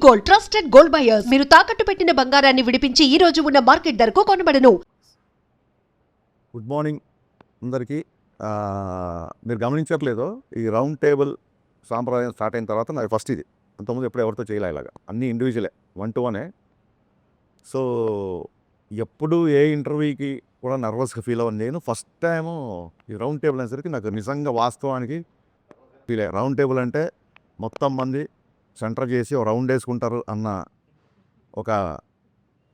Gold, trusted gold buyers. మీరు తాకట్టు పెట్టిన బంగారాన్ని విడిపించి ఈ రోజు ఉన్న మార్కెట్ ధరకు కొనబడను. గుడ్ మార్నింగ్ అందరికీ. మీరు గమనించట్లేదు, ఈ రౌండ్ టేబుల్ సాంప్రదాయం స్టార్ట్ అయిన తర్వాత నాకు ఫస్ట్ ఇది. అంతకుముందు ఎప్పుడు ఎవరితో చేయలే ఇలాగా, అన్నీ ఇండివిజువలే, 1-to-1. సో ఎప్పుడు ఏ ఇంటర్వ్యూకి కూడా నర్వస్గా ఫీల్ అవ్వను నేను. ఫస్ట్ టైము ఈ రౌండ్ టేబుల్ అనేసరికి నాకు నిజంగా వాస్తవానికి ఫీల్ అయ్యా. రౌండ్ టేబుల్ అంటే మొత్తం మంది సెంటర్ చేసి ఒక రౌండ్ వేసుకుంటారు అన్న ఒక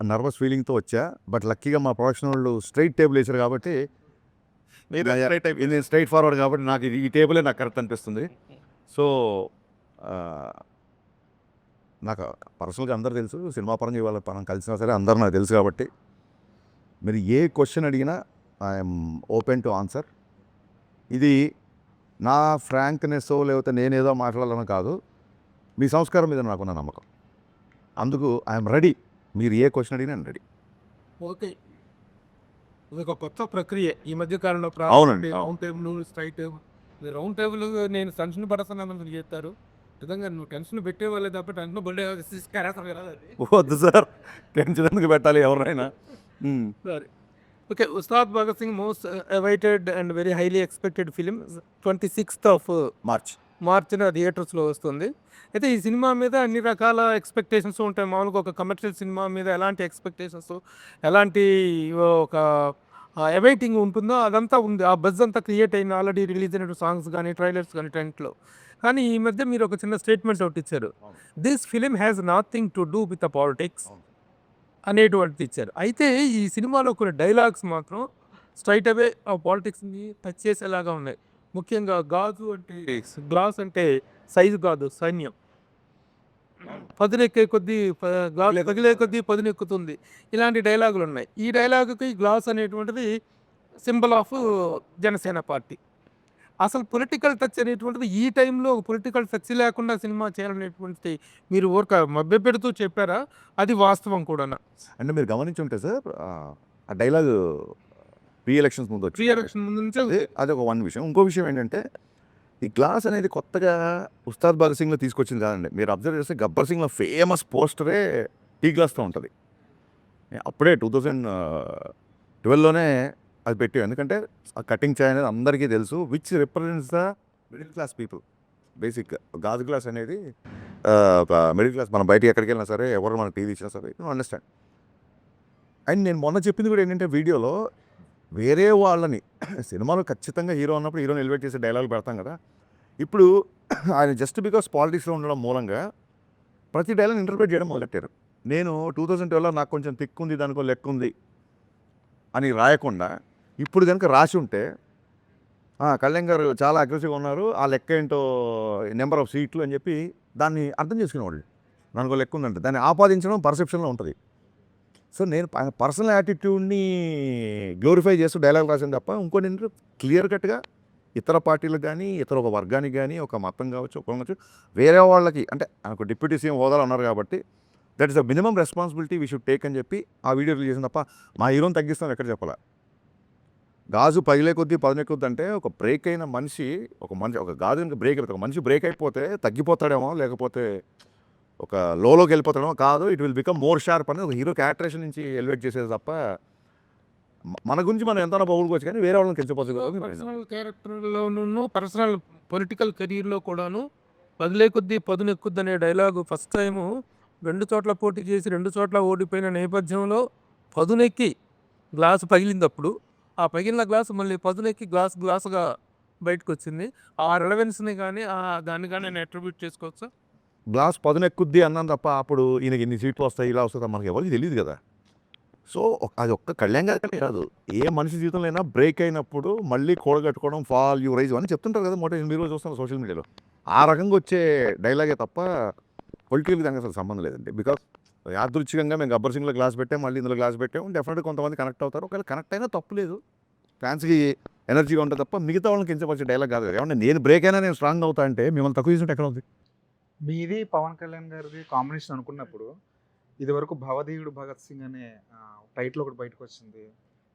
నర్వస్ ఫీలింగ్తో వచ్చా. బట్ లక్కీగా మా ప్రొడక్షన్ వాళ్ళు స్ట్రైట్ టేబుల్ వేసారు కాబట్టి, ఇది స్ట్రైట్ ఫార్వర్డ్ కాబట్టి నాకు ఈ టేబులే నాకు కరెక్ట్ అనిపిస్తుంది. సో నాకు పర్సనల్గా అందరు తెలుసు, సినిమా పరంగా ఇవాళ మనం కలిసినా సరే అందరు నాకు తెలుసు కాబట్టి మీరు ఏ క్వశ్చన్ అడిగినా ఐఎమ్ ఓపెన్ టు ఆన్సర్. ఇది నా ఫ్రాంక్నెస్ లేకపోతే నేనేదో మాట్లాడాలని కాదు, మీ సంస్కారం మీద నాకున్న నమ్మకం. అందుకు ఐఎమ్ రెడీ. మీరు ఏ క్వశ్చన్ అడిగినా నేను రెడీ. ఓకే, ఇది ఒక కొత్త ప్రక్రియ ఈ మధ్య కాలంలో. అవునండి. Round table, straight table. Round table నేను టెన్షన్ పడతాను చేస్తారు. నిజంగా నువ్వు టెన్షన్ పెట్టేవాళ్ళే తప్ప టెన్షన్ పడే వద్దు సార్, టెన్షన్ ఎందుకు పెట్టాలి ఎవరైనా. సరే, okay. Ustaad Bhagat Singh most awaited and very highly expected film 26th మార్చిన థియేటర్స్లో వస్తుంది. అయితే ఈ సినిమా మీద అన్ని రకాల ఎక్స్పెక్టేషన్స్ ఉంటాయి. మామూలుగా ఒక కమర్షియల్ సినిమా మీద ఎలాంటి ఎక్స్పెక్టేషన్స్, ఎలాంటి ఒక అవైటింగ్ ఉంటుందో అదంతా ఉంది. ఆ బజ్ అంతా క్రియేట్ అయిన ఆల్రెడీ రిలీజ్ అయిన సాంగ్స్ కానీ, ట్రైలర్స్ కానీ, టెంట్లో. కానీ ఈ మధ్య మీరు ఒక చిన్న స్టేట్మెంట్ ఒకటి ఇచ్చారు, this film has nothing to do with the politics అనేటువంటిది ఇచ్చారు. అయితే ఈ సినిమాలో కొన్ని డైలాగ్స్ మాత్రం స్ట్రైట్ అవే ఆ పాలిటిక్స్ని టచ్ చేసేలాగా ఉన్నాయి. ముఖ్యంగా గాజు అంటే గ్లాస్ అంటే సైజు కాదు, సైన్యం. పదునెక్కే కొద్దీ పగిలే కొద్దీ పదునెక్కుతుంది. ఇలాంటి డైలాగులు ఉన్నాయి. ఈ డైలాగుకి గ్లాస్ అనేటువంటిది సింబల్ ఆఫ్ జనసేన పార్టీ. అసలు పొలిటికల్ టచ్ అనేటువంటిది ఈ టైంలో పొలిటికల్ టచ్ లేకుండా సినిమా చేయాలనేటువంటి మీరు ఊరక మభ్య పెడుతూ చెప్పారా? అది వాస్తవం కూడా. అంటే మీరు గమనించి ఉంటే సార్, ఆ డైలాగ్ ప్రీ ఎలక్షన్స్ ముందు వచ్చి, ముందు నుంచే అది ఒక వన్ విషయం. ఇంకో విషయం ఏంటంటే, ఈ గ్లాస్ అనేది కొత్తగా ఉస్తాద్ భగత్ సింగ్లో తీసుకొచ్చింది కాదండి. మీరు అబ్జర్వ్ చేస్తే గబ్బర్ సింగ్లో ఫేమస్ పోస్టరే టీ గ్లాస్తో ఉంటుంది. అప్పుడే 2012లోనే అది పెట్టి, ఎందుకంటే ఆ కటింగ్ చాయ్ అనేది అందరికీ తెలుసు, which represents the middle class people. Basic గాజు గ్లాస్ అనేది ఒక మిడిల్ క్లాస్. మనం బయటికి ఎక్కడికి వెళ్ళినా సరే, ఎవరు మన టీవీ ఇచ్చినా సరే అండర్స్టాండ్. అండ్ నేను మొన్న చెప్పింది కూడా ఏంటంటే, వీడియోలో వేరే వాళ్ళని సినిమాలో ఖచ్చితంగా హీరో ఉన్నప్పుడు హీరోని ఎలివేట్ చేసే డైలాగులు పెడతాం కదా. ఇప్పుడు ఆయన జస్ట్ బికాస్ పాలిటిక్స్లో ఉండడం మూలంగా ప్రతి డైలాగ్ ఇంటర్ప్రిట్ చేయడం మొదలెట్టారు. నేను 2012లో నాకు కొంచెం తిక్కు ఉంది, దానికో లెక్క ఉంది అని రాయకుండా, ఇప్పుడు కనుక రాసి ఉంటే కళ్యాణ్ గారు చాలా అగ్రెసివ్గా ఉన్నారు, ఆ లెక్క ఏంటో నెంబర్ ఆఫ్ సీట్లు అని చెప్పి దాన్ని అర్థం చేసుకునేవాళ్ళు. దానికో లెక్క ఉందంటే దాన్ని ఆపాదించడం పర్సెప్షన్లో ఉంటుంది. సో నేను పర్సనల్ యాటిట్యూడ్ని గ్లోరిఫై చేస్తూ డైలాగ్ రాసాను తప్ప, ఇంకోటి ఏంటంటే క్లియర్ కట్గా ఇతర పార్టీలకు కానీ, ఇతర ఒక వర్గానికి కానీ, ఒక మతం కావచ్చు, ఒక కావచ్చు, వేరే వాళ్ళకి, అంటే ఒక డిప్యూటీ సీఎం హోదాలో ఉన్నారు కాబట్టి that is the minimum responsibility we should take అని చెప్పి ఆ వీడియో రిలీజ్ చేసిన తప్ప, మా హీరోని తగ్గిస్తాం ఎక్కడ చెప్పాలా. గాజు పగిలే కొద్దీ పదునెక్కుద్ది అంటే, ఒక బ్రేక్ అయిన మనిషి, ఒక గాజు ఇంకా బ్రేక్ అవుతుంది, ఒక మనిషి బ్రేక్ అయిపోతే తగ్గిపోతాడేమో, లేకపోతే ఒక లోకి వెళ్ళిపోతాడేమో కాదు, it will become more sharp అనేది ఒక హీరో క్యారెక్టరేషన్ నుంచి ఎలివేట్ చేసేది తప్ప, మన గురించి మనం ఎంతైనా పొగుడుకోవచ్చు కానీ వేరే వాళ్ళని కెలిచిపోతుంది. పర్సనల్ క్యారెక్టర్లోనూ, పర్సనల్ పొలిటికల్ కెరీర్లో కూడాను పదిలే కొద్దీ పదునెక్కుద్ది అనే డైలాగు ఫస్ట్ టైము 2 చోట్ల పోటీ చేసి 2 చోట్ల ఓడిపోయిన నేపథ్యంలో పదునెక్కి గ్లాసు పగిలిందప్పుడు, ఆ పగిలిన గ్లాసు మళ్ళీ పదునెక్కి గ్లాసుగా బయటకు వచ్చింది. ఆ రెలవెన్స్ని కానీ దాన్ని కానీ నేను అట్రిబ్యూట్ చేసుకోవచ్చు. గ్లాస్ పదునెక్కుద్ది అన్నాను తప్ప, అప్పుడు ఈయనకి ఇన్ని సీట్లు వస్తాయి, ఇలా వస్తుంది మనకి ఎవరికి తెలియదు కదా. సో అది ఒక్క కళ్యాణ్ గారికి కాదు, ఏ మనిషి జీవితంలో అయినా బ్రేక్ అయినప్పుడు మళ్ళీ కూడగట్టుకోవడం, ఫాల్ యూ రైజ్ అని చెప్తుంటారు కదా. మీరు రోజు చూస్తున్నారు సోషల్ మీడియాలో, ఆ రకంగా వచ్చే డైలాగే తప్ప పొలిటికల్ దానికి అసలు సంబంధం లేదండి. బికాస్ యాదృచ్ఛికంగా మేము గబ్బర్ సింగ్లో గ్లాస్ పెట్టాం, మళ్ళీ ఇందులో గ్లాస్ పెట్టాం, డెఫినెట్గా కొంతమంది కనెక్ట్ అవుతారు. ఒకవేళ కనెక్ట్ అయినా తప్పు లేదు, ఫ్యాన్స్కి ఎనర్జీగా ఉంటుంది తప్ప మిగతా వాళ్ళకి కించపరిచే డైలాగ్ కాదు. ఏమన్నా నేను బ్రేక్ అయినా నేను స్ట్రాంగ్ అవుతా అంటే మిమ్మల్ని తక్కువ చేసినట్టు ఎక్కడ ఉంది? మీది పవన్ కళ్యాణ్ గారిది కాంబినేషన్ అనుకున్నప్పుడు, ఇదివరకు భవదీయుడు భగత్ సింగ్ అనే టైటిల్ ఒకటి బయటకు వచ్చింది,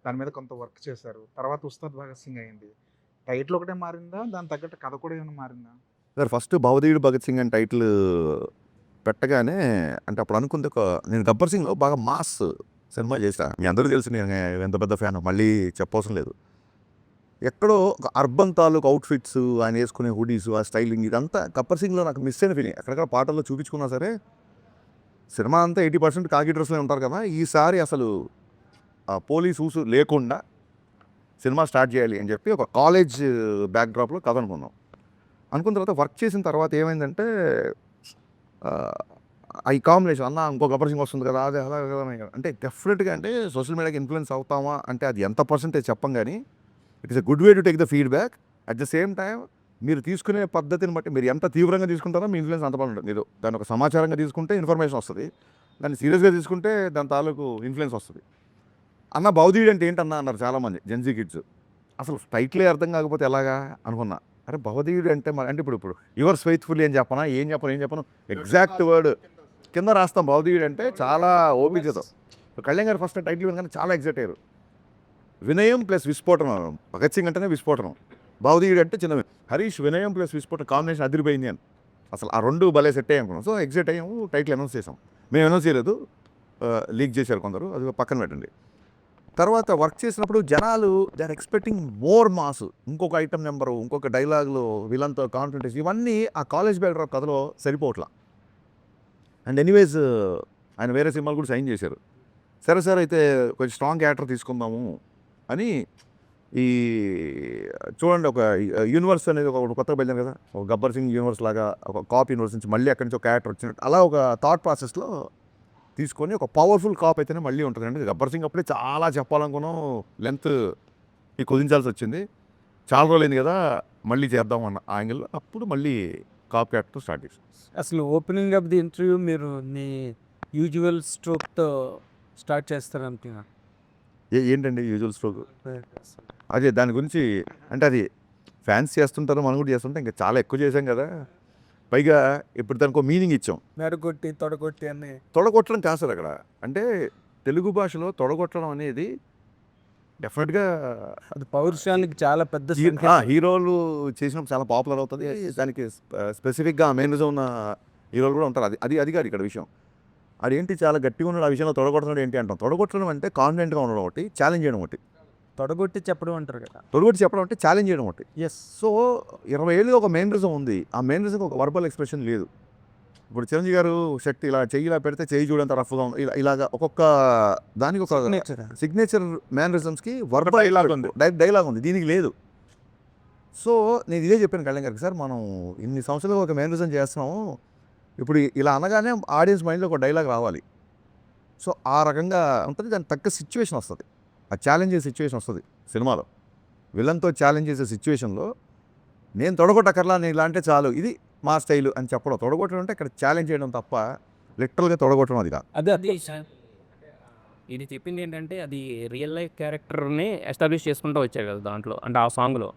దాని మీద కొంత వర్క్ చేశారు. తర్వాత ఉస్తాద్ భగత్ సింగ్ అయింది. టైటిల్ ఒకటే మారిందా, దాని తగ్గట్టు కథ కూడా ఏమైనా మారిందా? సార్ ఫస్ట్ భవదీయుడు భగత్ సింగ్ అని టైటిల్ పెట్టగానే అంటే అప్పుడు అనుకుంది నేను గబ్బర్ సింగ్లో బాగా మాస్ సినిమా చేశా. మీ అందరూ తెలుసు నేను ఎంత పెద్ద ఫ్యాన్, మళ్ళీ చెప్పవసరం లేదు. ఎక్కడో ఒక అర్బన్ తాలూకు అవుట్ఫిట్స్, ఆయన వేసుకునే హుడీస్, ఆ స్టైలింగ్ ఇదంతా గబ్బర్ సింగ్లో నాకు మిస్ అయిన ఫీలింగ్. ఎక్కడెక్కడ పాటల్లో చూపించుకున్నా సరే సినిమా అంతా 80% కాకి డ్రెస్లో ఉంటారు కదా, ఈసారి అసలు ఆ పోలీస్ ఊసు లేకుండా సినిమా స్టార్ట్ చేయాలి అని చెప్పి ఒక కాలేజ్ బ్యాక్డ్రాప్లో కథ అనుకున్న తర్వాత వర్క్ చేసిన తర్వాత ఏమైందంటే ఈ కాంబినేషన్ అన్న ఇంకో గబ్బర్ సింగ్ వస్తుంది కదా, అదే అలా అంటే డెఫినెట్గా అంటే సోషల్ మీడియాకి ఇన్ఫ్లుయెన్స్ అవుతామా అంటే అది ఎంత పర్సెంటేజ్ చెప్పం, కానీ it is a good way to take the feedback. At the same time మీరు తీసుకునే పద్ధతిని బట్టి మీరు ఎంత తీవ్రంగా తీసుకుంటారో మీ ఇన్ఫ్లుయెన్స్ అంత బాగుంటుంది. మీరు దాన్ని ఒక సమాచారంగా తీసుకుంటే ఇన్ఫర్మేషన్ వస్తుంది, దాన్ని సీరియస్గా తీసుకుంటే దాని తాలూకు ఇన్ఫ్లుయెన్స్ వస్తుంది. అన్న భవదీయుడు అంటే ఏంటన్నా అన్నారు చాలామంది జెన్జీ కిడ్స్. అసలు టైటిలే అర్థం కాకపోతే ఎలాగా అనుకున్నా. అరే భవదీయుడు అంటే అంటే ఇప్పుడు యువర్స్ ఫెయిత్ఫుల్లీ అని చెప్పనా, ఏం చెప్పను ఎగ్జాక్ట్ వర్డ్ కింద రాస్తాం. భవదీయుడు అంటే చాలా ఓపికతో కళ్యాణ్ గారు ఫస్ట్ టైటిల్ వినగానే చాలా ఎగ్జైట్ అయ్యారు. వినయం ప్లస్ విస్ఫోటనం, భగత్ సింగ్ అంటేనే విస్ఫోటనం, భవదీయుడు అంటే చిన్న హరీష్ వినయం ప్లస్ విస్ఫోటనం కాంబినేషన్ అదిరిపోయింది అని అసలు ఆ రెండు భలే సెట్ అయ్యాం అనుకున్నాం. సో ఎగ్జైట్ అయ్యాము, టైటిల్ అనౌన్స్ చేసాం. మేము అనౌన్స్ చేయలేదు, లీక్ చేశారు కొందరు, అది పక్కన పెట్టండి. తర్వాత వర్క్ చేసినప్పుడు జనాలు they are expecting more mass, ఇంకొక ఐటమ్ నెంబరు, ఇంకొక డైలాగులు, విలన్తో కాన్ఫిడెన్స్, ఇవన్నీ ఆ కాలేజ్ బ్యాక్డ్రాప్ కథలో సరిపోవట్లా. అండ్ ఎనీవేస్ ఆయన వేరే సినిమాలు కూడా సైన్ చేశారు. సరే సార్ అయితే కొంచెం స్ట్రాంగ్ యాక్టర్ తీసుకుందాము అని ఈ చూడండి ఒక యూనివర్స్ అనేది ఒక కొత్తగా బయలుదేరు కదా, ఒక గబ్బర్ సింగ్ యూనివర్స్ లాగా ఒక కాప్ యూనివర్స్ నుంచి మళ్ళీ అక్కడి నుంచి ఒక క్యారెక్టర్ వచ్చినట్టు అలా ఒక థాట్ ప్రాసెస్లో తీసుకొని ఒక పవర్ఫుల్ కాప్ అయితేనే మళ్ళీ ఉంటుంది. అంటే గబ్బర్ సింగ్ అప్పుడే చాలా చెప్పాలనుకున్నాం, లెంత్ కుదించాల్సి వచ్చింది. చాలా రోజులైంది కదా మళ్ళీ చేద్దాం అన్న యాంగిల్, అప్పుడు మళ్ళీ కాప్ క్యారెక్టర్ స్టార్ట్ చేసాం. అసలు ఓపెనింగ్ ఆఫ్ ది ఇంటర్వ్యూ మీరు నీ యూజువల్ స్ట్రోక్తో స్టార్ట్ చేస్తారనుకున్నా. ఏంటండి యూజువల్ స్ట్రోక్? అదే దాని గురించి అంటే అది ఫ్యాన్స్ చేస్తుంటారు, మనం కూడా చేస్తుంటాం, ఇంకా చాలా ఎక్కువ చేసాం కదా. పైగా ఇప్పుడు దానికి మీనింగ్ ఇచ్చాం. మెడగొట్టి తొడగొట్టి అని తొడగొట్టడం కాదు సార్ అక్కడ. అంటే తెలుగు భాషలో తొడగొట్టడం అనేది డెఫినెట్గా అది పౌరుషానికి చాలా పెద్ద హీరోలు చేసినప్పుడు చాలా పాపులర్ అవుతుంది. దానికి స్పెసిఫిక్గా మేనరిజం ఉన్న హీరోలు కూడా ఉంటారు. అది కాదు ఇక్కడ విషయం. అదేంటి చాలా గట్టిగా ఉన్నాడు, ఆ విషయంలో తొడగొట్టడం ఏంటి అంటాం. తొడగొట్టడం అంటే కాన్ఫిడెంట్గా ఉండడం ఒకటి, ఛాలెంజ్ చేయడం ఒకటి. తొడగొట్టి చెప్పడం అంటారు కదా, తొడగొట్టి చెప్పడం అంటే ఛాలెంజ్ చేయడం ఒకటి. ఎస్. సో 20 ఏళ్ళుగా ఒక మేనరిజం ఉంది, ఆ మేనరిజంకి ఒక వర్బల్ ఎక్స్ప్రెషన్ లేదు. ఇప్పుడు చిరంజీవి గారు శక్తి ఇలా చెయ్యి ఇలా పెడితే చెయ్యి చూడంత రఫ్గా ఉంది, ఇలాగా ఒక్కొక్క దానికి ఒక సిగ్నేచర్ మేనరిజమ్స్కి వర్బల్ డైలాగ్ ఉంది, దీనికి లేదు. సో నేను ఇదే చెప్పాను కళ్యాణ్ గారికి, సార్ మనం ఇన్ని సంవత్సరాలుగా ఒక మేనరిజం చేస్తున్నాము, ఇప్పుడు ఇలా అనగానే ఆడియన్స్ మైండ్లో ఒక డైలాగ్ రావాలి. సో ఆ రకంగా ఉంటుంది, దానికి తగ్గ సిచ్యువేషన్ వస్తుంది, ఆ ఛాలెంజ్ చేసే సిచ్యువేషన్ వస్తుంది సినిమాలో. విలన్తో ఛాలెంజ్ చేసే సిచ్యువేషన్లో నేను తొడగొట్టకర్లా, నేను ఇలా అంటే చాలు, ఇది మా స్టైలు అని చెప్పడం. తొడగొట్టడం అంటే ఇక్కడ ఛాలెంజ్ చేయడం తప్ప లిటరల్గా తొడగొట్టడం అది కాదు. అదే ఇది చెప్పింది ఏంటంటే అది రియల్ లైఫ్ క్యారెక్టర్ని ఎస్టాబ్లిష్ చేసుకుంటూ వచ్చారు కదా దాంట్లో, అంటే ఆ సాంగ్లో.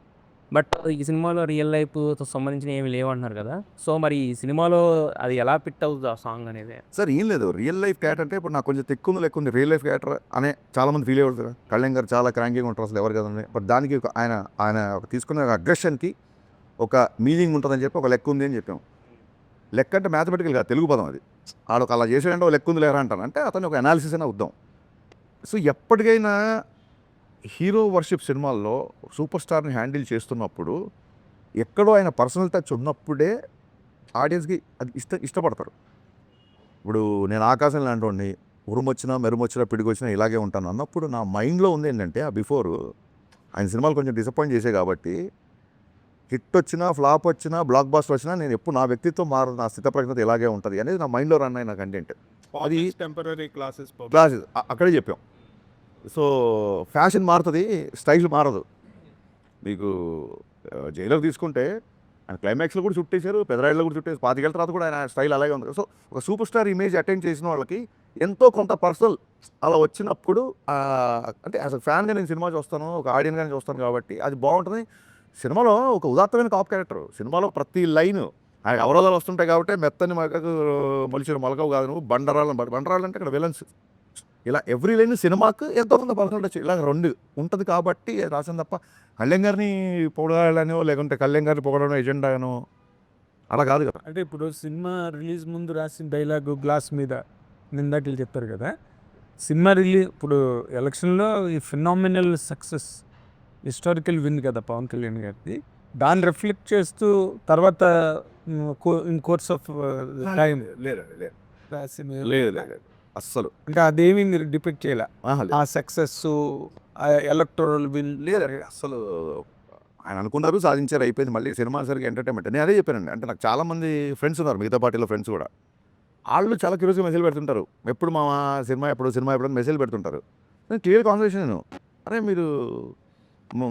బట్ ఈ సినిమాలో రియల్ లైఫ్తో సంబంధించిన ఏమి లేవంటున్నారు కదా, సో మరి ఈ సినిమాలో అది ఎలా ఫిట్ అవుతుంది ఆ సాంగ్ అనేది? సార్ ఏం లేదు, రియల్ లైఫ్ క్యారెక్టర్ అంటే ఇప్పుడు నాకు కొంచెం తెక్కుంది లెక్కుంది రియల్ లైఫ్ క్యారెక్టర్ అనే చాలామంది ఫీల్ అయ్యారు కదా. కళ్యాణ్ గారు చాలా క్రాంకీగా ఉంటారు అసలు ఎవరు కదండి. బట్ దానికి ఆయన తీసుకున్న అగ్రెషన్కి ఒక మీనింగ్ ఉంటుందని చెప్పి ఒక లెక్క ఉంది అని చెప్పాము. లెక్క అంటే మ్యాథమెటికల్ కాదు, తెలుగు పదం అది. ఆడొక అలా చేసాడంటే ఒక లెక్క ఉంది లేరా అంటాను, అంటే అతను ఒక అనాలిసిస్ అయినా వద్దాం. సో ఎప్పటికైనా హీరో వర్షిప్ సినిమాల్లో సూపర్ స్టార్ని హ్యాండిల్ చేస్తున్నప్పుడు ఎక్కడో ఆయన పర్సనల్ టచ్ ఉన్నప్పుడే ఆడియన్స్కి అది ఇష్టపడతారు. ఇప్పుడు నేను ఆకాశం లాంటి ఉరుమొచ్చినా మెరుమొచ్చినా పిడికొచ్చినా ఇలాగే ఉంటాను అన్నప్పుడు నా మైండ్లో ఉంది ఏంటంటే, ఆ బిఫోర్ ఆయన సినిమాలు కొంచెం డిసప్పాయింట్ చేసే కాబట్టి హిట్ వచ్చినా ఫ్లాప్ వచ్చినా బ్లాక్ బాస్టర్ వచ్చినా నేను ఎప్పుడు నా వ్యక్తిత్వం మారదు, నా స్థితప్రజ్ఞత ఇలాగే ఉంటుంది అనేది నా మైండ్లో రన్ అయిన కంటెంట్. అది టెంపరీ క్లాసెస్ అక్కడే చెప్పాం. సో ఫ్యాషన్ మారుతుంది, స్టైల్ మారదు. మీకు జైలర్ తీసుకుంటే ఆయన క్లైమాక్స్లో కూడా చుట్టేశారు, పెదరాయిలో కూడా చుట్టేసి 25 ఏళ్ళ తర్వాత కూడా ఆయన స్టైల్ అలాగే ఉంది. సో ఒక సూపర్ స్టార్ ఇమేజ్ అటెండ్ చేసిన వాళ్ళకి ఎంతో కొంత పర్సనల్ అలా వచ్చినప్పుడు అంటే యాజ్ అ ఫ్యాన్గా నేను సినిమా చూస్తాను, ఒక ఆడియన్గా చూస్తాను కాబట్టి అది బాగుంటుంది. సినిమాలో ఒక ఉదాత్తమైన కాప్ క్యారెక్టర్, సినిమాలో ప్రతి లైన్ ఆయన అవరోధాలు వస్తుంటాయి కాబట్టి మెత్తని మగకు మొలిచిన మొలకవు కాదు నువ్వు బండరాలు అంటే ఇక్కడ విలన్స్, ఇలా ఎవ్రీ లైన్ సినిమాకు ఎంతో కొంత పర్సనల్ టచ్ ఇలా రెండు ఉంటుంది కాబట్టి రాసింది తప్ప కళ్యాణ్ గారిని పొగడాలనో లేకుంటే కళ్యాణ్ గారిని పొగడనో ఎజెండానో అలా కాదు కదా. అంటే ఇప్పుడు సినిమా రిలీజ్ ముందు రాసిన డైలాగు గ్లాస్ మీద నిందాకలు చెప్పారు కదా, సినిమా రిలీజ్ ఇప్పుడు ఎలక్షన్లో ఈ ఫినామినల్ సక్సెస్ హిస్టారికల్ విన్ కదా పవన్ కళ్యాణ్ గారిది, దాన్ని రిఫ్లెక్ట్ చేస్తూ తర్వాత ఇన్ కోర్స్ ఆఫ్ టైం లేదు రాసిన లేదు అస్సలు అంటే అదేమి మీరు డిపెక్ట్ చేయాల ఆ సక్సెస్ ఎలక్టోరల్ విన్ లేదు అసలు. ఆయన అనుకున్నారు, సాధించారు, అయిపోయింది. మళ్ళీ సినిమా సరిగ్గా ఎంటర్టైన్మెంట్. నేను అదే చెప్పానండి. అంటే నాకు చాలామంది ఫ్రెండ్స్ ఉన్నారు, మిగతా పార్టీలో ఫ్రెండ్స్ కూడా. వాళ్ళు చాలా క్యూరియస్గా మెసేజ్ పెడుతుంటారు, ఎప్పుడు మా సినిమా ఎప్పుడు మెసేజ్ పెడుతుంటారు. నేను క్లియర్ కాన్వర్సేషన్ నేను, అరే మీరు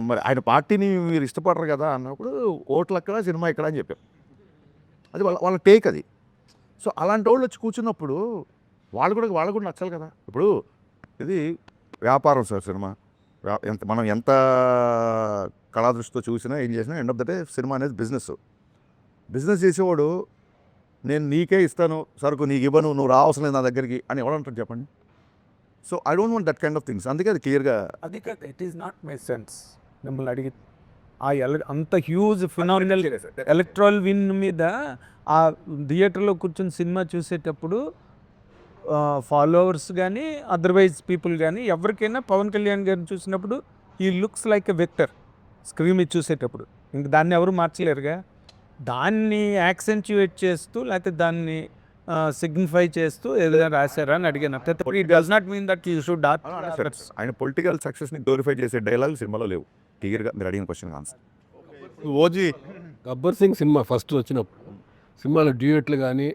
మరి ఆయన పార్టీని మీరు ఇష్టపడరు కదా అన్నప్పుడు ఓట్లు అక్కడ సినిమా ఇక్కడ అని చెప్పారు. అది వాళ్ళ టేక్ అది. సో అలాంటి వాళ్ళు వచ్చి కూర్చున్నప్పుడు వాళ్ళు కూడా నచ్చాలి కదా. ఇప్పుడు ఇది వ్యాపారం సార్ సినిమా. మనం ఎంత కళాదృష్టితో చూసినా ఏం చేసినా end of the day cinema అనేది బిజినెస్ చేసేవాడు నేను నీకే ఇస్తాను సరుకు, నీకు ఇవ్వను, నువ్వు రావసరం లేదు నా దగ్గరికి అని ఎవడంటారు చెప్పండి. So I don't want that kind of things. అందుకే అది క్లియర్గా అది కాదు, it is not my sense. మిమ్మల్ని అడిగి అంత హ్యూజ్ ఫినామినల్ ఎలక్ట్రల్ విన్ మీద ఆ థియేటర్లో కూర్చొని సినిమా చూసేటప్పుడు ఫాలోవర్స్ కానీ అదర్వైజ్ పీపుల్ కానీ ఎవరికైనా పవన్ కళ్యాణ్ గారిని చూసినప్పుడు ఈ looks like a vector screen మీద చూసేటప్పుడు. ఇంక దాన్ని ఎవరు మార్చలేరుగా. దాన్ని యాక్సెంచుయేట్ చేస్తూ లేకపోతే దాన్ని సిగ్నిఫై చేస్తూ ఏదైనా రాశారా అని అడిగాను. It does not mean that you should ఆయన పొలిటికల్ సక్సెస్ని గ్లోరిఫై చేసే డైలాగ్ సినిమాలో లేవు. క్లియర్గా మీరు అడిగిన question answer. OG Gabbar Singh cinema first వచ్చినప్పుడు సినిమాలో డ్యూయెట్లు కానీ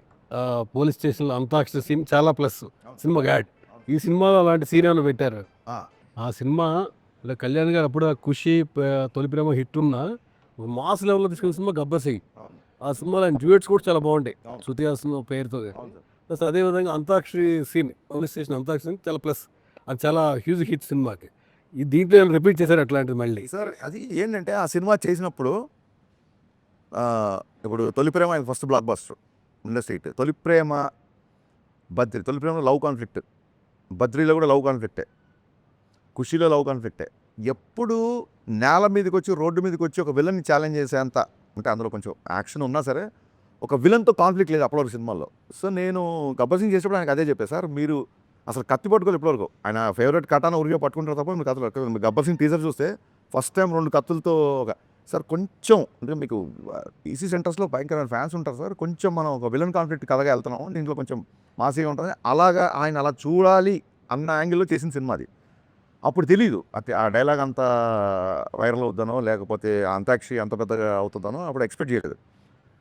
పోలీస్ స్టేషన్లో అంతాక్షరి సీన్ చాలా ప్లస్ సినిమాకి యాడ్. ఈ సినిమాలో అలాంటి సీన్ ఏమైనా పెట్టారు? ఆ సినిమాలో కళ్యాణ్ గారు అప్పుడు ఖుషి తొలి ప్రేమ హిట్ ఉన్న మాస్ లెవెల్లో తీసుకున్న సినిమా గబ్బర్ సింగ్. ఆ సినిమాలో ఆయన డ్యూయెట్స్ కూడా చాలా బాగుంటాయి శృతి హాసన్ పేరుతో. ప్లస్ అదేవిధంగా antakshari scene police station antakshari scene చాలా ప్లస్, అది చాలా హ్యూజ్ హిట్ సినిమాకి. ఈ దీంట్లో రిపీట్ చేశారు అట్లాంటిది మళ్ళీ. సార్ అది ఏంటంటే ఆ సినిమా చేసినప్పుడు ఇప్పుడు తొలి ప్రేమ ఆయన ఫస్ట్ బ్లాక్ బస్టర్ ఇండస్ట్రీ. తొలి ప్రేమ బద్రి, తొలి ప్రేమలో లవ్ కాన్ఫ్లిక్ట్, బద్రీలో కూడా లవ్ కాన్ఫ్లిక్టే, ఖుషీలో లవ్ కాన్ఫ్లిక్టే. ఎప్పుడు నేల మీదకి వచ్చి రోడ్డు మీదకి వచ్చి ఒక విలన్ని ఛాలెంజ్ చేసేంత, అంటే అందులో కొంచెం యాక్షన్ ఉన్నా సరే ఒక విలన్తో కాన్ఫ్లిక్ట్ లేదు అప్పటివరకు సినిమాల్లో. సో నేను గబ్బర్ సింగ్ చేసేప్పుడు ఆయనకు అదే చెప్పాను, సార్ మీరు అసలు కత్తి పట్టుకోలేదు ఇప్పటివరకు. ఆయన ఫేవరెట్ కటాన ఉరిగా పట్టుకుంటారు తప్ప మీరు కత్తులు. గబ్బర్ సింగ్ టీజర్ చూస్తే ఫస్ట్ టైం 2 కత్తులతో సార్ కొంచెం అంటే మీకు ఈసీ సెంటర్స్లో భయంకరమైన ఫ్యాన్స్ ఉంటారు సార్, కొంచెం మనం ఒక విలన్ కాన్ఫ్లిక్ట్ కథగా వెళ్తున్నాం, దీంట్లో కొంచెం మాసీగా ఉంటుంది అలాగా ఆయన అలా చూడాలి అన్న యాంగిల్లో చేసిన సినిమా అది. అప్పుడు తెలీదు ఆ డైలాగ్ అంత వైరల్ అవుతానో లేకపోతే అంతాక్షరి అంత పెద్దగా అవుతుందనో అప్పుడు ఎక్స్పెక్ట్ చేయలేదు.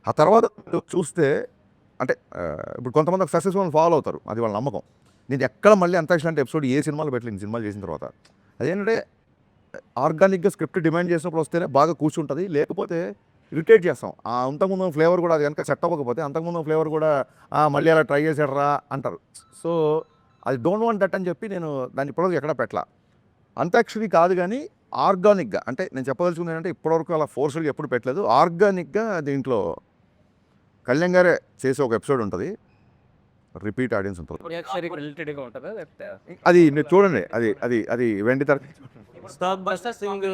ఆ తర్వాత చూస్తే అంటే ఇప్పుడు కొంతమంది ఒక సక్సెస్ఫుల్ ఫాలో అవుతారు, అది వాళ్ళ నమ్మకం. నేను ఎక్కడ మళ్ళీ అంతాక్షరి అంటే ఎపిసోడ్ ఏ సినిమాలో పెట్టలేదు సినిమాలు చేసిన తర్వాత. అదేంటంటే ఆర్గానిక్గా స్క్రిప్ట్ డిమాండ్ చేసినప్పుడు వస్తేనే బాగా కూర్చుంటుంది, లేకపోతే ఇరిటేట్ చేస్తాం. అంతకుముందు ఫ్లేవర్ కూడా అది కనుక సెట్ అవ్వకపోతే అంతకుముందు ఫ్లేవర్ కూడా మళ్ళీ అలా ట్రై చేసాడరా అంటారు. సో అది డోంట్ వాంట్ దట్ అని చెప్పి నేను దాన్ని ఇప్పటివరకు ఎక్కడ పెట్టలా. అంతాక్షరి కాదు కానీ ఆర్గానిక్గా, అంటే నేను చెప్పదలుచుకుంది ఏంటంటే ఇప్పటివరకు అలా ఫోర్స్గా ఎప్పుడు పెట్టలేదు. ఆర్గానిక్గా దీంట్లో కళ్యాణ్ గారే చేసే ఒక ఎపిసోడ్ ఉంటుంది, రిపీట్ ఆడియన్స్ ఉంటుంది. రిలేటెడ్గా ఉంటుందా? అది మీరు చూడండి, అది అది అది వెండి తర. ఉస్తాద్ భగత్ సింగ్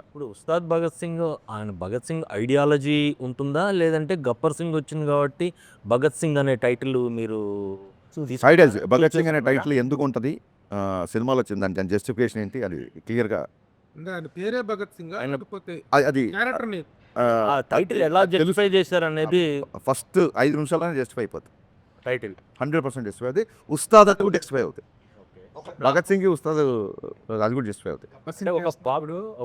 ఇప్పుడు ఉస్తాద్ భగత్ సింగ్ ఆయన భగత్ సింగ్ ఐడియాలజీ ఉంటుందా, లేదంటే గబ్బర్ సింగ్ వచ్చింది కాబట్టి భగత్ సింగ్ అనే టైటిల్ మీరు ఐడియాలజీ భగత్ సింగ్ అనే టైటిల్ ఎందుకు ఉంటుంది సినిమాలో వచ్చింది, దాని జస్టిఫికేషన్ ఏంటి అది క్లియర్గా పేరే భగత్ సింగ్ అది టైటిల్ ఎలా జస్టిఫై చేశారు అనేది ఫస్ట్ 5 నిమిషాలనే జస్టిఫై అయిపోతుంది. టైటిల్ 100% జస్టిఫై అవుతుంది. ఉస్తాద్ అది కూడా జస్టిఫై అవుతుంది. భగత్ సింగ్ ఉస్తాద్ అది కూడా జస్టిఫై అవుతాయి.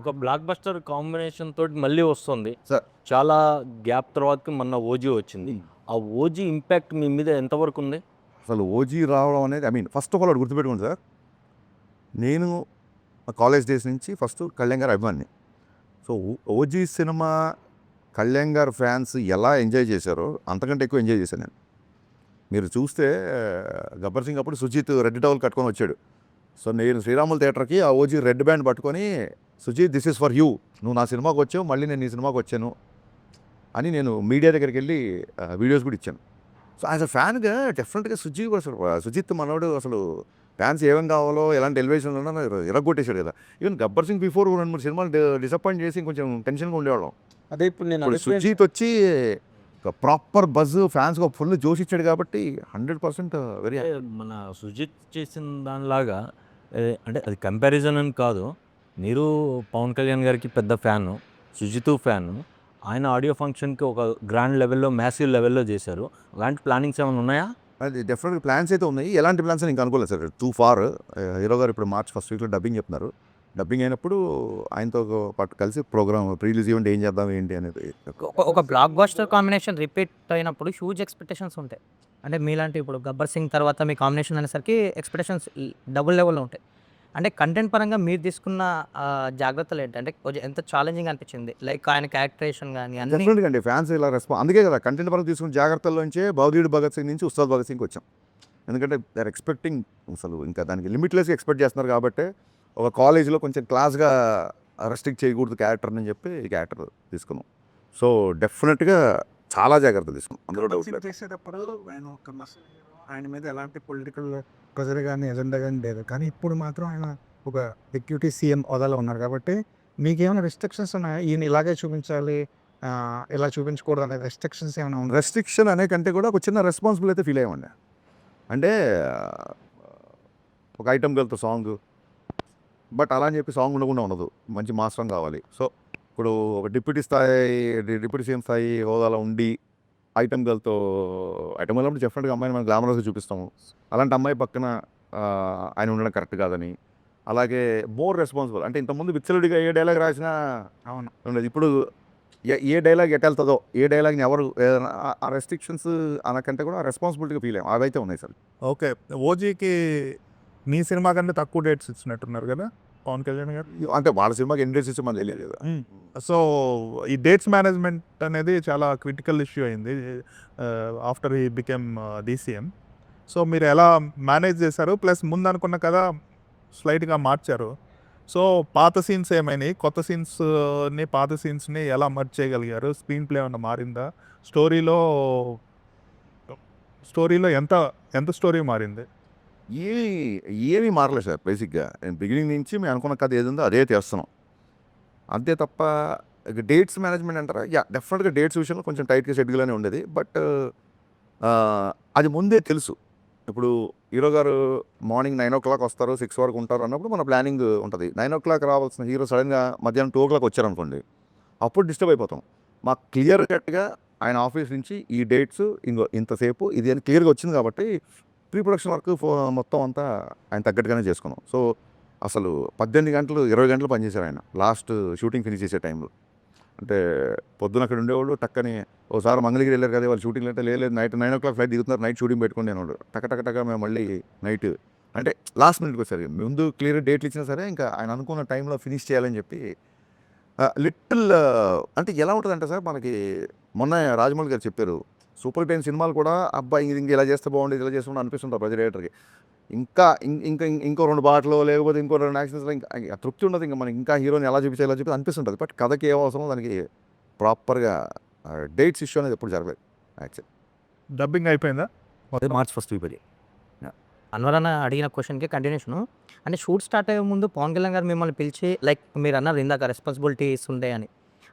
ఒక బ్లాక్ బస్టర్ కాంబినేషన్ తోటి మళ్ళీ వస్తుంది సార్. చాలా గ్యాప్ తర్వాత మొన్న ఓజీ వచ్చింది. ఆ ఓజీ ఇంపాక్ట్ మీ మీద ఎంతవరకు ఉంది? అసలు ఓజీ రావడం అనేది ఫస్ట్ ఆఫ్ ఆల్ అది గుర్తుపెట్టుకోండి సార్, నేను కాలేజ్ డేస్ నుంచి ఫస్ట్ కళ్యాణ్ గారు అభిమాని. సో ఓజీ సినిమా కళ్యాణ్ గారు ఫ్యాన్స్ ఎలా ఎంజాయ్ చేశారో అంతకంటే ఎక్కువ ఎంజాయ్ చేశాను నేను. మీరు చూస్తే గబ్బర్ సింగ్ అప్పుడు సుజిత్ రెడ్ టవల్ కట్టుకొని వచ్చాడు. సో నేను శ్రీరాముల థియేటర్కి ఆ ఓజీ రెడ్ బ్యాండ్ పట్టుకొని, Sujeeth this is for you, నువ్వు నా సినిమాకి వచ్చావు, మళ్ళీ నేను ఈ సినిమాకి వచ్చాను అని నేను మీడియా దగ్గరికి వెళ్ళి వీడియోస్ కూడా ఇచ్చాను. సో యాజ్ అ ఫ్యాన్గా డెఫినెట్గా సుజిత్ మనోడు అసలు ఫ్యాన్స్ ఏమేం కావాలో ఎలాంటి ఎలివేషన్ ఉన్నా ఇరగొట్టేశాడు కదా. ఈవెన్ గబ్బర్ సింగ్ బిఫోర్ 2-3 సినిమాలు డిసప్పాయింట్ చేసి కొంచెం టెన్షన్గా ఉండేవాళ్ళం. అదే ఇప్పుడు నేను సుజిత్ వచ్చి ఒక ప్రాపర్ బజ్ ఫ్యాన్స్కి ఒక ఫుల్ జోష్ ఇచ్చాడు కాబట్టి 100% వెరీ అంటే మన సుజిత్ చేసిన దానిలాగా అంటే అది కంపారిజన్ అని కాదు. మీరు పవన్ కళ్యాణ్ గారికి పెద్ద ఫ్యాను, సుజిత్ ఫ్యాను. ఆయన ఆడియో ఫంక్షన్కి ఒక గ్రాండ్ లెవెల్లో మ్యాసివ్ లెవెల్లో చేశారు. అలాంటి ప్లానింగ్స్ ఏమైనా ఉన్నాయా? అది డెఫినెట్గా ప్లాన్స్ అయితే ఉన్నాయి. ఎలాంటి ప్లాన్స్ అని ఇంకా అనుకోలేదు సార్. Two far. హీరో గారు ఇప్పుడు మార్చ్ ఫస్ట్ వీక్లో డబ్బింగ్ చెప్తున్నారు. డబ్బింగ్ అయినప్పుడు ఆయనతో పాటు కలిసి ప్రోగ్రామ్ రిలీజ్ ఈవెంట్ ఏం చేద్దాం ఏంటి అనేది. ఒక బ్లాక్ బస్టర్ కాంబినేషన్ రిపీట్ అయినప్పుడు హ్యూజ్ ఎక్స్పెక్టేషన్స్ ఉంటాయి. అంటే మీలాంటి ఇప్పుడు గబ్బర్ సింగ్ తర్వాత మీ కాంబినేషన్ అనేసరికి ఎక్స్పెక్టేషన్స్ డబుల్ లెవెల్లో ఉంటాయి. అంటే కంటెంట్ పరంగా మీరు తీసుకున్న జాగ్రత్తలు ఏంటి? అంటే కొంచెం ఎంత ఛాలెంజింగ్ అనిపించింది? లైక్ ఆయన క్యారెక్టరేషన్ కానీ అన్ని డెఫినెట్గా అండి ఫ్యాన్స్ ఇలా అందుకే కదా కంటెంట్ పరంగా తీసుకున్న జాగ్రత్తల్లోంచే భవదీయుడు భగత్ సింగ్ నుంచి ఉస్తాద్ భగత్ సింగ్కి వచ్చాం. ఎందుకంటే దే ఆర్ ఎక్స్పెక్టింగ్ అసలు ఇంకా దానికి లిమిట్లెస్గా ఎక్స్పెక్ట్ చేస్తున్నారు కాబట్టి ఒక కాలేజీలో కొంచెం క్లాస్గా రెస్ట్రిక్ట్ చేయకూడదు క్యారెక్టర్ అని చెప్పి ఈ క్యారెక్టర్ తీసుకున్నాం. సో డెఫినెట్గా చాలా జాగ్రత్తలు తీసుకున్నాం, అందులో డౌట్ లేదు. చేసేటప్పుడు ఆయన మీద ఎలాంటి పొలిటికల్ ప్రెజర్ కానీ ఎజెండా కానీ లేదు. కానీ ఇప్పుడు మాత్రం ఆయన ఒక డిప్యూటీ సీఎం హోదాలో ఉన్నారు కాబట్టి మీకేమైనా రెస్ట్రిక్షన్స్ ఉన్నాయా? ఈయన ఇలాగే చూపించాలి, ఇలా చూపించకూడదు అనే రెస్ట్రిక్షన్స్ ఏమైనా ఉన్నాయి? రెస్ట్రిక్షన్ అనే కంటే కూడా ఒక చిన్న రెస్పాన్సిబుల్ అయితే ఫీల్ అయ్యామండి. అంటే ఒక ఐటమ్ గర్ల్తో సాంగ్, బట్ అలా అని చెప్పి సాంగ్ ఉండకుండా ఉండదు, మంచి మాస్ సాంగ్ కావాలి. సో ఇప్పుడు ఒక డిప్యూటీ సీఎం స్థాయి హోదాలో ఉండి ఐటమ్ గర్ల్తో ఐటమ్ గర్ల్ అంటే డెఫినెట్గా అమ్మాయిని మనం గ్లామరస్గా చూపిస్తాము. అలాంటి అమ్మాయి పక్కన ఆయన ఉండడం కరెక్ట్ కాదని. అలాగే మోర్ రెస్పాన్సిబుల్ అంటే ఇంతకుముందు విచ్చలుడిగా ఏ డైలాగ్ రాసినా అవును ఉండదు. ఇప్పుడు ఏ డైలాగ్ ఎటు వెళ్తుందో, ఏ డైలాగ్ని ఎవరు ఏదైనా ఆ రెస్ట్రిక్షన్స్ అనకంటే కూడా రెస్పాన్సిబిలిటీగా ఫీల్ అయ్యాం. అవైతే ఉన్నాయి సార్. ఓకే, ఓజీకి మీ సినిమా కంటే తక్కువ డేట్స్ ఇచ్చినట్టున్నారు కదా పవన్ కళ్యాణ్ గారు. అంటే వాళ్ళ సినిమాకి ఎన్ని డేట్స్ ఇచ్చి మనకు తెలియదు కదా. సో ఈ డేట్స్ మేనేజ్మెంట్ అనేది చాలా క్రిటికల్ ఇష్యూ అయింది ఆఫ్టర్ ఈ బికెమ్ డీసీఎం. సో మీరు ఎలా మేనేజ్ చేశారు? ప్లస్ ముందు అనుకున్న కదా స్లైట్గా మార్చారు. సో పాత సీన్స్ ఏమైనాయి, కొత్త సీన్స్ని పాత సీన్స్ని ఎలా మర్చ్ చేయగలిగారు? స్క్రీన్ ప్లే ఏమన్నా మారిందా? స్టోరీలో ఎంత స్టోరీ మారింది? ఏమీ మారలేదు సార్. బేసిక్గా బిగినింగ్ నుంచి మేము అనుకున్న కథ ఏది ఉందో అదే చేస్తున్నాం అంతే తప్ప డేట్స్ మేనేజ్మెంట్ అంటారా? డెఫినెట్గా డేట్స్ విషయంలో కొంచెం టైట్గా షెడ్యూల్గానే ఉండేది. బట్ అది ముందే తెలుసు. ఇప్పుడు హీరో గారు మార్నింగ్ 9 o'clock వస్తారు, 6 వరకు ఉంటారు అన్నప్పుడు మన ప్లానింగ్ ఉంటుంది. 9 o'clock రావాల్సిన హీరో సడన్గా మధ్యాహ్నం 2 o'clock వచ్చారనుకోండి, అప్పుడు డిస్టర్బ్ అయిపోతాం. మాకు క్లియర్ కట్గా ఆయన ఆఫీస్ నుంచి ఈ డేట్స్ ఇంతసేపు ఇది అని క్లియర్గా వచ్చింది కాబట్టి ప్రీ ప్రొడక్షన్ వర్క్ మొత్తం అంతా ఆయన తగ్గట్టుగానే చేసుకున్నాం. సో అసలు 18 గంటలు 20 గంటలు పనిచేశారు ఆయన లాస్ట్ షూటింగ్ ఫినిష్ చేసే టైంలో. అంటే పొద్దున అక్కడ ఉండేవాళ్ళు టక్కని ఒకసారి మంగళగిరి వెళ్ళారు కదా వాళ్ళు షూటింగ్ అంటే లేదు నైట్ 9 o'clock ఫ్లైట్ దిగుతున్నారు, నైట్ షూటింగ్ పెట్టుకుని నేను టక్క మేము మళ్ళీ నైట్ అంటే లాస్ట్ మినిట్కి వచ్చారు. ముందు క్లియర్ డేట్లు ఇచ్చినా సరే ఇంకా ఆయన అనుకున్న టైంలో ఫినిష్ చేయాలని చెప్పి లిటిల్ అంటే ఎలా ఉంటుందంటే సార్ మనకి మొన్న రాజమౌళి గారు చెప్పారు సూపర్ 10 సినిమాలు కూడా అబ్బాయి ఇంక ఇలా చేస్తే బాగుండేది ఇలా చేస్తుంటే అనిపిస్తుంటారు ప్రతి డైరెక్టర్కి. ఇంకో 2 పాటలు లేకపోతే ఇంకో 2 యాక్షన్స్లో ఇంకా తృప్తి ఉండదు. ఇంకా మనకి ఇంకా హీరోని ఎలా చూపించాలి అనిపిస్తుంటుంది. బట్ కథకి ఏ అవసరం దానికి ప్రాపర్గా డేట్స్ ఇష్యూ అనేది ఎప్పుడు జరగలేదు. యాక్చువల్లీ డబ్బింగ్ అయిపోయిందా? March first week. అన్వర్ అన్న అడిగిన క్వశ్చన్కి కంటిన్యూషను. అంటే షూట్ స్టార్ట్ అయ్యే ముందు పవన్ కళ్యాణ్ గారు మిమ్మల్ని పిలిచి లైక్ మీరు అన్నారు ఇందాక రెస్పాన్సిబిలిటీస్ ఉంటాయి అని,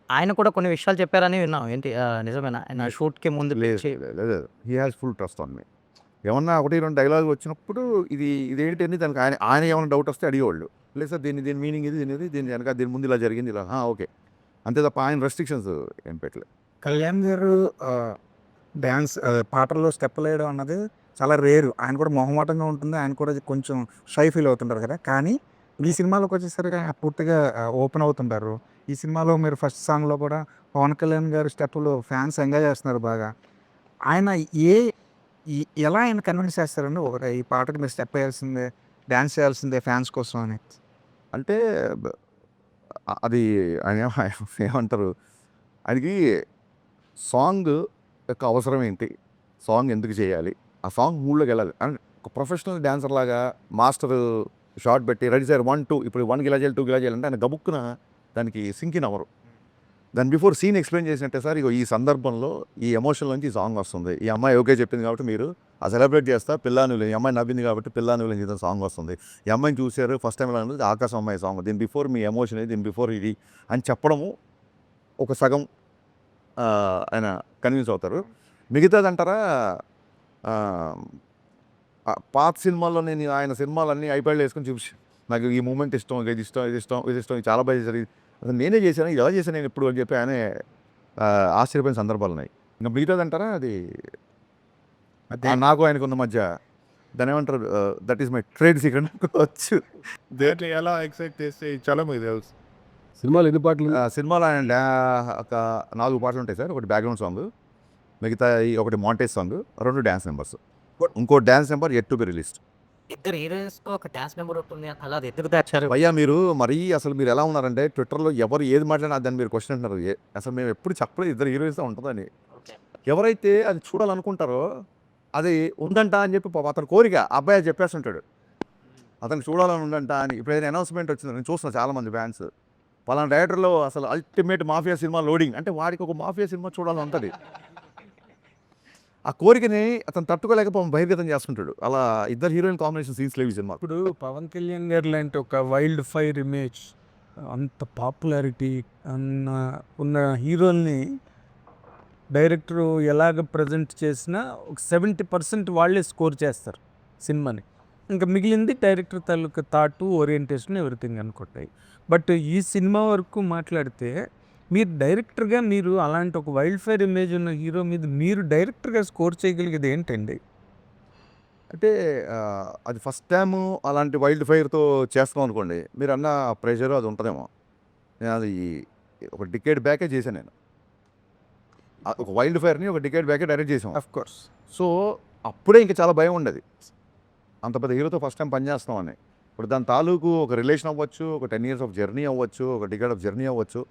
ఆయన కూడా కొన్ని విషయాలు చెప్పారని విన్నాం. ఏంటి నిజమేనా? ఆయన షూట్కి ముందు పిలిచి లేదు he has full trust on me. ఏమన్నా 1-2 డైలాగ్ వచ్చినప్పుడు ఇదేంటి అని దానికి ఆయన ఏమైనా డౌట్ వస్తే అడిగేవాళ్ళు. లేదు సార్ దీని మీనింగ్ ఇది దీని వెనక దీని ముందు ఇలా జరిగింది ఇలా ఓకే అంతే తప్ప ఆయన రెస్ట్రిక్షన్స్ ఏం పెట్టలేదు. కళ్యాణ్ గారు డ్యాన్స్ పాటల్లో స్టెప్ వేయడం అన్నది చాలా రేరు. ఆయన కూడా మొహమాటంగా ఉంటుంది, ఆయన కూడా కొంచెం షై ఫీల్ అవుతుంటారు కదా. కానీ ఈ సినిమాలోకి వచ్చేసరికి ఆయన పూర్తిగా ఓపెన్ అవుతుంటారు. ఈ సినిమాలో మీరు ఫస్ట్ సాంగ్లో కూడా పవన్ కళ్యాణ్ గారు స్టెప్పులు ఫ్యాన్స్ ఎంజాయ్ చేస్తున్నారు బాగా. ఆయన ఎలా ఆయన కన్విన్స్ చేస్తారండి ఒకటి ఈ పాటకి మీరు స్టెప్ వేయాల్సిందే, డ్యాన్స్ చేయాల్సిందే ఫ్యాన్స్ కోసం అని? అంటే అది ఆయన ఏమంటారు ఆయనకి సాంగ్ యొక్క అవసరం ఏంటి, సాంగ్ ఎందుకు చేయాలి, ఆ సాంగ్ మూడ్లోకి వెళ్ళాలి. అండ్ ఒక ప్రొఫెషనల్ డ్యాన్సర్ లాగా మాస్టర్ షార్ట్ పెట్టి రెడీ సార్ 1 2 ఇప్పుడు 1 ఇలా చేయాలి 2 ఇలా చేయాలంటే ఆయన గబుక్కున దానికి సింక్ ఇన్ అవ్వరు. దాని బిఫోర్ సీన్ ఎక్స్ప్లెయిన్ చేసినట్టే సార్ ఇగో ఈ సందర్భంలో ఈ ఎమోషన్ నుంచి ఈ సాంగ్ వస్తుంది, ఈ అమ్మాయి ఓకే చెప్పింది కాబట్టి మీరు ఆ సెలబ్రేట్ చేస్తా పిల్లానులు, ఈ అమ్మాయి నవ్వింది కాబట్టి పిల్లానులు చేసిన సాంగ్ వస్తుంది, ఈ అమ్మాయిని చూసారు ఫస్ట్ టైం అనేది ఆకాశం అమ్మాయి సాంగ్, దీని బిఫోర్ మీ ఎమోషన్ దీని బిఫోర్ ఇది అని చెప్పడము ఒక సగం ఆయన కన్విన్స్ అవుతారు. మిగతాది అంటారా, పాత సినిమాల్లో నేను ఆయన సినిమాలన్నీ ఐప్యాడ్లో వేసుకొని చూసి నాకు ఈ మూమెంట్ ఇష్టం, ఇది ఇష్టం, ఇది ఇష్టం, ఇది ఇష్టం, ఇది చాలా బాగా చేశారు, అసలు నేనే చేశాను, ఇది ఎలా చేశాను నేను ఇప్పుడు అని చెప్పి ఆయనే ఆశ్చర్యపోయిన సందర్భాలు ఉన్నాయి. ఇంకా మిగతాది అంటారా, అది నాకు ఆయనకు ఉన్న మధ్య దాని ఏమంటారు, that is my trade secret అనుకోవచ్చు. దేంట్లో ఎలా ఎక్సైట్ చేస్తే చాలా మీకు తెలుసు. సినిమాలు ఎన్ని పాటలు సినిమాలో ఆయన ఒక 4 పాటలు ఉంటాయి సార్. ఒకటి బ్యాక్గ్రౌండ్ సాంగ్, మిగతా ఒకటి మాంటేజ్ సాంగ్, 2 డ్యాన్స్ నెంబర్స్, ఇంకో dance number at to be released. ఇద్దరు హీరోయిన్స్తో ఒక డాన్స్ నెంబర్ ఉంటుంది అలా అది ఎందుకు దాచారు? భయ్యా మీరు మరీ అసలు మీరు ఎలా ఉన్నారంటే ట్విట్టర్లో ఎవరు ఏది మాట్లాడినా దాన్ని మీరు క్వశ్చన్ అంటున్నారు. అసలు మేము ఎప్పుడు చెప్పలేదు ఇద్దరు హీరోయిన్స్ ఉంటుందని. ఎవరైతే అది చూడాలనుకుంటారో అది ఉందంట అని చెప్పి అతని కోరిక అబ్బాయి చెప్పేస్తుంటాడు, అతను చూడాలని ఉందంట అని. ఇప్పుడు ఏదైనా అనౌన్స్మెంట్ వచ్చింది, నేను చూస్తున్నా చాలామంది ఫ్యాన్స్ పలానా డైరెక్టర్లో అసలు అల్టిమేట్ మాఫియా సినిమా లోడింగ్ అంటే వాడికి ఒక మాఫియా సినిమా చూడాలని ఉంటుంది. ఆ కోరికని అతను తట్టుకోలేకపోతే బహిర్గతం చేస్తుంటాడు. అలా ఇద్దరు హీరోయిన్ కాంబినేషన్ సీన్స్ లేవు ఈ సినిమా. ఇప్పుడు పవన్ కళ్యాణ్ గారు లాంటి ఒక వైల్డ్ ఫైర్ ఇమేజ్, అంత పాపులారిటీ ఉన్న హీరోల్ని డైరెక్టర్ ఎలాగ ప్రజెంట్ చేసినా ఒక 70% వాళ్ళే స్కోర్ చేస్తారు సినిమాని. ఇంకా మిగిలింది డైరెక్టర్ తాలూకా థాటు, ఓరియంటేషన్, ఎవ్రీథింగ్ అనుకుంటాయి. బట్ ఈ సినిమా వరకు మాట్లాడితే మీరు డైరెక్టర్గా మీరు అలాంటి ఒక వైల్డ్ ఫైర్ ఇమేజ్ ఉన్న హీరో మీద మీరు డైరెక్టర్గా స్కోర్ చేయగలిగేది ఏంటండి? అంటే అది ఫస్ట్ టైం అలాంటి వైల్డ్ ఫైర్తో చేస్తాం అనుకోండి, మీరు అన్న ప్రెషర్ అది ఉంటుందేమో. నేను అది ఒక డికేడ్ బ్యాకే చేశాను. నేను ఒక వైల్డ్ ఫైర్ని ఒక డికేడ్ బ్యాకే డైరెక్ట్ చేసాం. Of course. సో అప్పుడే ఇంకా చాలా భయం ఉండేది, అంత పెద్ద హీరోతో ఫస్ట్ టైం పనిచేస్తామని. ఇప్పుడు దాని తాలూకు ఒక రిలేషన్ అవ్వచ్చు, ఒక 10 years ఆఫ్ జర్నీ అవ్వచ్చు, ఒక డికేడ్ ఆఫ్ జర్నీ అవ్వచ్చు.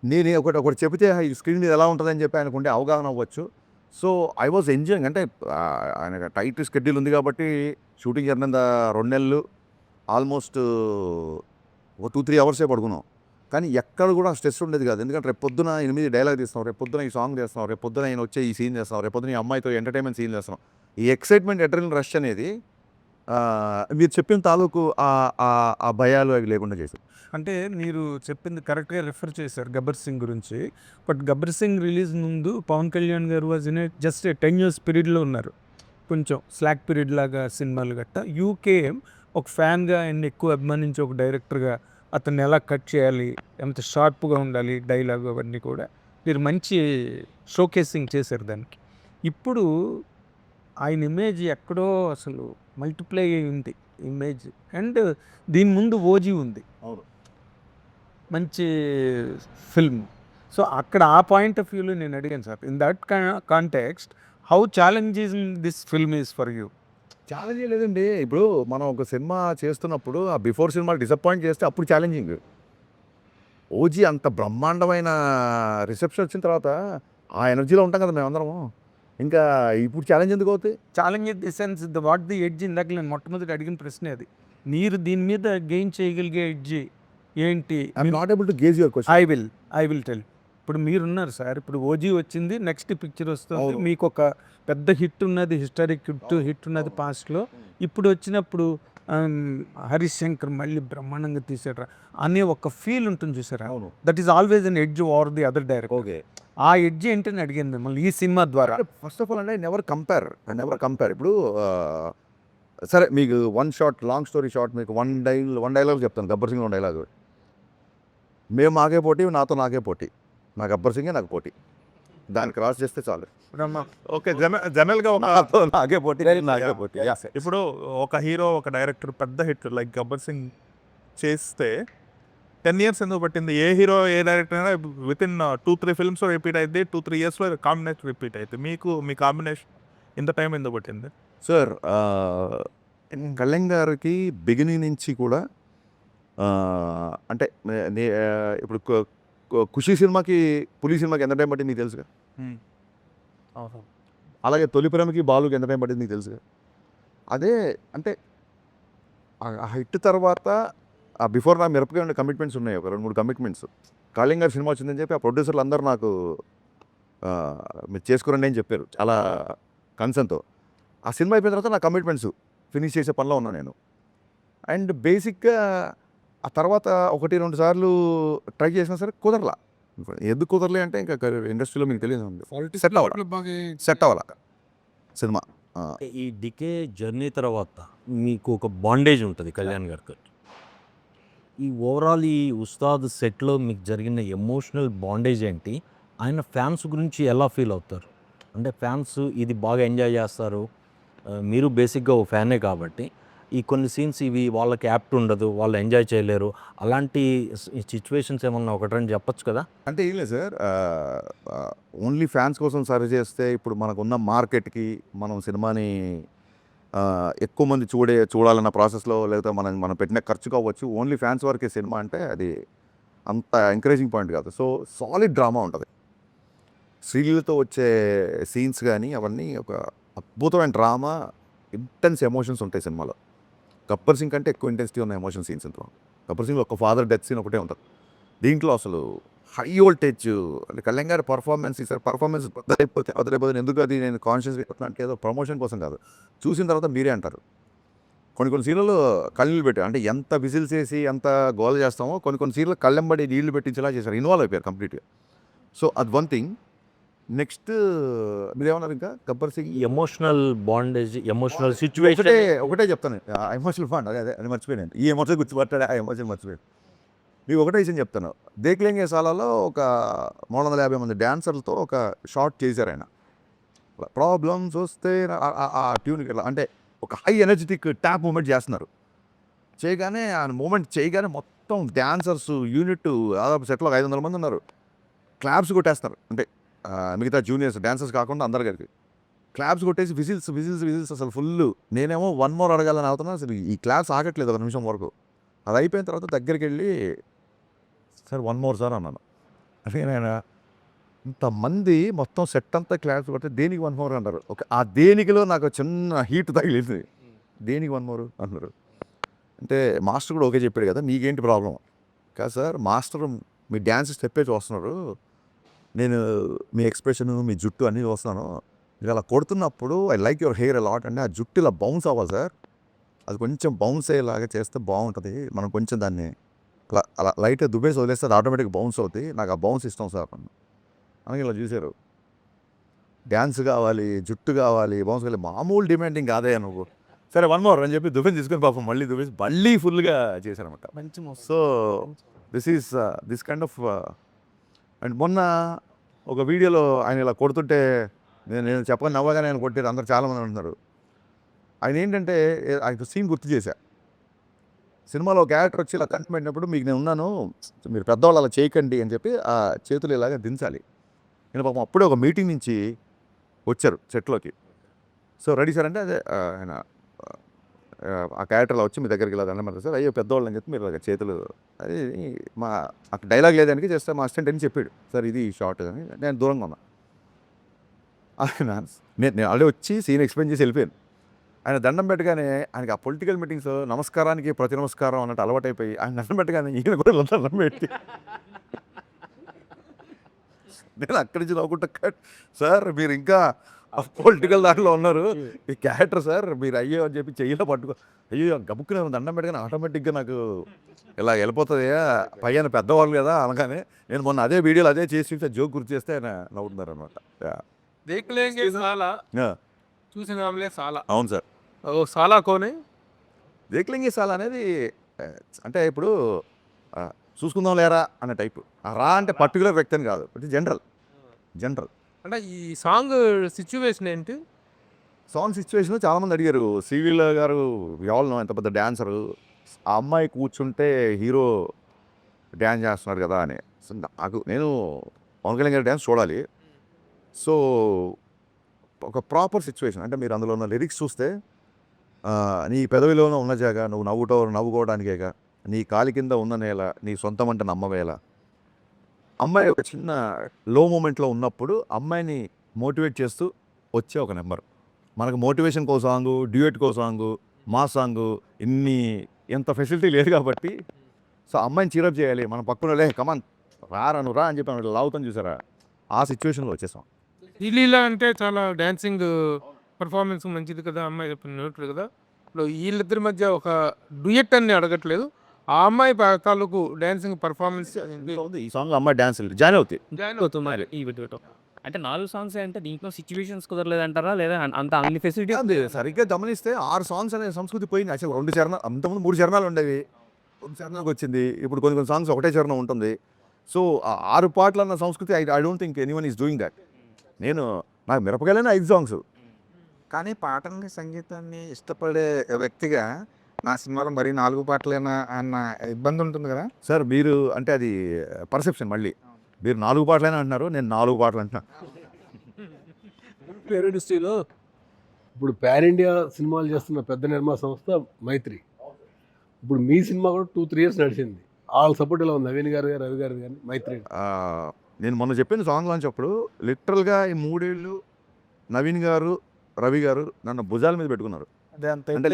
నేను ఒకటి చెబితే ఈ స్క్రీన్ మీద ఎలా ఉంటుందని చెప్పి ఆయనకు ఉండే అవగాహన అవ్వచ్చు. So I was enjoying. అంటే ఆయన టైట్ స్కెడ్యూల్ ఉంది కాబట్టి షూటింగ్ జరిగిన 2 నెలలు ఆల్మోస్ట్ ఒక 2-3 hours పడుకున్నాం. కానీ ఎక్కడ కూడా స్ట్రెస్ ఉండేది కాదు. ఎందుకంటే రేపు పొద్దున 8 డైలాగ్ తీస్తాం, రేపు పొద్దున ఈ సాంగ్ చేస్తాం, రేపు పొద్దున ఆయన వచ్చే ఈ సీన్ చేస్తాం, రేపు పొద్దున ఈ అమ్మాయితో ఎంటర్టైన్మెంట్ సీన్ చేస్తాం. ఈ ఎక్సైట్మెంట్, అడ్రినల్ రష్ అనేది మీరు చెప్పిన తాలూకు ఆ భయాలు అవి లేకుండా చేశారు. అంటే మీరు చెప్పింది కరెక్ట్గా రిఫర్ చేశారు గబ్బర్ సింగ్ గురించి. బట్ గబ్బర్ సింగ్ రిలీజ్ ముందు పవన్ కళ్యాణ్ గారు వాజ్ ఇన్ జస్ట్ 10 years పీరియడ్లో ఉన్నారు. కొంచెం స్లాక్ పీరియడ్ లాగా సినిమాలు గట్ట. యూకే ఒక ఫ్యాన్గా ఆయన ఎక్కువ అభిమానించి ఒక డైరెక్టర్గా అతన్ని ఎలా కట్ చేయాలి, ఎంత షార్ప్గా ఉండాలి డైలాగ్, అవన్నీ కూడా మీరు మంచి షోకేసింగ్ చేశారు దానికి. ఇప్పుడు ఆయన ఇమేజ్ ఎక్కడో అసలు మల్టిప్లై అయి ఉంది ఇమేజ్. అండ్ దీని ముందు ఓజీ ఉంది, అవును, మంచి ఫిల్మ్. సో అక్కడ ఆ పాయింట్ ఆఫ్ వ్యూలో నేను అడిగాను sir, in that context how challenging this film is for you? Challenge లేదండి. ఇప్పుడు మనం ఒక సినిమా చేస్తున్నప్పుడు ఆ బిఫోర్ సినిమా డిసప్పాయింట్ చేస్తే అప్పుడు ఛాలెంజింగ్. ఓజీ అంత బ్రహ్మాండమైన రిసెప్షన్ వచ్చిన తర్వాత ఆ ఎనర్జీలో ఉంటాం కదా మేమందరము. ఇంకా ఇప్పుడు ఛాలెంజ్ ఎందుకు అవుతాయి? Challenge in the sense what the edge, ఇందాక నేను మొట్టమొదటి అడిగిన ప్రశ్నే అది. మీరు దీని మీద గెయిన్ చేయగలిగే ఎడ్జ్ ఏంటి? I'm not able to gauge your question. I will tell. ఇప్పుడు మీరున్నారు సార్, ఇప్పుడు ఓజీ వచ్చింది, నెక్స్ట్ పిక్చర్ వస్తుంది, అవును. మీకు ఒక పెద్ద హిట్ ఉన్నది, హిస్టారిక్ హిట్ ఉన్నది పాస్ట్లో. ఇప్పుడు వచ్చినప్పుడు హరీష్ శంకర్ మళ్ళీ బ్రహ్మాండంగా తీసాడు అనే ఒక ఫీల్ ఉంటుంది చూసారా? అవును. That is always an edge over the other director. Okay, ఆ ఎడ్జ్ ఏంటని అడిగాను మిమ్మల్ని ఈ సినిమా ద్వారా. ఫస్ట్ ఆఫ్ ఆల్ అంటే నెవర్ కంపేర్. ఇప్పుడు సరే మీకు one shot, long story short, మీకు వన్ డైలాగ్ చెప్తాను. గబ్బర్ సింగ్ 1 dialogue. మేము మాకే పోటీ, నాతో నాకే పోటీ, నా గబ్బర్ సింగే నాకు పోటీ, దాన్ని క్రాస్ చేస్తే చాలు. ఓకే, జనరల్గా ఒక నాతో నాకే పోటీ, నాకే పోటీ. ఇప్పుడు ఒక హీరో, ఒక డైరెక్టర్ పెద్ద హిట్ లైక్ గబ్బర్ సింగ్ చేస్తే 10 years ఎందుకు పట్టింది? ఏ హీరో, ఏ డైరెక్టర్ అయినా వితిన్ 2-3 films రిపీట్ అయితే 2-3 yearsలో కాంబినేషన్ రిపీట్ అయితే మీ కాంబినేషన్ ఇంత టైం ఎందుకు పట్టింది? సార్ కళ్యాణ్ గారికి బిగినింగ్ నుంచి కూడా అంటే ఇప్పుడు ఖుషి సినిమాకి, పులి సినిమాకి ఎంత టైం పట్టింది నీకు తెలుసుగా. అలాగే తొలి ప్రేమకి, బాలుకి ఎంత టైం పట్టింది నీకు తెలుసుగా. అదే అంటే ఆ హిట్ తర్వాత ఆ బిఫోర్ నా మిరపకాయ ఉండే కమిట్మెంట్స్ ఉన్నాయి, ఒక 2-3 కమిట్మెంట్స్. కళ్యాణ్ గారి సినిమా వచ్చిందని చెప్పి ఆ ప్రొడ్యూసర్లు అందరూ నాకు మీరు చేసుకురండి అని చెప్పారు చాలా కన్సర్న్తో. ఆ సినిమా అయిపోయిన తర్వాత నా కమిట్మెంట్స్ ఫినిష్ చేసే పనిలో ఉన్నాను నేను. అండ్ బేసిక్గా ఆ తర్వాత 1-2 సార్లు ట్రై చేసినా సరే కుదరలా. ఎందుకు కుదరలే అంటే ఇంకా ఇండస్ట్రీలో మీకు తెలియదు సెట్ అవ్వాలి సెట్ అవ్వాలి సినిమా. ఈ డికే జర్నీ తర్వాత మీకు ఒక బాండేజ్ ఉంటుంది కళ్యాణ్ గారికి. ఈ ఓవరాల్ ఈ ఉస్తాద్ సెట్లో మీకు జరిగిన ఎమోషనల్ బాండేజ్ ఏంటి? ఆయన ఫ్యాన్స్ గురించి ఎలా ఫీల్ అవుతారు? అంటే ఫ్యాన్స్ ఇది బాగా ఎంజాయ్ చేస్తారు, మీరు బేసిక్గా ఓ ఫ్యానే కాబట్టి ఈ కొన్ని సీన్స్ ఇవి వాళ్ళకి యాప్ట్ ఉండదు, వాళ్ళు ఎంజాయ్ చేయలేరు, అలాంటి సిచ్యువేషన్స్ ఏమన్నా ఒకటి రెండు చెప్పొచ్చు కదా? అంటే ఏం లేదు సార్, ఓన్లీ ఫ్యాన్స్ కోసం సర్వ్ చేస్తే ఇప్పుడు మనకున్న మార్కెట్కి మనం సినిమాని ఎక్కువ మంది చూడాలన్న ప్రాసెస్లో లేకపోతే మనం పెట్టిన ఖర్చు కావచ్చు, ఓన్లీ ఫ్యాన్స్ వరకే సినిమా అంటే అది అంత ఎంకరేజింగ్ పాయింట్ కాదు. సో సాలిడ్ డ్రామా ఉంటుంది, స్త్రీలతో వచ్చే సీన్స్ కానీ అవన్నీ ఒక అద్భుతమైన డ్రామా, ఇంటెన్స్ ఎమోషన్స్ ఉంటాయి సినిమాలో. గబ్బర్ సింగ్ కంటే ఎక్కువ ఇంటెన్సిటీ ఉన్న ఎమోషన్ సీన్స్ ఇంట్లో. గబ్బర్ సింగ్లో ఒక ఫాదర్ డెత్ సీన్ ఒకటే ఉంటుంది, దీంట్లో అసలు హై వోల్టేజ్. అంటే కళ్యాణ్ గారి పర్ఫార్మెన్స్ ఈసారి పర్ఫార్మెన్స్ వదిలేకపోతే ఎందుకు అది నేను కాన్షియస్ అంటే ఏదో ప్రమోషన్ కోసం కాదు, చూసిన తర్వాత మీరే అంటారు. కొన్ని సీన్లలో కళ్ళు పెట్టారు, అంటే ఎంత విజిల్స్ వేసి ఎంత గోల్ చేస్తామో కొన్ని సీన్లు కళ్ళెంబడి నీళ్లు పెట్టించేలా చేశారు, ఇన్వాల్వ్ అయిపోయారు కంప్లీట్గా. సో అది వన్ థింగ్. నెక్స్ట్ మీరేమన్నారు ఇంకా Gabbar Singh emotional bondage, emotional situation ఒకటే చెప్తాను, ఎమోషనల్ బాండ్ అదే అది మర్చిపోయాను, ఈ ఎమోషన్ గుర్తుపట్టాడు, ఆ ఎమోషన్ మర్చిపోయాను. మీకు ఒకటే విషయం చెప్తాను, దేక్లేంగే సాలాలో ఒక 350 మంది డాన్సర్లతో ఒక షార్ట్ చేశారు ఆయన. ప్రాబ్లమ్స్ వస్తే ఆ ట్యూన్కి అంటే ఒక హై ఎనర్జెటిక్ ట్యాప్ మూమెంట్ చేస్తున్నారు, చేయగానే ఆ మూమెంట్ చేయగానే మొత్తం డాన్సర్స్ యూనిట్ దాదాపు సెట్లో 500 మంది ఉన్నారు, క్లాప్స్ కొట్టేస్తారు. అంటే మిగతా జూనియర్స్ డాన్సర్స్ కాకుండా అందరి గారికి క్లాప్స్ కొట్టేసి విజిల్స్ అసలు ఫుల్. నేనేమో 1 more అడగాలని అవుతున్నా, అసలు ఈ క్లాప్స్ ఆగట్లేదు 1 నిమిషం వరకు. అది అయిపోయిన తర్వాత దగ్గరికి వెళ్ళి సార్ 1 more సార్ అన్నాను. అంటే నేను ఇంతమంది మొత్తం సెట్ అంతా క్లాప్స్ కొడితే దేనికి 1 more అంటారు. ఓకే, ఆ దేనికిలో నాకు చిన్న హీట్ తగిలింది, దేనికి 1 more అన్నారు. అంటే మాస్టర్ కూడా ఓకే చెప్పాడు కదా, నీకేంటి ప్రాబ్లం కాదు సార్, మాస్టర్ మీ డ్యాన్స్ స్టెప్పే చూస్తున్నారు, నేను మీ ఎక్స్ప్రెషన్ మీ జుట్టు అన్నీ చూస్తున్నాను, మీరు అలా కొడుతున్నప్పుడు I like your hair a lot, అంటే ఆ జుట్టు ఇలా బౌన్స్ అవ్వాలి సార్, అది కొంచెం బౌన్స్ అయ్యేలాగా చేస్తే బాగుంటుంది, మనం కొంచెం దాన్ని అలా లైట్గా దుబ్బేసి వదిలేస్తే అది ఆటోమేటిక్గా బౌన్స్ అవుతుంది, నాకు ఆ బౌన్స్ ఇష్టం సార్ అని ఇలా చూశారు. డ్యాన్స్ కావాలి, జుట్టు కావాలి, బౌన్స్ కావాలి, మామూలు డిమాండింగ్ కాదే నువ్వు, సరే 1 more అని చెప్పి దుబ్బెని తీసుకొని పాపం మళ్ళీ దుబ్బేసి మళ్ళీ ఫుల్గా చేశారనమాట. So this kind of. And మొన్న ఒక వీడియోలో ఆయన ఇలా కొడుతుంటే నేను చెప్పగా నవ్వగానే ఆయన కొట్టారు, అందరు చాలామంది అంటున్నారు. ఆయన ఏంటంటే ఆయన సీన్ గుర్తు చేశా, సినిమాలో క్యారెక్టర్ వచ్చి ఇలా కంటి పెట్టినప్పుడు మీకు నేను ఉన్నాను, మీరు పెద్దవాళ్ళు అలా చేయకండి అని చెప్పి ఆ చేతులు ఇలాగా దించాలి. నేను పాపం అప్పుడే ఒక మీటింగ్ నుంచి వచ్చారు సెట్లోకి. సో రెడీ సార్ అంటే అదే ఆయన ఆ క్యారెక్టర్లో వచ్చి మీ దగ్గరికి ఇలా దండం పెడతారు సార్, అయ్యో పెద్దవాళ్ళు అని చెప్పి మీరు ఇలాగ చేతులు, అది మా అక్కడ డైలాగ్ లేదానికి చేస్తే మా అసిస్టెంట్ అని చెప్పాడు సార్ ఇది షార్ట్ అని. నేను దూరంగా ఉన్నా, నేను ఆల్రెడీ వచ్చి సీన్ ఎక్స్ప్లెయిన్ చేసి వెళ్ళిపోయాను. ఆయన దండం పెట్టగానే ఆయనకి ఆ పొలిటికల్ మీటింగ్స్ నమస్కారానికి ప్రతి నమస్కారం అన్నట్టు అలవాటైపోయి ఆయన దండం పెట్టగానే ఈయన కూడా దండం పెట్టి నేను అక్కడి నుంచి నవ్వుకుంటా, సార్ మీరు ఇంకా పొలిటికల్ దాంట్లో ఉన్నారు, ఈ క్యారెక్టర్ సార్ మీరు అయ్యో అని చెప్పి చెయ్యిలో పట్టుకో, అయ్యో గబుక్కునే దండం పెట్టగానే ఆటోమేటిక్గా నాకు ఇలా వెళ్ళిపోతుంది, పైన పెద్దవాళ్ళు కదా అనగానే. నేను మొన్న అదే వీడియోలో అదే చేసి జోక్ గుర్తు చేస్తే ఆయన నవ్వుతున్నారు అనమాట. దేక్లేంగే సాలా చూసినాంలే సాలా. అవును సార్, ఓ సాలా కోనే దేక్లేంగే సాలా అనేది అంటే ఇప్పుడు చూసుకుందాం లేరా అనే టైపు. రా అంటే పర్టికులర్ వ్యక్తి అని కాదు, జనరల్. అంటే ఈ సాంగ్ సిచ్యువేషన్ ఏంటి? సాంగ్ సిచ్యువేషన్ చాలామంది అడిగారు, శ్రీలీల గారు ఎవరు ఎంత పెద్ద డాన్సరు, ఆ అమ్మాయి కూర్చుంటే హీరో డ్యాన్స్ చేస్తున్నాడు కదా అని. సో నేను పవన్ కళ్యాణ్ గారి డ్యాన్స్ చూడాలి. సో ఒక ప్రాపర్ సిచ్యువేషన్, అంటే మీరు అందులో ఉన్న లిరిక్స్ చూస్తే నీ పెదవిలోనే ఉన్న జాగా నువ్వు నవ్వుకోవడానికేగా, నీ కాలి కింద ఉన్న నేల నీ సొంతమంట నమ్మవేళ. అమ్మాయి ఒక చిన్న లో మూమెంట్లో ఉన్నప్పుడు అమ్మాయిని మోటివేట్ చేస్తూ వచ్చే ఒక నెంబర్. మనకు మోటివేషన్ కో సాంగు, డ్యూయట్ కో సాంగు, మా సాంగు ఎంత ఫెసిలిటీ లేదు కాబట్టి, సో అమ్మాయిని చీరప్ చేయాలి, మన పక్కన లే కమాన్ రా అని చెప్పి లావుతాను చూసారా, ఆ సిచ్యువేషన్లో వచ్చేసాం. శ్రీలీల అంటే చాలా డాన్సింగ్ పర్ఫార్మెన్స్ మంచిది కదా, అమ్మాయి చెప్పినట్టు కదా. ఇప్పుడు వీళ్ళిద్దరి మధ్య ఒక డ్యూయట్ అని అడగట్లేదు, ఆ అమ్మాయి తాలూకు డాన్సింగ్ పర్ఫార్మెన్స్ ఈ సాంగ్ అమ్మాయి డ్యాన్స్ జాయిన్ అవుతాయి. జాయిన్ అవుతున్నారు. ఈ వీటితో అంటే 4 సాంగ్స్ అంటే దీంట్లో సిచ్యువేషన్స్ కుదరలేదంటారా? లేదా అంత అన్ని ఫెసిలిటీ అది సరిగ్గా గమనిస్తే 6 సాంగ్స్ అనే సంస్కృతి పోయింది. అసలు 2 చరణాలు, అంతకుముందు 3 చరణాలు ఉండేవి, 2 చరణాలకు వచ్చింది. ఇప్పుడు కొన్ని కొన్ని సాంగ్స్ ఒకటే చరణం ఉంటుంది. సో 6 పాటలు అన్న సంస్కృతి I don't think anyone is doing that. నాకు మిరపకాయలైనా 5 సాంగ్స్. కానీ పాటల్ని సంగీతాన్ని ఇష్టపడే వ్యక్తిగా నా సినిమాలో మరీ 4 పాటలేనా అన్న ఇబ్బంది ఉంటుంది కదా సార్ మీరు అంటే అది పర్సెప్షన్. మళ్ళీ మీరు 4 పాటలైనా అంటున్నారు, నేను 4 పాటలు అంటున్నా. ఫిల్మ్ ఇండస్ట్రీలో ఇప్పుడు పాన్ ఇండియా సినిమాలు చేస్తున్న పెద్ద నిర్మాణ సంస్థ మైత్రి. ఇప్పుడు మీ సినిమా కూడా 2-3 ఇయర్స్ నడిచింది. వాళ్ళ సపోర్ట్ ఎలా ఉంది? నవీన్ గారు, రవి గారు కానీ మైత్రి. నేను మొన్న చెప్పిన సాంగ్ లాంచ్ అప్పుడు లిటరల్గా ఈ 3 ఏళ్ళు నవీన్ గారు, రవి గారు నన్ను భుజాల మీద పెట్టుకున్నారు. అంటే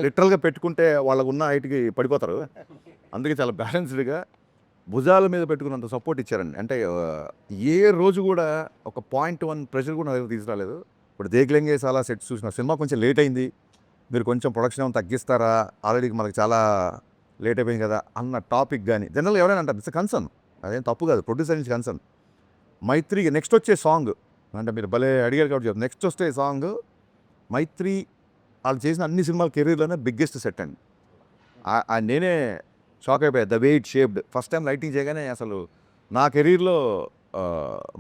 లిటరల్గా పెట్టుకుంటే వాళ్ళకు ఉన్న హైట్కి పడిపోతారు. అందుకే చాలా బ్యాలెన్స్డ్గా భుజాల మీద పెట్టుకున్నంత సపోర్ట్ ఇచ్చారండి. అంటే ఏ రోజు కూడా ఒక 0.1 ప్రెషర్ కూడా నా దగ్గర తీసుకురాలేదు. ఇప్పుడు దేక్లెంగే చాలా సెట్స్ చూసిన సినిమా కొంచెం లేట్ అయింది, మీరు కొంచెం ప్రొడక్షన్ ఏమైనా తగ్గిస్తారా, ఆల్రెడీ మనకి చాలా లేట్ అయిపోయింది కదా అన్న టాపిక్ కానీ జనరల్గా ఎవరైనా అంటారు. ఇట్స్ కన్సర్న్, అదేం తప్పు కాదు, ప్రొడ్యూసర్ నుంచి కన్సర్న్. మైత్రికి నెక్స్ట్ వచ్చే సాంగ్ అంటే మీరు భలే అడిగారు కాబట్టి చెప్తాను. నెక్స్ట్ వచ్చే సాంగ్ మైత్రి వాళ్ళు చేసిన అన్ని సినిమాల కెరీర్లోనే బిగ్గెస్ట్ సెట్ అండి. నేనే షాక్ అయిపోయా, the way it shaped. First time lighting చేయగానే అసలు నా కెరీర్లో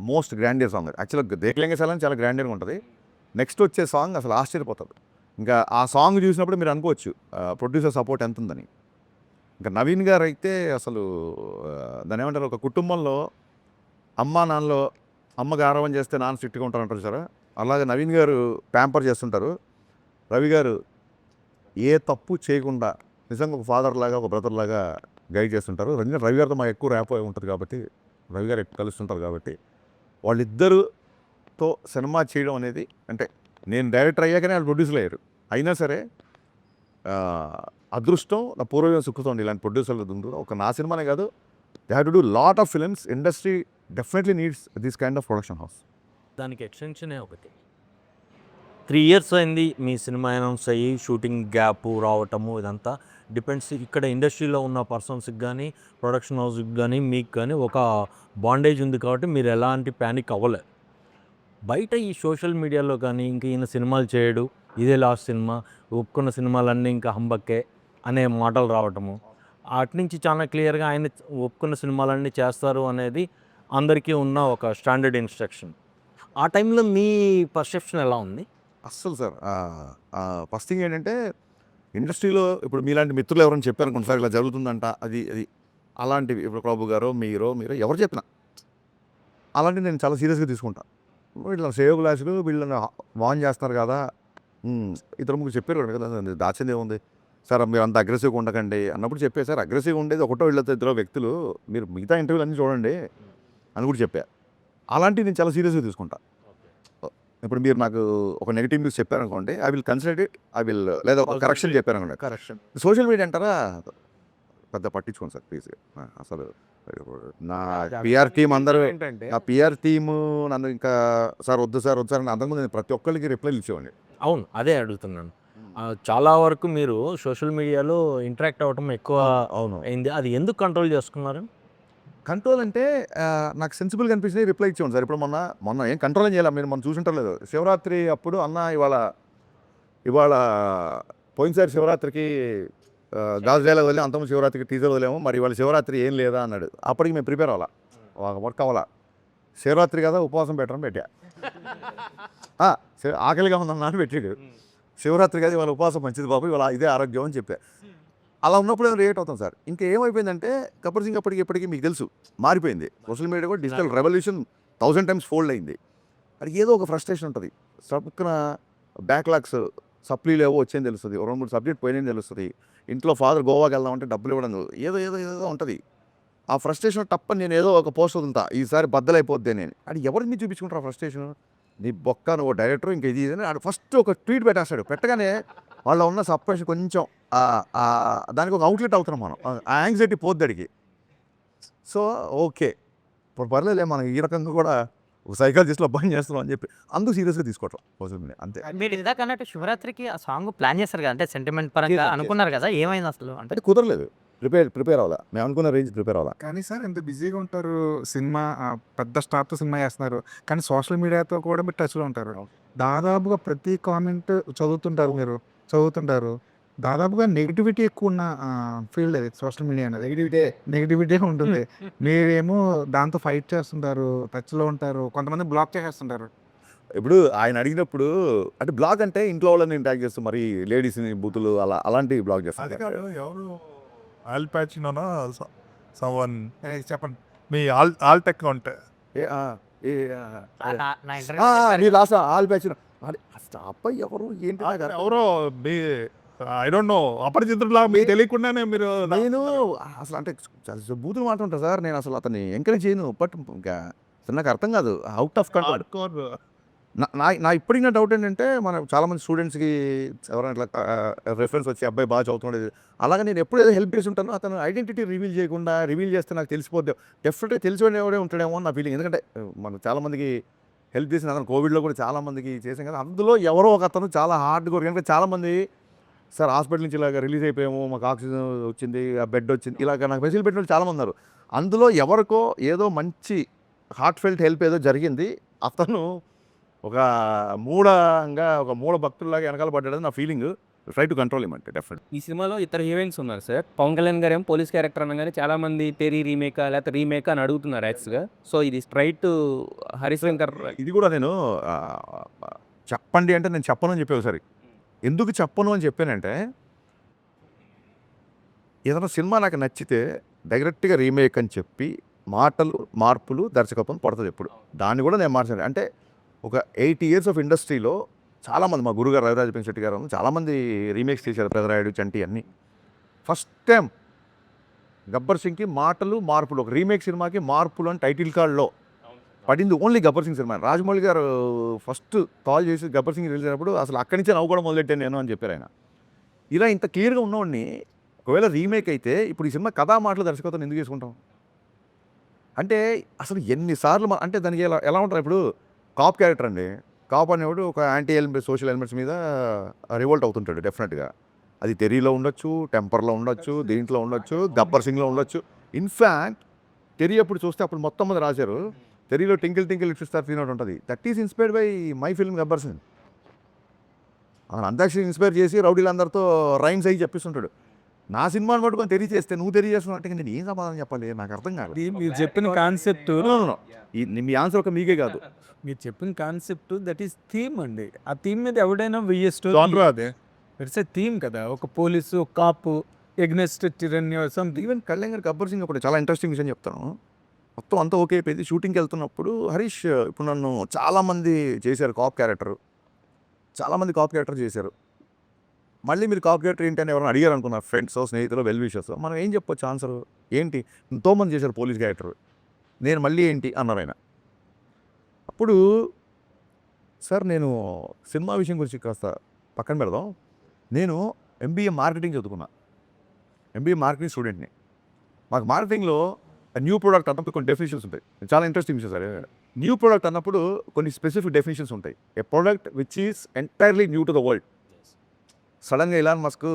మోస్ట్ గ్రాండియర్ సాంగ్. యాక్చువల్గా దేక్లెంగే సాలని చాలా గ్రాండియర్గా ఉంటుంది. నెక్స్ట్ వచ్చే సాంగ్ అసలు ఆశ్చర్యపోతుంది. ఇంకా ఆ సాంగ్ చూసినప్పుడు మీరు అనుకోవచ్చు ప్రొడ్యూసర్ సపోర్ట్ ఎంత ఉందని. ఇంకా నవీన్ గారు అయితే అసలు దాని ఏమంటారు, ఒక కుటుంబంలో అమ్మ నాన్నలో అమ్మ గారాబం చేస్తే నాన్న స్ట్రిక్ట్గా ఉంటారంటారు సార్, అలాగే నవీన్ గారు ప్యాంపర్ చేస్తుంటారు. రవి గారు ఏ తప్పు చేయకుండా నిజంగా ఒక ఫాదర్ లాగా, ఒక బ్రదర్ లాగా గైడ్ చేస్తుంటారు. రవి గారితో మాకు ఎక్కువ ర్యాప్ ఉంటుంది కాబట్టి, రవి గారు ఎక్కువ కలుస్తుంటారు కాబట్టి, వాళ్ళిద్దరుతో సినిమా చేయడం అనేది, అంటే నేను డైరెక్టర్ అయ్యాకనే వాళ్ళు ప్రొడ్యూసర్లు అయ్యారు. అయినా సరే అదృష్టం నా పూర్వజం సుఖుతం ఇలాంటి ప్రొడ్యూసర్లు ఉంటుంది. ఒక నా సినిమానే కాదు, they have to do lot of films. Industry definitely needs this kind of production house. దానికి ఎక్స్టెన్షనే ఒకటి. 3 ఇయర్స్ అయింది మీ సినిమా అనౌన్స్ అయ్యి, షూటింగ్ గ్యాప్ రావటము, ఇదంతా డిపెండ్స్. ఇక్కడ ఇండస్ట్రీలో ఉన్న పర్సన్స్కి కానీ, ప్రొడక్షన్ హౌస్కి కానీ, మీకు కానీ ఒక బాండేజ్ ఉంది కాబట్టి మీరు ఎలాంటి ప్యానిక్ అవ్వలేదు. బయట ఈ సోషల్ మీడియాలో కానీ ఇంక ఈయన సినిమాలు చేయడు, ఇదే లాస్ట్ సినిమా, ఒప్పుకున్న సినిమాలన్నీ ఇంకా హంబక్కే అనే మాటలు రావటము, అటు నుంచి చాలా క్లియర్గా ఆయన ఒప్పుకున్న సినిమాలన్నీ చేస్తారు అనేది అందరికీ ఉన్న ఒక స్టాండర్డ్ ఇన్స్ట్రక్షన్. ఆ టైంలో మీ పర్సెప్షన్ ఎలా ఉంది? అస్సలు సార్ ఫస్ట్ థింగ్ ఏంటంటే, ఇండస్ట్రీలో ఇప్పుడు మీలాంటి మిత్రులు ఎవరైనా చెప్పారు కొన్నిసారి ఇలా జరుగుతుందంట, అది అలాంటివి ఇప్పుడు ప్రభు గారో మీరు ఎవరు చెప్పినా అలాంటివి నేను చాలా సీరియస్గా తీసుకుంటాను. వీళ్ళ సేవ్ క్లాసులు వీళ్ళని వాన్ చేస్తున్నారు కదా, ఇద్దరు ముగ్గురు చెప్పారు కదా, దాచింది ఏముంది సార్, మీరు అంత అగ్రెసివ్గా ఉండకండి అన్నప్పుడు చెప్పే సార్, అగ్రెసివ్గా ఉండేది ఒకటో వీళ్ళతో ఇద్దరు వ్యక్తులు, మీరు మిగతా ఇంటర్వ్యూలు అన్నీ చూడండి అని కూడా చెప్పా. అలాంటివి నేను చాలా సీరియస్గా తీసుకుంటాను. ఇప్పుడు మీరు నాకు ఒక నెగిటివ్ న్యూస్ చెప్పారనుకోండి, ఐ విల్ కన్సిడర్ ఇట్, లేదా ఒక కరెక్షన్ చెప్పారనుకోండి. కరెక్షన్ సోషల్ మీడియా అంటారా, పెద్ద పట్టించుకోండి సార్ ప్లీజ్. అసలు నా పిఆర్ టీం అందరూ, నా పిఆర్ టీము నన్ను ఇంకా సార్ వద్దు సార్ అని అంతకుముందు నేను ప్రతి ఒక్కరికి రిప్లైలు ఇచ్చేవాడిని. అవును, అదే అడుగుతున్నాను. చాలా వరకు మీరు సోషల్ మీడియాలో ఇంటరాక్ట్ అవ్వటం ఎక్కువ అవును అయింది, అది ఎందుకు కంట్రోల్ చేసుకున్నారు? కంట్రోల్ అంటే నాకు సెన్సిబుల్గా అనిపించినవి రిప్లై ఇచ్చేవాడు సార్. ఇప్పుడు మొన్న ఏం కంట్రోల్ ఏం చేయాలి, మీరు మనం చూసుంటారు లేదు, శివరాత్రి అప్పుడు అన్న ఇవాళ పోయినసారి శివరాత్రికి గాజు డైలాగ్ వదిలేము, అంతకుముందు శివరాత్రికి టీజర్ వదిలేము, మరి ఇవాళ శివరాత్రి ఏం లేదా అన్నాడు. అప్పటికి మేము ప్రిపేర్ అవ్వాలా, వర్క్ అవ్వాలా. శివరాత్రి కదా ఉపవాసం పెట్టడం పెట్టా, ఆకలిగా ఉందన్నా అని పెట్టాడు. శివరాత్రి కదా ఇవాళ ఉపవాసం మంచిది బాబు, ఇవాళ ఇదే ఆరోగ్యం అని చెప్పా. అలా ఉన్నప్పుడు ఏమైనా రియాక్ట్ అవుతాం సార్. ఇంకా ఏమైపోయిందంటే గబ్బర్ సింగ్ అప్పటికి మీకు తెలుసు మారిపోయింది. సోషల్ మీడియా కూడా డిజిటల్ రెవల్యూషన్ 1000 times ఫోల్డ్ అయింది. అది ఏదో ఒక ఫ్రస్ట్రేషన్ ఉంటుంది, సబ్కున బ్యాక్లాగ్స్ సప్లీలు ఏవో వచ్చేది తెలుస్తుంది, 2-3 సబ్జెక్ట్ పోయినని తెలుస్తుంది, ఇంట్లో ఫాదర్ గోవాకి వెళ్దామంటే డబ్బులు ఇవ్వడం ఏదో ఉంటుంది. ఆ ఫ్రస్ట్రేషన్ తప్ప నేను ఏదో ఒక పోస్ట్ వదులుతా, ఈసారి బద్దలైపోద్ది నేను. అది ఎవరికి మీరు చూపించుకుంటారు ఆ ఫ్రస్ట్రేషన్? నీ బొక్క నువ్వు డైరెక్టర్ ఇంకా ఇది అని ఫస్ట్ ఒక ట్వీట్ పెట్టేస్తాడు. పెట్టగానే వాళ్ళ ఉన్న సప్రెషన్ కొంచెం దానికి ఒక అవుట్లెట్ అవుతున్నాం మనం, ఆ యాంగ్జైటీ పోద్ది అడిగి. సో ఓకే ఇప్పుడు పర్లేదు, మనం ఈ రకంగా కూడా ఒక సైకాలజిస్ట్లో బంద్ చేస్తున్నాం అని చెప్పి అందుకు సీరియస్గా తీసుకోవటం సోషల్ మీడియా అంతే. మీరు ఇందాక అన్నట్టు శివరాత్రికి ఆ సాంగ్ ప్లాన్ చేస్తారు కదా, అంటే సెంటిమెంట్ పరంగా అనుకున్నారు కదా, ఏమైంది అసలు? అంటే కుదరలేదు. ప్రిపేర్ అవ్వాలా, మేము అనుకున్న రేంజ్ ప్రిపేర్ అవ్వాలా. కానీ సార్ ఎంత బిజీగా ఉంటారు, సినిమా పెద్ద స్టార్తో సినిమా చేస్తున్నారు, కానీ సోషల్ మీడియాతో కూడా మీరు టచ్లో ఉంటారు. దాదాపుగా ప్రతి కామెంట్ చదువుతుంటారు. దాదాపుగా నెగిటివిటీ ఎక్కువ ఉన్న ఫీల్డ్ అది సోషల్ మీడియా అనేది. నెగిటివిటీ ఉంటుంది. మీరేమో దాంతో ఫైట్ చేస్తుంటారు, టచ్లో ఉంటారు, కొంతమంది బ్లాక్ చేసేస్తుంటారు. ఇప్పుడు ఆయన అడిగినప్పుడు అంటే బ్లాగ్ అంటే ఇంట్లో వాళ్ళని ఇంటాక్ట్ చేస్తూ మరి లేడీస్ని బూతులు అలాంటి బ్లాగ్ అది చేస్తారు. కాదు, ఎవరు ఆల్ ప్యాచినోనా సమ్వన్ చెప్పండి. మీ ఆల్ టెక్ ఉంటే నా ఇంటర్వ్యూ నీ లాస్ట్ ఆల్ బ్యాచ్ అబ్బాయి ఎవరు ఏంటి నాకు అర్థం ఎవరో మీ ఐ డోంట్ నో అపరిచితులా మీకు తెలియకుండానే మీరు నేను అసలు అంటే చాలా బూతులు మాట్లాడుంటా సార్. నేను అసలు అతన్ని ఎంకరేజ్ చేయను. బట్ ఇంకా అసలు నాకు అర్థం కాదు, అవుట్ ఆఫ్ కంట్రోల్. hardcore. నా ఇప్పటికి నా డౌట్ ఏంటంటే మన చాలామంది స్టూడెంట్స్కి ఎవరైనా ఇట్లా రెఫరెన్స్ వచ్చి అబ్బాయి బాగా చదువుతుండేది, అలాగే నేను ఎప్పుడు ఏదో హెల్ప్ చేసి ఉంటాను. అతను ఐడెంటిటీ రివీల్ చేస్తే నాకు తెలిసిపోద్ది. డెఫినెట్గా తెలిసిపోయినవాడే ఉంటాడేమో అని నా ఫీలింగ్. ఎందుకంటే మనం చాలామందికి హెల్ప్ చేసిన అతను కోవిడ్లో కూడా చాలామందికి చేసాం కదా, అందులో ఎవరో ఒక అతను చాలా హార్డ్ వర్క్. ఎందుకంటే చాలామంది సార్ హాస్పిటల్ నుంచి ఇలాగ రిలీజ్ అయిపోయాము, మాకు ఆక్సిజన్ వచ్చింది, ఆ బెడ్ వచ్చింది, ఇలాగ నాకు మెసేజ్ పెట్టిన వాళ్ళు చాలామంది ఉన్నారు. అందులో ఎవరికో ఏదో మంచి హార్ట్ ఫెల్ట్ హెల్ప్ ఏదో జరిగింది, అతను ఒక మూఢ భక్తుల్లాగా వెనకాల పడ్డాడని నా ఫీలింగ్. ట్రై టు కంట్రోల్ ఇమంటే డెఫినెట్. ఈ సినిమాలో ఇద్దరు హీరోయిన్స్ ఉన్నారు సార్. పవన్ కళ్యాణ్ గారు ఏమో పోలీస్ క్యారెక్టర్ అనగానే చాలా మంది తెరీ రీమేకా లేకపోతే రీమేకా అని అడుగుతున్నారు యాక్చువల్గా. సో ఇది స్ట్రైట్ హరిశంకర్. ఇది కూడా నేను చెప్పండి అంటే నేను చెప్పను అని చెప్పి ఒకసారి. ఎందుకు చెప్పను అని చెప్పానంటే, ఏదైనా సినిమా నాకు నచ్చితే డైరెక్ట్గా రీమేక్ అని చెప్పి మాటలు మార్పులు దర్శకత్వం పడుతుంది ఎప్పుడు. దాన్ని కూడా నేను మార్చాను. అంటే ఒక 8 years ఆఫ్ ఇండస్ట్రీలో చాలామంది, మా గురుగారు రవిరాజ పెంశెట్టి గారు చాలామంది రీమేక్స్ చేశారు, పెదరాయుడు, చంటి అన్నీ. ఫస్ట్ టైం గబ్బర్ సింగ్కి మాటలు మార్పులు, ఒక రీమేక్ సినిమాకి మార్పులు అని టైటిల్ కార్డ్లో పడింది ఓన్లీ గబ్బర్ సింగ్ సినిమా. రాజమౌళి గారు ఫస్ట్ కాల్ చేసి గబ్బర్ సింగ్ రిలీజ్ అయినప్పుడు అసలు అక్కడి నుంచే నవ్వుకోవడం మొదలెట్టాను నేను అని చెప్పారు ఆయన. ఇలా ఇంత క్లియర్గా ఉన్నవాడిని ఒకవేళ రీమేక్ అయితే ఇప్పుడు ఈ సినిమా కథా మాటలు దర్శకత్వం ఎందుకు చేసుకుంటాం అంటే అసలు ఎన్నిసార్లు అంటే దానికి ఎలా ఉంటారు. ఇప్పుడు కాప్ క్యారెక్టర్ అండి, కాప్ అనేవాడు ఒక యాంటీ సోషల్ ఎలిమెంట్స్ మీద రివోల్ట్ అవుతుంటాడు డెఫినెట్గా. అది తెరీలో ఉండొచ్చు, టెంపర్లో ఉండొచ్చు, దీంట్లో ఉండొచ్చు, గబ్బర్ సింగ్లో ఉండొచ్చు. ఇన్ఫ్యాక్ట్ తెరీ అప్పుడు చూస్తే అప్పుడు మొత్తం మంది రాశారు, తెరీలో twinkle twinkle little star scene ఒకటి ఉంటుంది. That is inspired by my film Gabbar Singh. Antakshari inspire చేసి రౌడీలందరితో రైమ్స్ అయ్యి చెప్పిస్తుంటాడు. నా సినిమాని పట్టుకొని తెలియజేస్తే నువ్వు తెలియజేస్తున్నావు అంటే నేను ఏం సమాధానం చెప్పాలి, నాకు అర్థం కాదు. మీరు చెప్పిన కాన్సెప్ట్, మీ ఆన్సర్ ఒక మీకే కాదు, మీరు చెప్పిన కాన్సెప్ట్ దట్ ఈస్ థీమ్ అండి. ఆ థీమ్ మీద ఎవడైనా Genre అదే. ఇట్స్ ఏ థీమ్ కదా. ఒక పోలీసు, ఒక కాపు, ఎగ్నెస్ట్ టిరన్యూ సంథింగ్. ఈవెన్ కళ్యాణ్ గారు గబ్బర్ సింగ్ ఒకటి చాలా ఇంట్రెస్టింగ్ విషయం చెప్తాను. మొత్తం అంతా ఓకే అయిపోయింది. షూటింగ్కి వెళ్తున్నప్పుడు హరీష్ ఇప్పుడు నన్ను చాలామంది చేశారు కాప్ క్యారెక్టర్, చాలామంది కాప్ క్యారెక్టర్ చేశారు. మళ్ళీ మీరు కాప్ క్యారెక్టర్ ఏంటి అని ఎవరైనా అడిగారు అనుకున్నారు, ఫ్రెండ్స్, స్నేహితులు, వెల్ విషర్స్, మనం ఏం చెప్పొచ్చు ఆన్సర్ ఏంటి? ఎంతోమంది చేశారు పోలీస్ క్యారెక్టర్, నేను మళ్ళీ ఏంటి అన్నారు ఆయన. అప్పుడు సార్ నేను సినిమా విషయం గురించి కాస్త పక్కన పెడదాం. నేను MBA మార్కెటింగ్ చదువుకున్నా, MBA మార్కెటింగ్ స్టూడెంట్ని. మాకు మార్కెటింగ్లో న్యూ ప్రోడక్ట్ అన్నప్పుడు కొన్ని డెఫినేషన్స్ ఉంటాయి. చాలా ఇంట్రెస్టింగ్ విషయం సార్. న్యూ ప్రోడక్ట్ అన్నప్పుడు కొన్ని స్పెసిఫిక్ డెఫినేషన్స్ ఉంటాయి. A product which is entirely new to the world. సడన్గా Elon Musk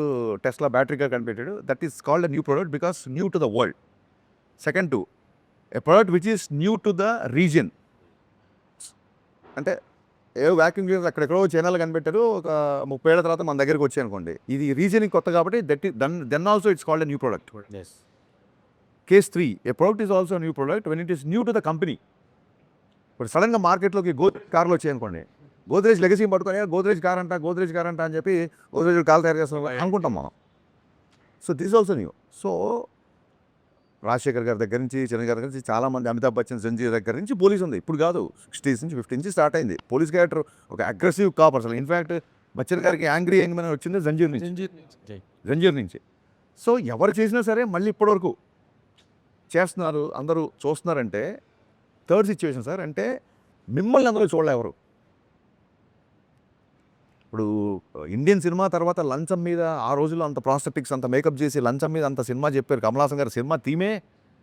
Tesla battery car కనిపెట్టాడు, that is called a new product because new to the world. Second to a product which is new to the region. అంటే a vacuum cleaners అక్కడెక్కడో చైనాలో కనిపెట్టారు, ఒక 30 ఏళ్ల తర్వాత మన దగ్గరికి వచ్చాయి అనుకోండి, ఇది రీజియన్కి కొత్త కాబట్టి then also it's called a new product. Case 3, a product is also new product when it is new to the company. ఇప్పుడు సడన్గా మార్కెట్లోకి గోద్రేజ్ కార్లు వచ్చాయనుకోండి, గోద్రేజ్ లెగసీ పట్టుకొని గోద్రేజ్ కార్ అంట అని చెప్పి గోద్రేజ్ కార్ తయారు చేస్తాం అనుకుంటాం మనం. So this also new. So Rajasekhar గారి దగ్గర నుంచి, చిరంజీవి గారి దగ్గర నుంచి, చాలామంది, అమితాబ్ బచ్చన్, సంజయ్ దగ్గర నుంచి పోలీస్ ఉంది. ఇప్పుడు కాదు, 60s నుంచి 50s నుంచి స్టార్ట్ అయింది పోలీస్ క్యారెక్టర్. ఒక అగ్రెసివ్ కాప్ అసలు. ఇన్ఫ్యాక్ట్ బచ్చన్ గారికి యాంగ్రీ యంగ్మెన్ వచ్చింది జంజీర్ నుంచి. సో ఎవరు చేసినా సరే మళ్ళీ ఇప్పటివరకు చేస్తున్నారు, అందరూ చూస్తున్నారంటే థర్డ్ సిచ్యువేషన్ సార్. అంటే మిమ్మల్ని అందరూ చూడలే ఎవరు. ఇప్పుడు ఇండియన్ సినిమా తర్వాత లంచం మీద ఆ రోజుల్లో అంత ప్రాస్టెటిక్స్, అంత మేకప్ చేసి లంచం మీద అంత సినిమా చెప్పారు. కమలాసన్ గారు సినిమా థీమే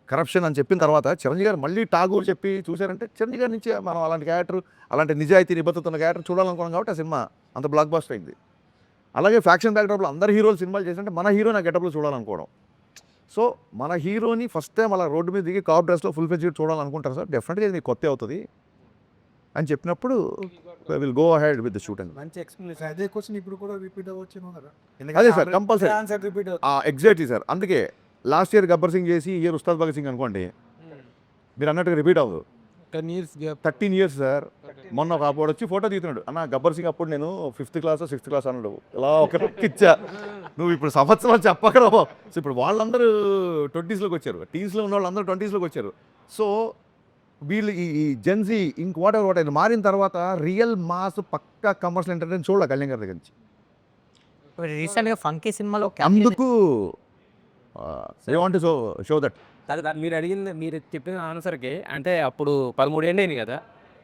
కరప్షన్ అని చెప్పిన తర్వాత చిరంజీవి గారు మళ్ళీ టాగూర్ చెప్పి చూశారంటే చిరంజీవి గారి నుంచి మనం అలాంటి క్యారెక్టర్, అలాంటి నిజాయితీ నిబద్ధతున్న క్యారెక్టర్ చూడాలనుకున్నాం కాబట్టి ఆ సినిమా అంత బ్లాక్ బస్టర్ అయింది. అలాగే ఫ్యాక్షన్ బ్యాక్డ్రాప్లో అందరు హీరోలు సినిమాలు చేశారంటే మన హీరో నా గెటప్లో చూడాలనుకోవడం. సో మన హీరోని ఫస్ట్ టైం అలా రోడ్డు మీద దిగి కాప్ డ్రెస్లో ఫుల్ ఫ్లెడ్జ్ చూడాలనుకుంటారు సార్, డెఫినెట్గా ఇది కొత్త అవుతుంది అని చెప్పినప్పుడు will go ahead with the shoot and మంచి ఎక్స్ప్లెనేషన్. అదే క్వశ్చన్ ఇప్పుడు కూడా రిపీట్ అవ్వచ్చు కదా. అదే sir compulsory answer repeat exactly sir. అందుకే లాస్ట్ ఇయర్ గబ్బర్ సింగ్ చేసి ఈ ఇయర్ ఉస్తాద్ భగత్ సింగ్ అనుకోండి, మీరు అన్నట్టుగా రిపీట్ అవ్వదు. 10 years gap. 13 years sir. మొన్న ఒక అప్పుడు వచ్చి ఫోటో తీస్తున్నాడు, అన్న గబ్బర్ సింగ్ అప్పుడు నేను 5th క్లాస్ 6th క్లాస్ అన్నాడు. ఇలా ఒక ఇచ్చా, నువ్వు ఇప్పుడు సంవత్సరాలు చెప్పకరా. సో ఇప్పుడు వాళ్ళందరూ 20sలోకి వచ్చారు, టీన్స్లో ఉన్న వాళ్ళందరూ 20sలోకి వచ్చారు. సో వీళ్ళు ఈ జెన్సీ ఇంక వాట్ ఎవర్ మారిన తర్వాత రియల్ మాస్ పక్కా కమర్షియల్ ఎంటర్టైన్మెంట్ చూడాలి కళ్యాణ్ గారి దగ్గర నుంచి. రీసెంట్గా ఫంకీ సినిమాలో అందుకు I want to show that. మీరు అడిగింది, మీరు చెప్పిన ఆన్సర్కి అంటే అప్పుడు 13 ఏళ్ళు అయింది కదా,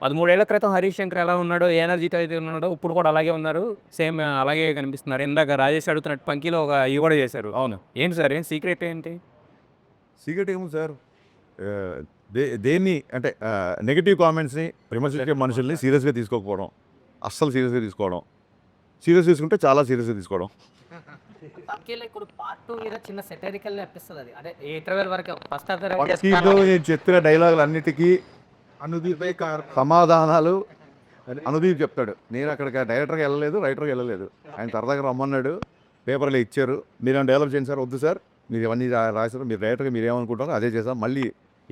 13 ఏళ్ల క్రితం హరీష్ శంకర్ ఎలా ఉన్నాడో, ఏ ఎనర్జీతో అయితే ఉన్నాడో ఇప్పుడు కూడా అలాగే ఉన్నారు, సేమ్ అలాగే కనిపిస్తున్నారు. ఇందాక రాజేష్ అడుగుతున్నట్టు పంకీలో ఒక ఇవి కూడా చేశారు. అవును, ఏంటి సార్, ఏం సీక్రెట్ ఏంటి? సీక్రెట్ ఏముంది సార్, దేన్ని అంటే నెగిటివ్ కామెంట్స్ని విమర్శించే మనుషుల్ని సీరియస్గా తీసుకోకపోవడం, అస్సలు సీరియస్గా తీసుకోవడం, సీరియస్ తీసుకుంటే చాలా సీరియస్గా తీసుకోవడం. పంకీలో ఇప్పుడు పార్ట్ 2 మీద చిన్న సెటరికల్ అనిపిస్తుంది. అది అంటే ఇంటర్వెల్ వరకు ఫస్ట్ పక్కీలో నేను చెప్పిన డైలాగులు అన్నిటికీ సమాధానాలు అనుదీప్ చెప్తాడు. నేను అక్కడికి డైరెక్టర్కి వెళ్ళలేదు, రైటర్కి వెళ్ళలేదు, ఆయన సరదాగా రమ్మన్నాడు, పేపర్లో ఇచ్చారు, మీరు డెవలప్ చేయండి సార్. వద్దు సార్, మీరు ఇవన్నీ రాశారు, మీరు డైరెక్టర్గా మీరు ఏమనుకుంటారో అదే చేసాం. మళ్ళీ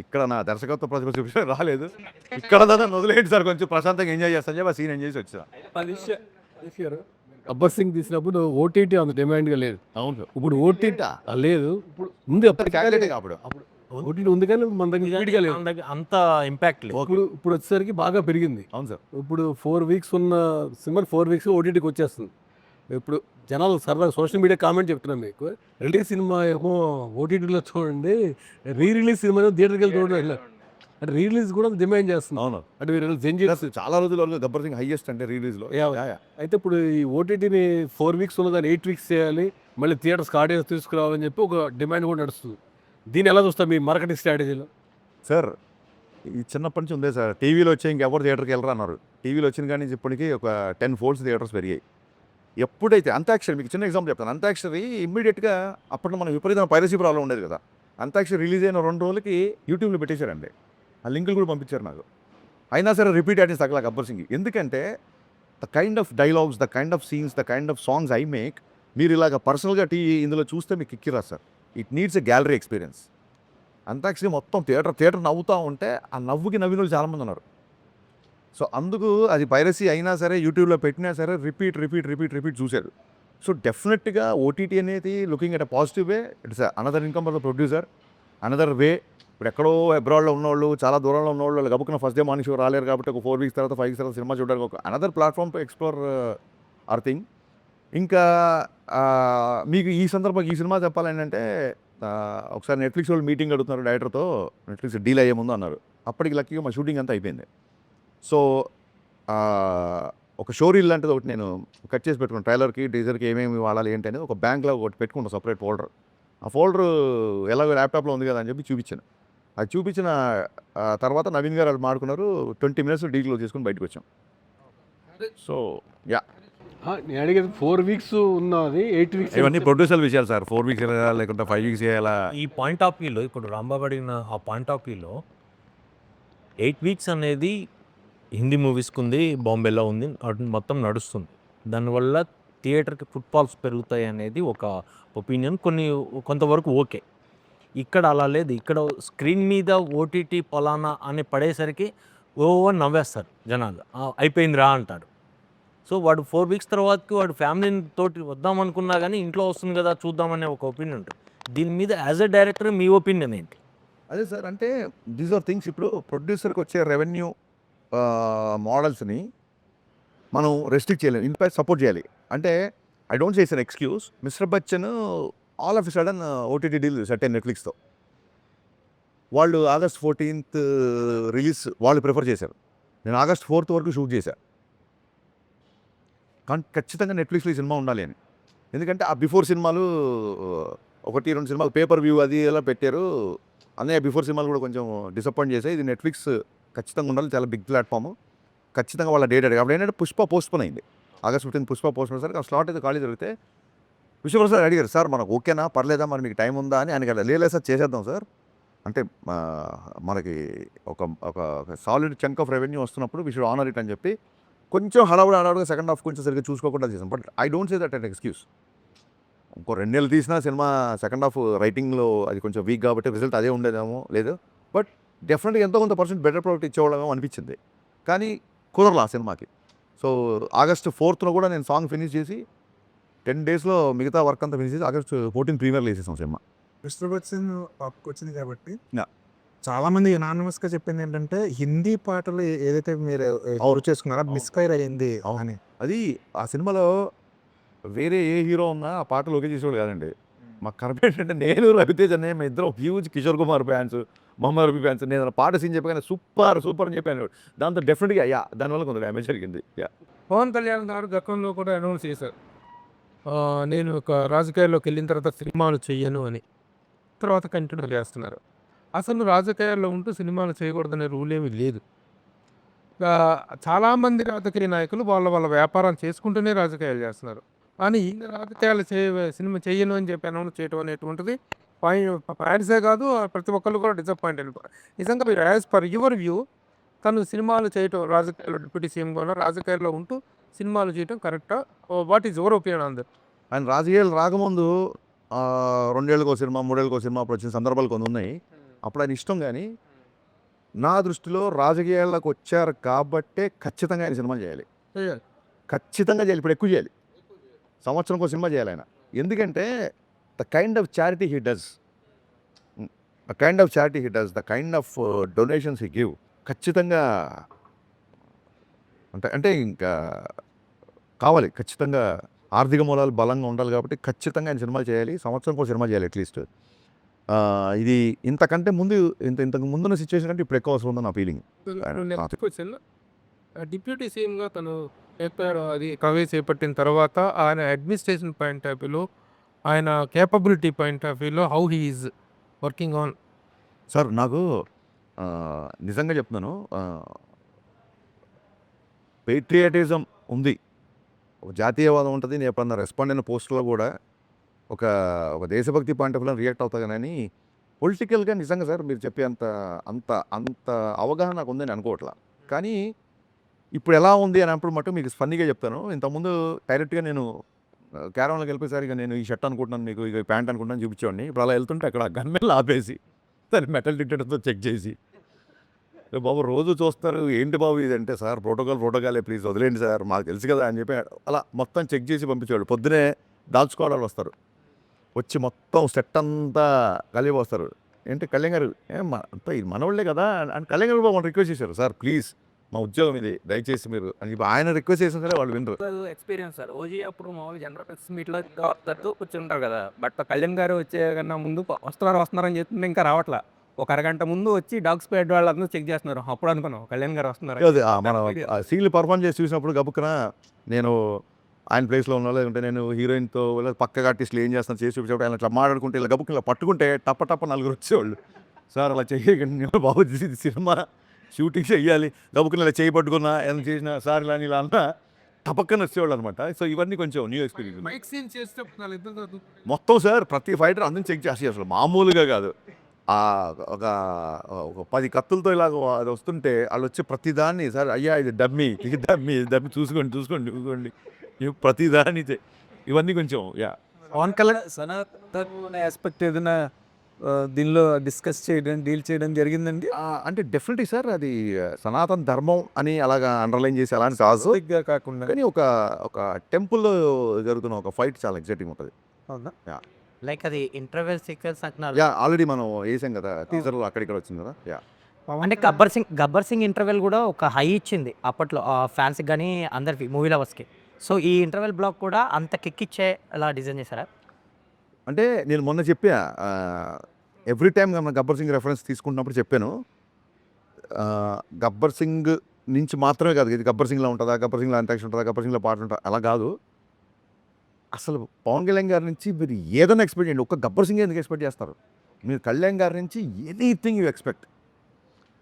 ఇక్కడ నా దర్శకత్వ ప్రతిభ చూపించడం రాలేదు, ఇక్కడ దాన్ని వదిలేయండి సార్, కొంచెం ప్రశాంతంగా ఎంజాయ్ చేస్తాను చెప్పి ఆ సీన్ ఎంజాయ్ చేసి వచ్చా. గబ్బర్ సింగ్ తీసినప్పుడు ఓటీటీ అంత డిమాండ్గా లేదు. అవును, ఇప్పుడు ఓటీటీ లేదు, ఇప్పుడు ఉంది. అప్పుడు ఓటీటీ ఉంది కానీ మన దగ్గర స్పీడ్గా లేదు, అంత ఇంపాక్ట్ లేదు. ఇప్పుడు వచ్చేసరికి బాగా పెరిగింది. అవును సార్. ఇప్పుడు 4 weeks ఉన్న సినిమా 4 weeks ఓటీటీకి వచ్చేస్తుంది. ఇప్పుడు జనాలు సరదాగా సోషల్ మీడియా కామెంట్ చెప్తున్నాం మీకు, రిలీజ్ సినిమా ఏమో ఓటీటీలో చూడండి, రిలీజ్ సినిమా ఏమో థియేటర్కి వెళ్ళి చూడండి అంటే రిలీజ్ కూడా డిమాండ్ చేస్తుంది. అవును, అంటే మీరు చాలా రోజుల వరకు గబ్బర్ సింగ్ హైయెస్ట్ అంటే రిలీజ్లో. అయితే ఇప్పుడు ఈ ఓటీటీని 4 weeks ఉన్నదాన్ని 8 weeks చేయాలి, మళ్ళీ థియేటర్స్కి ఆడియన్స్ తీసుకురావాలని చెప్పి ఒక డిమాండ్ కూడా నడుస్తుంది. దీన్ని ఎలా చూస్తారు మీ మార్కెటింగ్ స్ట్రాటజీలో? సార్ ఈ చిన్నప్పటి నుంచి ఉందే సార్, టీవీలో వచ్చే ఇంకెవరు థియేటర్కి వెళ్ళరా అన్నారు. టీవీలో వచ్చిన కానీ ఇప్పటికీ ఒక 10 folds థియేటర్స్ పెరిగాయి. ఎప్పుడైతే అంతాక్షరి, మీకు చిన్న ఎగ్జాంపుల్ చెప్తాను, అంతాక్షరి ఇమ్మీడియట్గా అప్పట్లో మనం విపరీతమైన పైరసీ ప్రాబ్లం ఉండేది కదా, అంతాక్షరి రిలీజ్ అయిన 2 రోజులకి యూట్యూబ్లో పెట్టేశారండి, ఆ లింకులు కూడా పంపించారు నాకు. అయినా సరే రిపీట్ ఆడియన్స్ తగ్గల గబ్బర్ సింగ్. ఎందుకంటే the kind of dialogues, the kind of scenes, the kind of songs I make, మీరు ఇలాగ పర్సనల్గా ఇందులో చూస్తే మీకు ఎక్కిరా sir. It needs a gallery experience. Antakshari మొత్తం థియేటర్ నవ్వుతూ ఉంటే ఆ నవ్వుకి నవ్విన వాళ్ళు చాలామంది ఉన్నారు. సో అందుకు అది పైరసీ అయినా సరే యూట్యూబ్లో పెట్టినా సరే రిపీట్ చూశారు. సో డెఫినెట్గా ఓటీటీ అనేది looking at a positive way, it's another income for the producer, another way. ఇప్పుడు ఎక్కడో అబ్రాడ్లో ఉన్నవాళ్ళు, చాలా దూరంలో ఉన్నవాళ్ళు, వాళ్ళు గబుక్కున ఫస్ట్ డే మార్నింగ్ షో రాలేరు కాబట్టి ఒక 4 weeks తర్వాత 5 weeks తర్వాత సినిమా చూడడానికి ఒక another platform to explore hour thing. ఇంకా మీకు ఈ సందర్భంగా ఈ సినిమా చెప్పాలంటే ఒకసారి నెట్ఫ్లిక్స్ వాళ్ళు మీటింగ్ అడుగుతున్నారు డైరెక్టర్తో, నెట్ఫ్లిక్స్ డీల్ అయ్యే ముందు అన్నారు. అప్పటికి లక్కీగా మా షూటింగ్ అంతా అయిపోయింది. సో ఒక షో రీల్ లాంటిది ఒకటి నేను కట్ చేసి పెట్టుకున్నాను, ట్రైలర్కి టీజర్కి ఏమేమి వాడాలి ఏంటి అనేది ఒక బ్యాంక్లో ఒకటి పెట్టుకుంటాను, సపరేట్ ఫోల్డర్. ఆ ఫోల్డర్ ఎలాగో ల్యాప్టాప్లో ఉంది కదా అని చెప్పి చూపించాను. అది చూపించిన తర్వాత నవీన్ గారు వాళ్ళు మాడుకున్నారు, 20 minutes డీల్ చేసుకుని బయటకు వచ్చాం. సో యా, నేను అడిగేది 4 weeks ఉన్నది 8 weeks. ఇవన్నీ ప్రొడ్యూసర్ విషయాలు సార్, 4 weeks చేయాలా లేకుంటే 5 weeks చేయాలా. ఈ పాయింట్ ఆఫ్ వ్యూలో ఇప్పుడు రాంబాబు అడిగిన ఆ పాయింట్ ఆఫ్ వ్యూలో 8 weeks అనేది హిందీ మూవీస్కి ఉంది, బాంబేలో ఉంది, మొత్తం నడుస్తుంది. దానివల్ల థియేటర్కి ఫుట్ఫాల్స్ పెరుగుతాయి అనేది ఒక ఒపీనియన్, కొంతవరకు ఓకే. ఇక్కడ అలా లేదు. ఇక్కడ స్క్రీన్ మీద ఓటీటీ పలానా అని పడేసరికి అని నవ్వేస్తారు జనాలు, అయిపోయిందిరా అంటారు. సో వాడు 4 weeks తర్వాతకి వాడు ఫ్యామిలీ తోటి వద్దామనుకున్నా కానీ ఇంట్లో వస్తుంది కదా చూద్దామనే ఒక ఒపీనియన్ ఉంటుంది. దీని మీద as a director me opinion ఏంటి? అదే సార్, అంటే దీస్ ఆర్ థింగ్స్. ఇప్పుడు ప్రొడ్యూసర్కి వచ్చే రెవెన్యూ మోడల్స్ని మనం రెస్ట్రిక్ట్ చేయలేము, ఇన్ఫాక్ట్ సపోర్ట్ చేయాలి. అంటే I don't say it's an excuse. Mister Bachchan all of a sudden OTT deal set అయిన నెట్ఫ్లిక్స్తో. వాళ్ళు August 14th రిలీజ్ వాళ్ళు ప్రిఫర్ చేశారు. నేను August 4th వరకు షూట్ చేశాను. కానీ ఖచ్చితంగా నెట్ఫ్లిక్స్లో ఈ సినిమా ఉండాలి అని. ఎందుకంటే ఆ బిఫోర్ సినిమాలు 1-2 సినిమాలు పేపర్ వ్యూ అది ఎలా పెట్టారు, అన్నయ్య బిఫోర్ సినిమాలు కూడా కొంచెం డిసప్పాయింట్ చేశాయి. ఇది నెట్ఫ్లిక్స్ ఖచ్చితంగా ఉండాలి, చాలా బిగ్ ప్లాట్ఫామ్. ఖచ్చితంగా వాళ్ళ డేట్ అడిగి అప్పుడు ఏంటంటే పుష్ప పోస్ట్పోన్ అయింది. August 15th పుష్ప పోస్ట్పోన్ సరికి ఆ స్లాట్ అయితే ఖాళీ జరిగితే విశ్వప్రసాద్ అడిగారు, సార్ మనకు ఓకేనా పర్లేదా మరి మీకు టైం ఉందా అని ఆయనకి లేదు సార్ చేసేద్దాం సార్ అంటే మనకి ఒక ఒక సాలిడ్ చంక్ ఆఫ్ రెవెన్యూ వస్తున్నప్పుడు వీ షుడ్ ఆనర్ ఇట్ అని చెప్పి కొంచెం హడావుడిగా సెకండ్ హాఫ్ కొంచెం సరిగ్గా చూసుకోకుండా చేసాం. But I don't say that and excuse. ఇంకో 2 నెలలు తీసినా సినిమా సెకండ్ హాఫ్ రైటింగ్లో అది కొంచెం వీక్ కాబట్టి రిజల్ట్ అదే ఉండేదేమో లేదు. బట్ డెఫినెట్గా ఎంతో కొంత % బెటర్ ప్రోడక్ట్ ఇచ్చేవాళ్ళమేమో అనిపించింది. కానీ కుదరలా ఆ సినిమాకి. సో ఆగస్టు 4th కూడా నేను సాంగ్ ఫినిష్ చేసి 10 daysలో మిగతా వర్క్ అంతా ఫినిష్ చేసి ఆగస్టు 14 ప్రీమియర్లో వేసేసాం సినిమా. మిస్టర్ బచ్చన్ టాప్కి వచ్చింది కాబట్టి Yeah. చాలా మంది యునానిమస్గా చెప్పింది ఏంటంటే హిందీ పాటలు ఏదైతే మీరు ఎవరు చేసుకున్నారో మిస్ఫైర్ అయ్యింది అని. అది ఆ సినిమాలో వేరే ఏ హీరో ఉన్నా ఆ పాటలు ఓకే చేసేవాడు కాదండి. మాకు కరెక్ట్ ఏంటంటే నేను రవితేజ్ అనే మేము ఇద్దరం huge Kishore Kumar fans, Mohammed Rafi fans. నేను పాట సీన్ చెప్పగానే సూపర్ సూపర్ అని చెప్పాను. దాంతో డెఫినెట్గా దానివల్ల కొంత డ్యామేజ్ జరిగింది. పవన్ కళ్యాణ్ గారు గతంలో కూడా అనౌన్స్ చేశారు, నేను ఒక రాజకీయాల్లోకి వెళ్ళిన తర్వాత సినిమాలు చెయ్యను అని. తర్వాత కంటిన్యూ చేస్తున్నారు. అసలు రాజకీయాల్లో ఉంటూ సినిమాలు చేయకూడదనే రూల్ ఏమీ లేదు. చాలామంది రాజకీయ నాయకులు వాళ్ళ వ్యాపారాలు చేసుకుంటూనే రాజకీయాలు చేస్తున్నారు. కానీ ఈయన రాజకీయాలు సినిమా చెయ్యను అని చెప్పి అనౌన్స్ చేయడం అనేటువంటిది ఫ్యాన్సే కాదు, ప్రతి ఒక్కళ్ళు కూడా డిసప్పాయింట్ అయిపోయారు. నిజంగా మీరు యాజ్ పర్ యువర్ వ్యూ తను సినిమాలు చేయటం, రాజకీయాల్లో డిప్యూటీ సీఎంగా రాజకీయాల్లో ఉంటూ సినిమాలు చేయటం కరెక్టా? What is your opinion on that? ఆయన రాజకీయాలు రాకముందు 2 ఏళ్ళకో సినిమా, 3 ఏళ్ళకో సినిమా అప్పుడు వచ్చిన సందర్భాలు కొన్ని ఉన్నాయి. అప్పుడు ఆయన ఇష్టం. కానీ నా దృష్టిలో రాజకీయాల్లోకి వచ్చారు కాబట్టే ఖచ్చితంగా ఆయన సినిమాలు చేయాలి. ఖచ్చితంగా చేయాలి. ఇప్పుడు ఎక్కువ చేయాలి. సంవత్సరంకో సినిమా చేయాలి ఆయన. ఎందుకంటే the kind of charity he does, the kind of donations he give ఖచ్చితంగా అంటే ఇంకా కావాలి. ఖచ్చితంగా ఆర్థిక మూలాలు బలంగా ఉండాలి కాబట్టి ఖచ్చితంగా ఆయన సినిమాలు చేయాలి. సంవత్సరంకో సినిమా చేయాలి అట్లీస్ట్. ఇది ఇంతకంటే ముందు ఇంతకు ముందున్న సిచ్యువేషన్ కంటే ఇప్పుడు ఎక్కువ అవసరం ఉందని నా ఫీలింగ్. నెక్స్ట్ క్వశ్చన్, డిప్యూటీ సీఎంగా తను చెప్పారు, అది కవే చేపట్టిన తర్వాత ఆయన అడ్మినిస్ట్రేషన్ పాయింట్ ఆఫ్ వ్యూలో, ఆయన కేపబిలిటీ పాయింట్ ఆఫ్ వ్యూలో how he is working on? Sir నాకు నిజంగా చెప్తున్నాను, పేట్రియాటిజం ఉంది, ఒక జాతీయవాదం ఉంటుంది. నేను ఎప్పుడన్నా రెస్పాండ్ అయిన పోస్టులో కూడా ఒక దేశభక్తి పాయింట్ ఆఫ్ వ్యూలో రియాక్ట్ అవుతా. కానీ పొలిటికల్గా నిజంగా సార్ మీరు చెప్పే అంత అవగాహన నాకు ఉందని అనుకోవట్లా. కానీ ఇప్పుడు ఎలా ఉంది అని అప్పుడు మటు మీకు ఫన్నీగా చెప్తాను. ఇంతకుముందు డైరెక్ట్గా నేను క్యారవాన్లోకి వెళ్ళిపోయేసరికి నేను ఈ షర్ట్ అనుకుంటున్నాను, మీకు ఇక ప్యాంట్ అనుకుంటున్నాను చూపించేవాడిని. ఇప్పుడు అలా వెళ్తుంటే అక్కడ గన్మెన్లు ఆపేసి దాన్ని మెటల్ డిటెక్టర్తో చెక్ చేసి, బాబు రోజు చూస్తారు ఏంటి బాబు ఇదంటే, సార్ ప్రోటోకాలే ప్లీజ్ వదిలేండి సార్ మాకు తెలుసు కదా అని చెప్పి అలా మొత్తం చెక్ చేసి పంపించేవాడు. పొద్దునే దాల్చుకోవడాలు వస్తారు, వచ్చి మొత్తం సెట్ అంతా కలిగి వస్తారు. ఏంటి కళ్యాణ్ గారు అంతా ఇది మనవాళ్ళే కదా అని కళ్యాణ్ గారు బాబు రిక్వెస్ట్ చేశారు, సార్ ప్లీజ్ మా ఉద్యోగం ఇది దయచేసి మీరు అని చెప్పి ఆయన రిక్వెస్ట్ చేసిన సరే వాళ్ళు వినరు. Experience sir. ఓజీ అప్పుడు మామూలు జనరల్ ప్రెస్ మీట్లో కూర్చుంటారు కదా, బట్ కళ్యాణ్ గారు వచ్చే కన్నా ముందు వస్తున్నారని చెప్తుంటే ఇంకా రావట్లా. ఒక అరగంట ముందు వచ్చి డాగ్స్ పేడ్ వాళ్ళందరూ చెక్ చేస్తున్నారు. అప్పుడు అనుకున్నాం కళ్యాణ్ గారు వస్తున్నారు. అదే మనం సీన్లు పర్ఫార్మ్ చేసి చూసినప్పుడు గబుక్కున నేను ఆయన ప్లేస్లో ఉన్నా, లేదంటే నేను హీరోయిన్తో పక్కగా ఆర్టిస్టులు ఏం చేస్తున్నా చేసి చూపించేప్పుడు ఆయన ఇట్లా మాట్లాడుకుంటే ఇలా గబుక్కున ఇలా పట్టుకుంటే టప్ప 4 వచ్చేవాళ్ళు. సార్ అలా చేయకండి బాబు, సినిమా షూటింగ్ చెయ్యాలి, గబుక్కున ఇలా చేయి పట్టుకున్నా ఏమైనా చేసినా సార్ ఇలా అన్నా టపక్కన వచ్చేవాళ్ళు అనమాట. సో ఇవన్నీ కొంచెం న్యూ ఎక్స్పీరియన్స్. మైక్ సీన్ చేసేటప్పుడు మొత్తం సార్ ప్రతి ఫైటర్ అందరిని చెక్ చేసి అసలు మామూలుగా కాదు. ఒక 10 కత్తులతో ఇలాగ అది వస్తుంటే వాళ్ళు వచ్చి ప్రతిదాన్ని, సార్ అయ్యా ఇది డమ్మీ చూసుకోండి ప్రతిదాన్ని ఇవన్నీ కొంచెం పవన్ కళ్యాణ్ సనాతన ఆస్పెక్ట్ ఏదైనా దీనిలో డిస్కస్ చేయడం, డీల్ చేయడం జరిగిందండి? అంటే డెఫినెట్లీ సార్ అది సనాతన ధర్మం అని అలాగా అండర్లైన్ చేసి అలాంటి కాదు కాకుండా, కానీ ఒక టెంపుల్లో జరుగుతున్న ఒక ఫైట్ చాలా ఎగ్జైటింగ్ ఉంటుంది. అవునా? లైక్ అది ఇంటర్వెల్ సీక్వెన్స్ అంటున్నారు. ఆల్రెడీ మనం వేసాం కదా టీజర్లో, అక్కడిక్కడ వచ్చింది కదా. అంటే గబ్బర్ సింగ్ ఇంటర్వెల్ కూడా ఒక హై ఇచ్చింది అప్పట్లో ఫ్యాన్స్కి కానీ అందరికి, మూవీ లవర్స్కి. సో ఈ ఇంటర్వెల్ బ్లాక్ కూడా అంత కిక్ ఇచ్చే అలా డిజైన్ చేశారా? అంటే నేను మొన్న చెప్పా, ఎవ్రీ టైం మనం గబ్బర్ సింగ్ రెఫరెన్స్ తీసుకుంటున్నప్పుడు చెప్పాను, గబ్బర్ సింగ్ నుంచి మాత్రమే కాదు, ఇది గబ్బర్ సింగ్లో ఉంటుందా, గబ్బర్ సింగ్లో అంటాక్షన్ ఉంటుందా, గబ్బర్ సింగ్లో పాట ఉంటుందా, అలా కాదు. అసలు పవన్ కళ్యాణ్ గారి నుంచి మీరు ఏదైనా ఎక్స్పెక్ట్ చేయండి. ఒక్క గబ్బర్ సింగ్ ఎందుకు ఎక్స్పెక్ట్ చేస్తారు మీరు? కళ్యాణ్ గారి నుంచి anything you expect.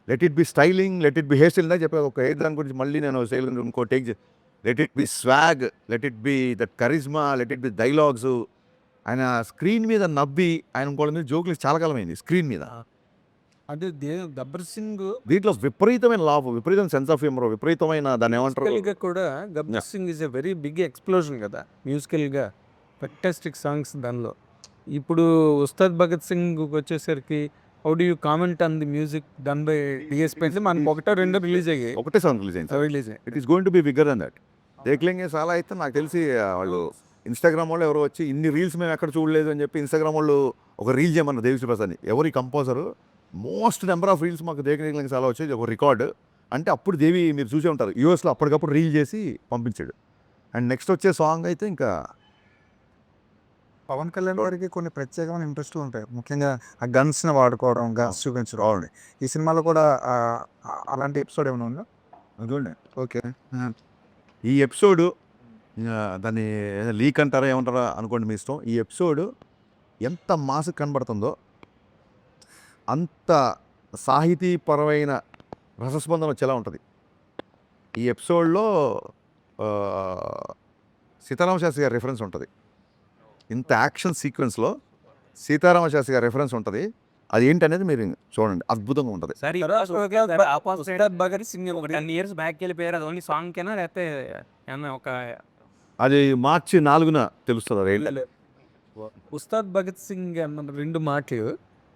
Let it be styling, let it be hair style. చెప్పాను ఒక హెయిర్ దాని గురించి మళ్ళీ నేను స్టైల్ ఇంకో take. Let it be swag, let it be that charisma, let it be dialogues, ఆయన స్క్రీన్ మీద నవ్వి ఆయన ఇంకోళ్ళ మీద జోకులు చాలా కాలమైంది స్క్రీన్ మీద. అంటే గబ్బర్ సింగ్ దీంట్లో విపరీతమైన లాభం, విపరీతమైన సెన్స్ ఆఫ్ హ్యూమర్, విపరీతమైన దాన్ని ఏమంటారు గా కూడా Gabbar Singh is a very big explosion కదా మ్యూజికల్గా. ఫెంటాస్టిక్ సాంగ్స్ దానిలో. ఇప్పుడు ఉస్తాద్ భగత్ సింగ్ వచ్చేసరికి how do you comment on the music done by DSP? మనకు ఒకటో రెండో రిలీజ్ అయ్యాయి. ఒకటే సాంగ్ రిలీజ్ అయింది. రిలీజ్ అయ్యాయి. It is going to be bigger than that. దేఖ్లేంగే చాలా అయితే నాకు తెలిసి వాళ్ళు ఇన్స్టాగ్రామ్ వాళ్ళు ఎవరో వచ్చి ఇన్ని రీల్స్ మేము ఎక్కడ చూడలేదు అని చెప్పి ఇన్స్టాగ్రామ్ వాళ్ళు ఒక రీల్ చేయమన్నారు దేవిశ్రీ ప్రసాద్ని. ఎవరి composer most number of reels మాకు దేఖ్లేంగే చాలా వచ్చేది ఒక రికార్డు. అంటే అప్పుడు దేవి మీరు చూసే ఉంటారు యూఎస్లో అప్పటికప్పుడు రీల్ చేసి పంపించాడు. అండ్ నెక్స్ట్ వచ్చే సాంగ్ అయితే ఇంకా పవన్ కళ్యాణ్ గారికి కొన్ని ప్రత్యేకమైన ఇంట్రెస్ట్ ఉంటాయి, ముఖ్యంగా ఆ గన్స్ని వాడుకోవడం, గన్స్ చూపించడం. ఈ సినిమాలో కూడా అలాంటి ఎపిసోడ్ ఏమైనా ఉందా? అదండి ఓకే. ఈ ఎపిసోడు దాన్ని లీక్ అంటారా ఏమంటారా అనుకోండి మీ ఇష్టం. ఈ ఎపిసోడ్ ఎంత మాస్ కనబడుతుందో అంత సాహితీపరమైన రసస్పందన వచ్చేలా ఉంటుంది. ఈ ఎపిసోడ్లో సీతారామ శాస్త్రి గారి రెఫరెన్స్ ఉంటుంది. ఇంత యాక్షన్ సీక్వెన్స్లో సీతారామ శాస్త్రి గారి రెఫరెన్స్ ఉంటుంది. అది ఏంటనేది మీరు చూడండి, అద్భుతంగా ఉంటుంది. సరే భగత్ సింగ్ ఒక 10 years బ్యాక్ వెళ్ళిపోయారు. అది ఓన్లీ సాంగ్ కేనా లేకపోతే ఏమన్నా ఒక అది మార్చి 4న తెలుస్తుంది. అది ఉస్తాద్ భగత్ సింగ్ అన్న రెండు మాటలు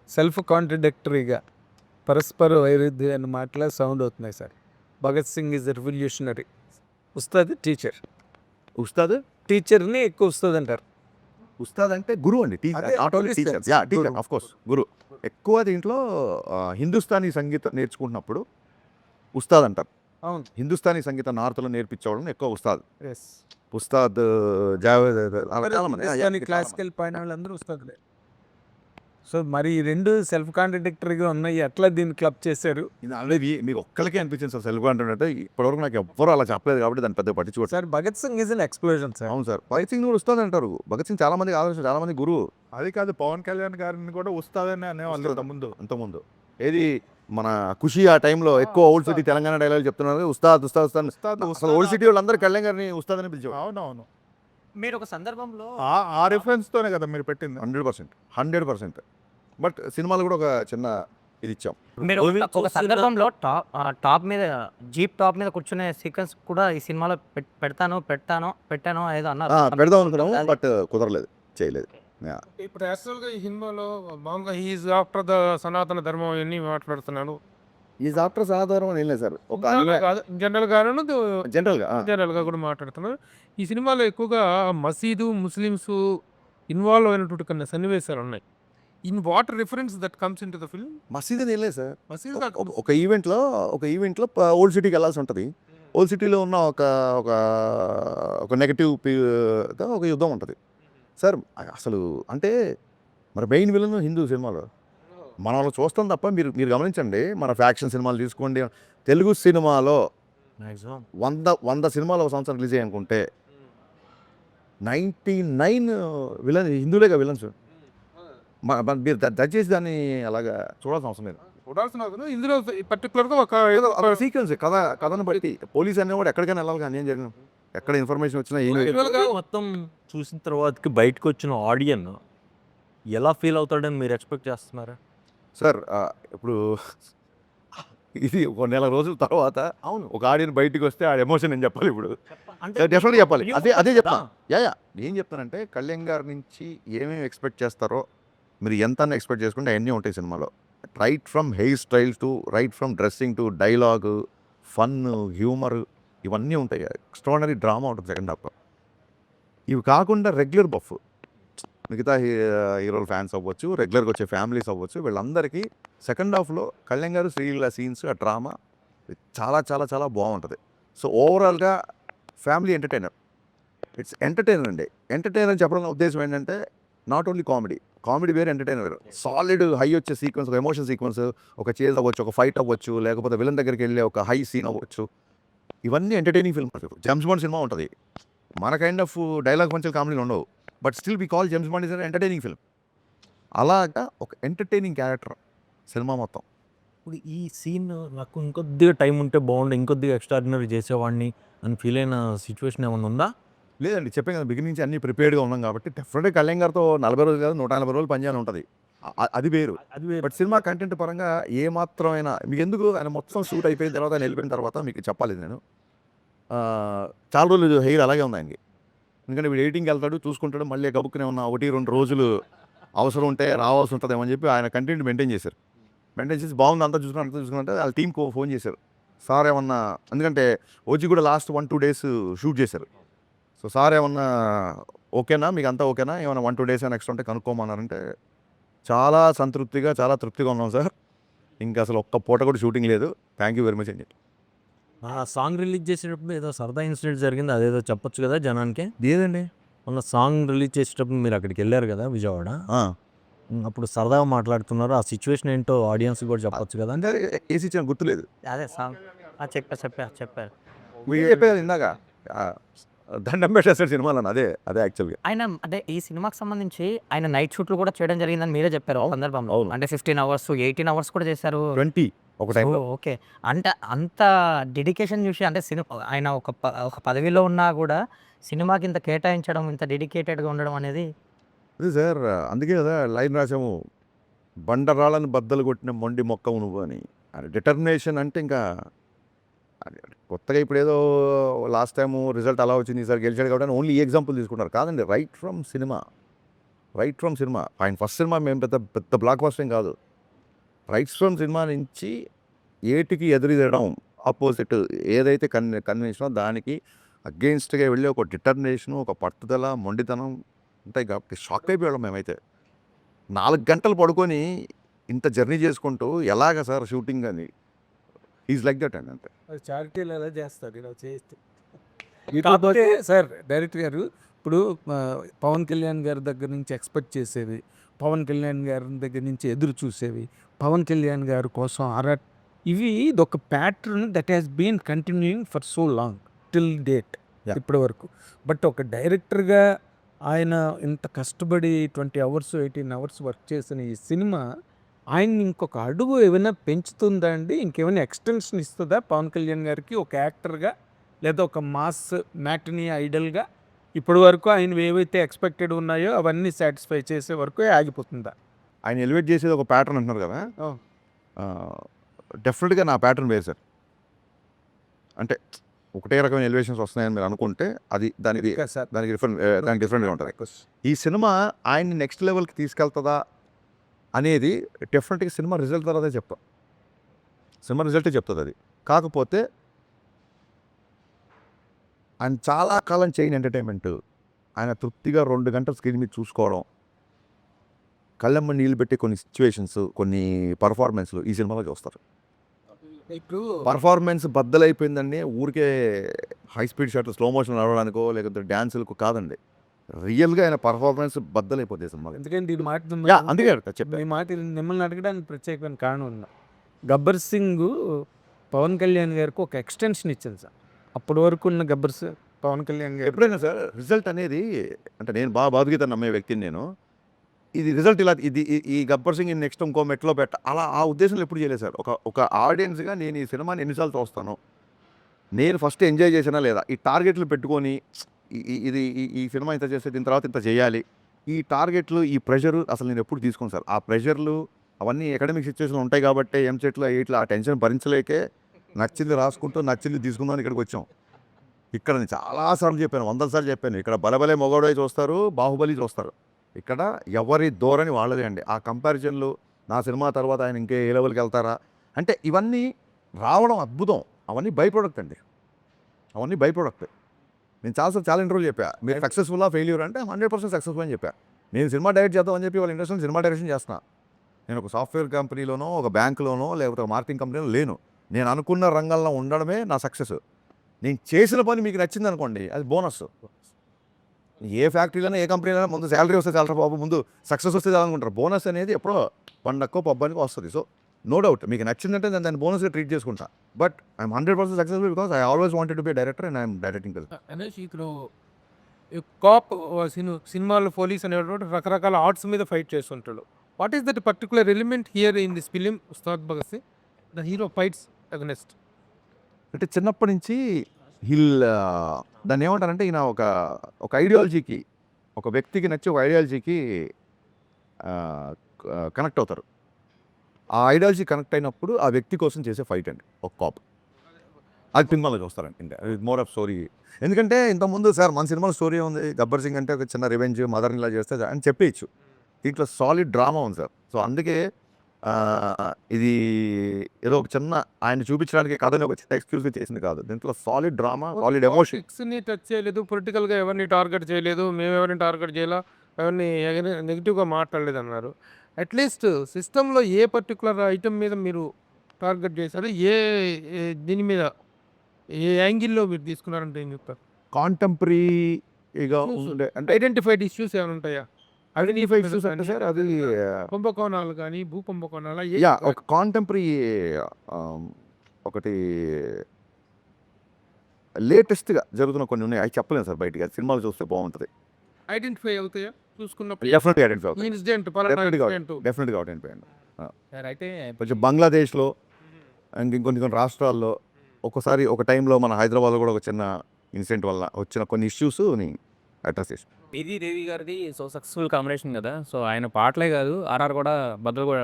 సెల్ఫ్ కాంట్రడిక్టరీగా పరస్పర వైరుధ్యమైన మాటలా సౌండ్ అవుతున్నాయి sir. Bhagat Singh is revolutionary, ఉస్తాద్ టీచర్. ఉస్తాద్ టీచర్ని ఎక్కువ ఉస్తాద్ అంటారు. ఉస్తాద్ అంటే గురువు అండి, అదే, నాట్ ఓన్లీ టీచర్. గురువు. Yeah teacher of course guru. ఎక్కువ దీంట్లో హిందుస్థానీ సంగీతం నేర్చుకుంటున్నప్పుడు ఉస్తాద్ అంటారు. అవును. హిందుస్థానీ సంగీతం నార్త్లో నేర్పించేవాళ్ళని ఎక్కువ ఉస్తాద్. ఎస్. ఉస్తాద్ జావేద్ అలా చాలా మంది. క్లాసికల్ పైన వాళ్ళందరూ ఉస్తాదులే. సో మరి ఈ రెండు సెల్ఫ్ కాంట్రడిక్టరీగా ఉన్నాయి, ఎట్లా దీన్ని క్లబ్ చేశారు? ఇది ఆల్రెడీ మీకు ఒక్కరికే అనిపించింది సార్ సెల్ఫ్ కాంటెంట్ అంటే. ఇప్పటివరకు నాకు ఎవ్వరూ అలా చెప్పలేదు కాబట్టి దాన్ని పెద్ద పట్టించుకోవచ్చు. Sir Bhagat Singh is an explosion sir. అవును సార్, భగత్ సింగ్ కూడా ఉస్తాద్ అంటారు. భగత్ సింగ్ చాలా మంది ఆలోచన, చాలా మంది గురువు. అది కాదు, పవన్ కళ్యాణ్ గారిని కూడా ఉస్తాదనే అనేవాళ్ళు అంతకుముందు ఏది మన ఖుషి ఆ టైంలో ఎక్కువ ఓల్డ్ సిటీ తెలంగాణ డైలాగ్ చెప్తున్నారు, ఉస్తాద్ ఉస్తాద్ ఉస్తాద్. అసలు ఓల్డ్ సిటీ వాళ్ళందరూ కళ్యాణ్ గారిని ఉస్తాద్ అని పిలిచేవారు. అవునవును. మీరు ఒక సందర్భంలో ఆ రిఫరెన్స్తోనే కదా మీరు పెట్టింది. 100%. బట్ సినిమాలు కూడా ఒక చిన్న ఇది ఇచ్చాం. మీరు ఒక సందర్భంలో టాప్ మీద జీప్ టాప్ మీద కూర్చునే సీక్వెన్స్ కూడా ఈ సినిమాలో పెట్టాను ఏదో అన్నారు. పెడదాం అనుకున్నాము బట్ కుదరలేదు, చేయలేదు. ఇప్పుడు యాక్చువల్గా ఈ సినిమాలో మామూలుగా హీఈస్ ఆఫ్టర్ ద సనాతన ధర్మం ఇవన్నీ మాట్లాడుతున్నాడు. ఈ ఆఫ్టర్ సాధారణ ఏం లేదు సార్, ఒక జనరల్గా కూడా మాట్లాడుతున్నారు. ఈ సినిమాలో ఎక్కువగా మసీదు, ముస్లిమ్స్ ఇన్వాల్వ్ అయినటువంటి కొన్ని సన్నివేశాలు ఉన్నాయి. In what reference that comes in to the film? మసీద్ అని వెళ్ళలేదు సార్. మసీదు ఒక ఈవెంట్లో ఓల్డ్ సిటీకి వెళ్ళాల్సి ఉంటుంది. ఓల్డ్ సిటీలో ఉన్న ఒక నెగటివ్ ఒక యుద్ధం ఉంటుంది సార్. అసలు అంటే మరి మెయిన్ విలన్ హిందూ సినిమాలో మన వాళ్ళు చూస్తాం తప్ప మీరు గమనించండి. మన ఫ్యాక్షన్ సినిమాలు తీసుకోండి, తెలుగు సినిమాలో 100 సినిమాలు ఒక సంవత్సరం రిలీజ్ అయ్యానుకుంటే 99 విలన్ హిందువులేగా విలన్స్. మీరు దయచేసి దాన్ని అలాగా చూడాల్సిన అవసరం లేదు. చూడాల్సిన ఇందులో పర్టికులర్గా ఒక సీక్వెన్స్ కథను బట్టి పోలీస్ అనేవాడు ఎక్కడికైనా వెళ్ళాలి, కానీ ఏం జరిగిన ఎక్కడ ఇన్ఫర్మేషన్ వచ్చినా ఏం మొత్తం చూసిన తర్వాతకి బయటకు వచ్చిన ఆడియన్ ఎలా ఫీల్ అవుతాడని మీరు ఎక్స్పెక్ట్ చేస్తున్నారా సార్? ఇప్పుడు ఇది ఒక నెల రోజుల తర్వాత అవును ఒక ఆడియన్ బయటికి వస్తే ఆ ఎమోషన్ నేను చెప్పాలి. ఇప్పుడు డెఫినెట్గా చెప్పాలి. అదే చెప్తాను. ఏం చెప్తానంటే కళ్యాణ్ గారి నుంచి ఏమేమి ఎక్స్పెక్ట్ చేస్తారో మీరు ఎంత ఎక్స్పెక్ట్ చేసుకుంటే అవన్నీ ఉంటాయి సినిమాలో. Right from hair style to right from dressing to dialogue, fun, humour ఇవన్నీ ఉంటాయి. ఎక్స్ట్రాడినరీ డ్రామా ఉంటుంది సెకండ్ హాఫ్లో. ఇవి కాకుండా రెగ్యులర్ బఫ్ మిగతా హీరోల ఫ్యాన్స్ అవ్వచ్చు, రెగ్యులర్గా వచ్చే ఫ్యామిలీస్ అవ్వచ్చు, వీళ్ళందరికీ సెకండ్ హాఫ్లో కళ్యాణ్ గారు శ్రీలీల సీన్స్, ఆ డ్రామా చాలా చాలా చాలా బాగుంటుంది. సో ఓవరాల్గా ఫ్యామిలీ ఎంటర్టైనర్. ఇట్స్ ఎంటర్టైనర్ అండి. ఎంటర్టైనర్ చెప్పడం ఉద్దేశం ఏంటంటే నాట్ ఓన్లీ కామెడీ వేరే, ఎంటర్టైనర్ వేరు. సాలిడ్ హై వచ్చే సీక్వెన్స్, ఒక ఎమోషన్ సీక్వెన్స్, ఒక చేజ్ అవ్వచ్చు, ఒక ఫైట్ అవ్వచ్చు, లేకపోతే విలన్ దగ్గరికి వెళ్ళే ఒక హై సీన్ అవ్వచ్చు. ఇవన్నీ ఎంటర్టైనింగ్ ఫిల్మ్. జేమ్స్ బాండ్ సినిమా ఉంటుంది, మన కైండ్ ఆఫ్ డైలాగ్ పంచులు కామెడీలు ఉండవు, but still we call James Bond is an entertaining film. అలాగా ఒక ఎంటర్టైనింగ్ క్యారెక్టర్ సినిమా మొత్తం. ఇప్పుడు ఈ సీన్ నాకు ఇంకొద్దిగా టైం ఉంటే బాగుండు, ఇంకొద్దిగా ఎక్స్ట్రాడినరీ చేసేవాడిని అని ఫీల్ అయిన సిచ్యువేషన్ ఏమైనా ఉందా? లేదండి చెప్పాను కదా బిగినింగ్ నుంచి అన్ని ప్రిపేర్డ్గా ఉన్నాం కాబట్టి డెఫినెట్గా కళ్యాణ్ గారితో 40 రోజులు కాదు 140 రోజులు పనిచేయాలని ఉంటుంది. అది వేరు. బట్ సినిమా కంటెంట్ పరంగా ఏ మాత్రమైనా మీకు ఎందుకు ఆయన మొత్తం షూట్ అయిపోయిన తర్వాత ఆయన వెళ్ళిపోయిన తర్వాత మీకు చెప్పాలి నేను చాలా రోజులు హెయిర్ అలాగే ఉంది ఆయనకి. ఎందుకంటే వీడు ఎడిటింగ్కి వెళ్తాడు చూసుకుంటాడు మళ్ళీ గబుక్కునే ఉన్న 1-2 రోజులు అవసరం ఉంటే రావాల్సి ఉంటుందేమో అని చెప్పి ఆయన కంటెంట్ మెయింటైన్ చేశారు. మెయింటైన్ చేసి బాగుంది అంతా చూసుకున్నట్టే వాళ్ళ టీంకి ఫోన్ చేశారు. సార్ ఏమన్నా ఎందుకంటే ఓజీ కూడా లాస్ట్ 1-2 డేస్ షూట్ చేశారు. సో సార్ ఏమన్నా ఓకేనా మీకు అంతా ఓకేనా ఏమైనా 1-2 డేస్ నెక్స్ట్ ఉంటే కనుక్కోమన్నారంటే చాలా సంతృప్తిగా చాలా తృప్తిగా ఉన్నాం సార్. ఇంకా అసలు ఒక్క పూట కూడా షూటింగ్ లేదు. థ్యాంక్ యూ వెరీ మచ్ అని చెప్పి. ఆ సాంగ్ రిలీజ్ చేసేటప్పుడు ఏదో సరదా ఇన్సిడెంట్ జరిగింది అదేదో చెప్పొచ్చు కదా జనానికి. ఏదండి మొన్న సాంగ్ రిలీజ్ చేసేటప్పుడు మీరు అక్కడికి వెళ్ళారు కదా విజయవాడ. అప్పుడు సరదాగా మాట్లాడుతున్నారు. ఆ సిచ్యువేషన్ ఏంటో ఆడియన్స్ కూడా చెప్పొచ్చు కదా. అంటే ఏసీ ఇచ్చిన గుర్తులేదు. అదే సాంగ్ చెప్పారు మీరు చెప్పేది ఇందాక దండం పెట్టేస్తాడు సినిమాలో అదే యాక్చువల్గా. ఆయన అంటే ఈ సినిమాకి సంబంధించి ఆయన నైట్ షూట్లు కూడా చేయడం జరిగిందని మీరే చెప్పారు ఒక సందర్భంలో. అవును. అంటే 15 అవర్స్ 18 అవర్స్ కూడా చేశారు. 20 ఒక టైంలో. ఓకే. అంటే అంత డెడికేషన్ చూసి అంటే ఆయన ఒక పదవిలో ఉన్నా కూడా సినిమాకి ఇంత కేటాయించడం ఇంత డెడికేటెడ్గా ఉండడం అనేది అదే సార్ అందుకే కదా లైన్ రాసాము బండరాళ్ళని బద్దలు కొట్టిన మొండి మొక్కవు నువ్వు అని. డిటర్మినేషన్ అంటే ఇంకా కొత్తగా ఇప్పుడు ఏదో లాస్ట్ టైము రిజల్ట్ అలా వచ్చింది ఈసారి గెలిచాడు కాబట్టి ఓన్లీ ఈ ఎగ్జాంపుల్ తీసుకుంటారు కాదండి. రైట్ ఫ్రమ్ సినిమా ఆయన ఫస్ట్ సినిమా మేము పెద్ద బ్లాక్ బస్టర్ కాదు. రైట్ ఫ్రమ్ సినిమా నుంచి ఏటికి ఎదురుదడం ఆపోజిట్ ఏదైతే కన్వెన్షనో దానికి అగెయిన్స్ట్గా వెళ్ళి ఒక డిటర్మినేషను ఒక పట్టుదల మొండితనం ఉంటాయి కాబట్టి షాక్ అయిపోయాడు. మేమైతే 4 గంటలు పడుకొని ఇంత జర్నీ చేసుకుంటూ ఎలాగ సార్ షూటింగ్ అని ఈజ్ లైక్ దట్ అండి. అంతే చారిటీలు ఎలా చేస్తారు ఇలా చేస్తే. కాకపోతే సార్ డైరెక్టర్ గారు ఇప్పుడు పవన్ కళ్యాణ్ గారి దగ్గర నుంచి ఎక్స్పెక్ట్ చేసేవి, పవన్ కళ్యాణ్ గారి దగ్గర నుంచి ఎదురు చూసేవి, పవన్ కళ్యాణ్ గారి కోసం ఇవి ఒక pattern that has been continuing for so long till date ఇప్పటి వరకు. బట్ ఒక డైరెక్టర్గా ఆయన ఇంత కష్టపడి 20 అవర్స్ 18 అవర్స్ వర్క్ చేసిన ఈ సినిమా ఆయన్ని ఇంకొక అడుగు ఏమైనా పెంచుతుందా అండి? ఇంకేమైనా ఎక్స్టెన్షన్ ఇస్తుందా పవన్ కళ్యాణ్ గారికి ఒక యాక్టర్గా, లేదా ఒక మాస్ మ్యాట్నీ ఐడల్గా? ఇప్పటి వరకు ఆయన ఏవైతే ఎక్స్పెక్టెడ్ ఉన్నాయో అవన్నీ సాటిస్ఫై చేసే వరకు ఆగిపోతుందా? ఆయన ఎలివేట్ చేసేది ఒక ప్యాటర్న్ అంటున్నారు కదా. డెఫినెట్గా నా ప్యాటర్న్ వేరు సార్. అంటే ఒకటే రకమైన ఎలివేషన్స్ వస్తున్నాయని మీరు అనుకుంటే అది దానికి డిఫరెంట్గా ఉంటుంది. ఈ సినిమా ఆయన్ని నెక్స్ట్ లెవెల్కి తీసుకెళ్తుందా అనేది డెఫినెట్గా సినిమా రిజల్ట్ తర్వాతే చెప్తాం. సినిమా రిజల్టే చెప్తుంది అది. కాకపోతే ఆయన చాలా కాలం చేయని ఎంటర్టైన్మెంట్ ఆయన తృప్తిగా 2 గంటల స్క్రీన్ మీద చూసుకోవడం, కళ్ళమ్మ నీళ్ళు పెట్టే కొన్ని సిచ్యువేషన్స్ కొన్ని పర్ఫార్మెన్స్లు ఈ సినిమాలో చూస్తారు. ఇప్పుడు పర్ఫార్మెన్స్ బద్దలైపోయిందండి ఊరికే హై స్పీడ్ షాట్లు స్లో మోషన్ నడవడానికో లేకపోతే డ్యాన్సులకు కాదండి. రియల్గా ఆయన పర్ఫార్మెన్స్ బద్దలైపోతుంది సినిమా. ఎందుకంటే ఇది మాట అందుకే చెప్పాను ఈ మాట మిమ్మల్ని అడగడానికి ప్రత్యేకమైన కారణం ఉందా? గబ్బర్ సింగ్ పవన్ కళ్యాణ్ గారికి ఒక ఎక్స్టెన్షన్ ఇచ్చింది సార్. అప్పటి వరకు ఉన్న గబ్బర్ సింగ్ పవన్ కళ్యాణ్ గారు ఎప్పుడైనా సార్ రిజల్ట్ అనేది అంటే నేను బాధగీత నమ్మే వ్యక్తిని నేను. ఇది రిజల్ట్ ఇలా ఈ గబ్బర్ సింగ్ నెక్స్ట్ ఇంకో మెట్లో అలా ఆ ఉద్దేశంలో ఎప్పుడు చేయలేదు సార్. ఒక ఆడియన్స్గా నేను ఈ సినిమాని ఎన్నిసార్లు చూస్తాను, నేను ఫస్ట్ ఎంజాయ్ చేసినా లేదా ఈ టార్గెట్లు పెట్టుకొని ఇది ఈ సినిమా ఇంత చేస్తే దీని తర్వాత ఇంత చేయాలి ఈ టార్గెట్లు ఈ ప్రెషరు అసలు నేను ఎప్పుడు తీసుకోను సార్. ఆ ప్రెషర్లు అవన్నీ ఎకడమిక్ సిచ్యువేషన్లు ఉంటాయి కాబట్టి ఎంసెట్లో ఇట్లా ఆ టెన్షన్ భరించలేకే నచ్చింది రాసుకుంటూ నచ్చింది తీసుకుందామని ఇక్కడికి వచ్చాం. ఇక్కడ నేను చాలాసార్లు చెప్పాను, 100 సార్లు చెప్పాను. ఇక్కడ బలబలే మొగోడై చూస్తారు, బాహుబలి చూస్తారు. ఇక్కడ ఎవరి ధోరణి వాళ్ళదే అండి. ఆ కంపారిజన్లు నా సినిమా తర్వాత ఆయన ఇంకే ఏ లెవెల్కి వెళ్తారా అంటే ఇవన్నీ రావడం అద్భుతం. అవన్నీ బై ప్రోడక్ట్ అండి, అవన్నీ బై ప్రోడక్ట్. నేను చాలా ఇంటర్వ్యూలు చెప్పా, మీరు సక్సెస్ఫుల్లా ఫెయిల్యూర్ అంటే 100% సక్సెస్ఫుల్ అని చెప్పా. నేను సినిమా డైరెక్ట్ చేద్దామని చెప్పి వాళ్ళ ఇండస్ట్రీలో సినిమా డైరెక్షన్ చేస్తున్నా. నేను ఒక సాఫ్ట్వేర్ కంపెనీలోనో ఒక బ్యాంకులోనో లేకపోతే ఒక మార్కెటింగ్ కంపెనీలో లేను. నేను అనుకున్న రంగంలో ఉండడమే నా సక్సెస్. నేను చేసిన పని మీకు నచ్చింది అనుకోండి అది బోనస్. ఏ ఫ్యాక్టరీలోనే ఏ కంపెనీలో ముందు శాలరీ వస్తే చాలా బాబు ముందు సక్సెస్ వస్తే చాలనుకుంటారు. బోనస్ అనేది ఎప్పుడో పండక్కో పబ్బానికో వస్తుంది. సో నో డౌట్ మీకు నచ్చిందంటే నేను దాన్ని బోనస్గా ట్రీట్ చేసుకుంటా. But I'm 100% successful because I always wanted to be director and I'm directing. అనేసి ఇక్కడ కాప్ సినిమాలో పోలీస్ అనేవాడు రకరకాల ఆర్ట్స్ మీద ఫైట్ చేస్తుంటాడు. What is that particular element here in this film Ustaad Bhagat Singh? The hero fights against. అంటే చిన్నప్పటి నుంచి హిల్ దాన్ని ఏమంటారంటే ఈయన ఒక ఐడియాలజీకి, ఒక వ్యక్తికి నచ్చి ఒక ఐడియాలజీకి కనెక్ట్ అవుతారు. ఆ ఐడియాలజీ కనెక్ట్ అయినప్పుడు ఆ వ్యక్తి కోసం చేసే ఫైట్ అండి ఒక కాప్. అది సినిమాలో చూస్తారండి. ఇంకా మోర్ ఆఫ్ స్టోరీ. ఎందుకంటే ఇంతకుముందు సార్ మన సినిమాలో స్టోరీ ఉంది, గబ్బర్ సింగ్ అంటే ఒక చిన్న రివెంజ్, మదర్ని ఇలా చేస్తే అని చెప్పేయచ్చు. దీంట్లో సాలిడ్ డ్రామా ఉంది సార్. సో అందుకే ఇది ఏదో ఒక చిన్న ఆయన చూపించడానికి కథని ఒక చిన్న ఎక్స్క్యూజ్గా చేసింది కాదు. దీంట్లో సాలిడ్ డ్రామా, సాలిడ్ ఎమోషన్. పాలిటిక్స్ని టచ్ చేయలేదు, పొలిటికల్గా ఎవరిని టార్గెట్ చేయలేదు, మేము ఎవరిని టార్గెట్ చేయాలా, ఎవరిని నెగిటివ్గా మాట్లాడలేదు అన్నారు. అట్లీస్ట్ సిస్టంలో ఏ పర్టికులర్ ఐటమ్ మీద మీరు టార్గెట్ చేశారు, దీని మీద ఏ యాంగిల్లో మీరు తీసుకున్నారంటే ఏం చెప్తారు? కాంటెంపరీగా ఉండే అంటే ఐడెంటిఫైడ్ ఇష్యూస్ ఏమైనా ఉంటాయా? ఐడెంటిఫైడ్ ఇష్యూస్ అంటే సార్ అది కుంభకోణాలు కానీ భూ కుంభకోణాలు యా ఒక కాంటెంపరీ ఒకటి లేటెస్ట్గా జరుగుతున్న కొన్ని ఉన్నాయి. అవి చెప్పలేము సార్ బయటికి. అది సినిమాలు చూస్తే బాగుంటుంది. ఐడెంటిఫై అవుతాయా చూసుకున్నప్పుడు? డెఫినెట్గా ఐడెంటిఫై అవుతుంది. ఇన్సిడెంట్ డెఫినెట్గా ఐడెంటిఫై అండి. సార్ అయితే కొంచెం బంగ్లాదేశ్లో అండ్ ఇంకొన్ని రాష్ట్రాల్లో ఒక్కోసారి ఒక టైంలో మన హైదరాబాద్లో కూడా ఒక చిన్న ఇన్సిడెంట్ వల్ల వచ్చిన కొన్ని ఇష్యూస్ని అడ్రస్ చేసి ఇది దేవి గారిది సో సక్సెస్ఫుల్ కాంబినేషన్ కదా. సో ఆయన పాటలే కాదు, ఆర్ఆర్ కూడా బద్దలు కూడా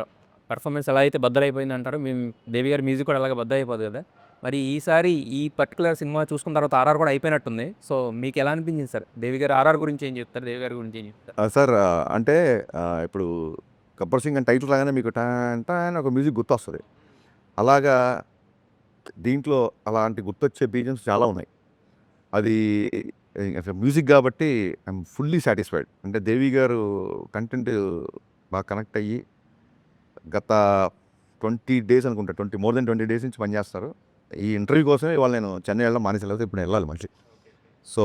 పర్ఫార్మెన్స్ ఎలా అయితే బద్దలైపోయింది అంటారు, మేము దేవి గారి మ్యూజిక్ కూడా అలాగే బద్దలు అయిపోదు కదా. మరి ఈసారి ఈ పర్టికులర్ సినిమా చూసుకున్న తర్వాత ఆర్ఆర్ కూడా అయిపోయినట్టుంది. సో మీకు ఎలా అనిపించింది సార్? దేవి గారు ఆర్ఆర్ గురించి ఏం చెప్తారు, దేవి గారి గురించి ఏం చెప్తారు? సార్ అంటే ఇప్పుడు గబ్బర్ సింగ్ అని టైటిల్ రాగానే మీకు టైన్ ఒక మ్యూజిక్ గుర్తొస్తుంది. అలాగా దీంట్లో అలాంటి గుర్తొచ్చే బీజమ్స్ చాలా ఉన్నాయి. అది మ్యూజిక్ కాబట్టి ఐఎమ్ ఫుల్లీ సాటిస్ఫైడ్. అంటే దేవి గారు కంటెంట్ బాగా కనెక్ట్ అయ్యి గత 20 డేస్ అనుకుంటా, మోర్ దెన్ 20 డేస్ నుంచి పనిచేస్తారు. ఈ ఇంటర్వ్యూ కోసమే ఇవాళ నేను చెన్నై వెళ్ళడం మానేసలేదు, ఇప్పుడు వెళ్ళాలి మళ్ళీ. So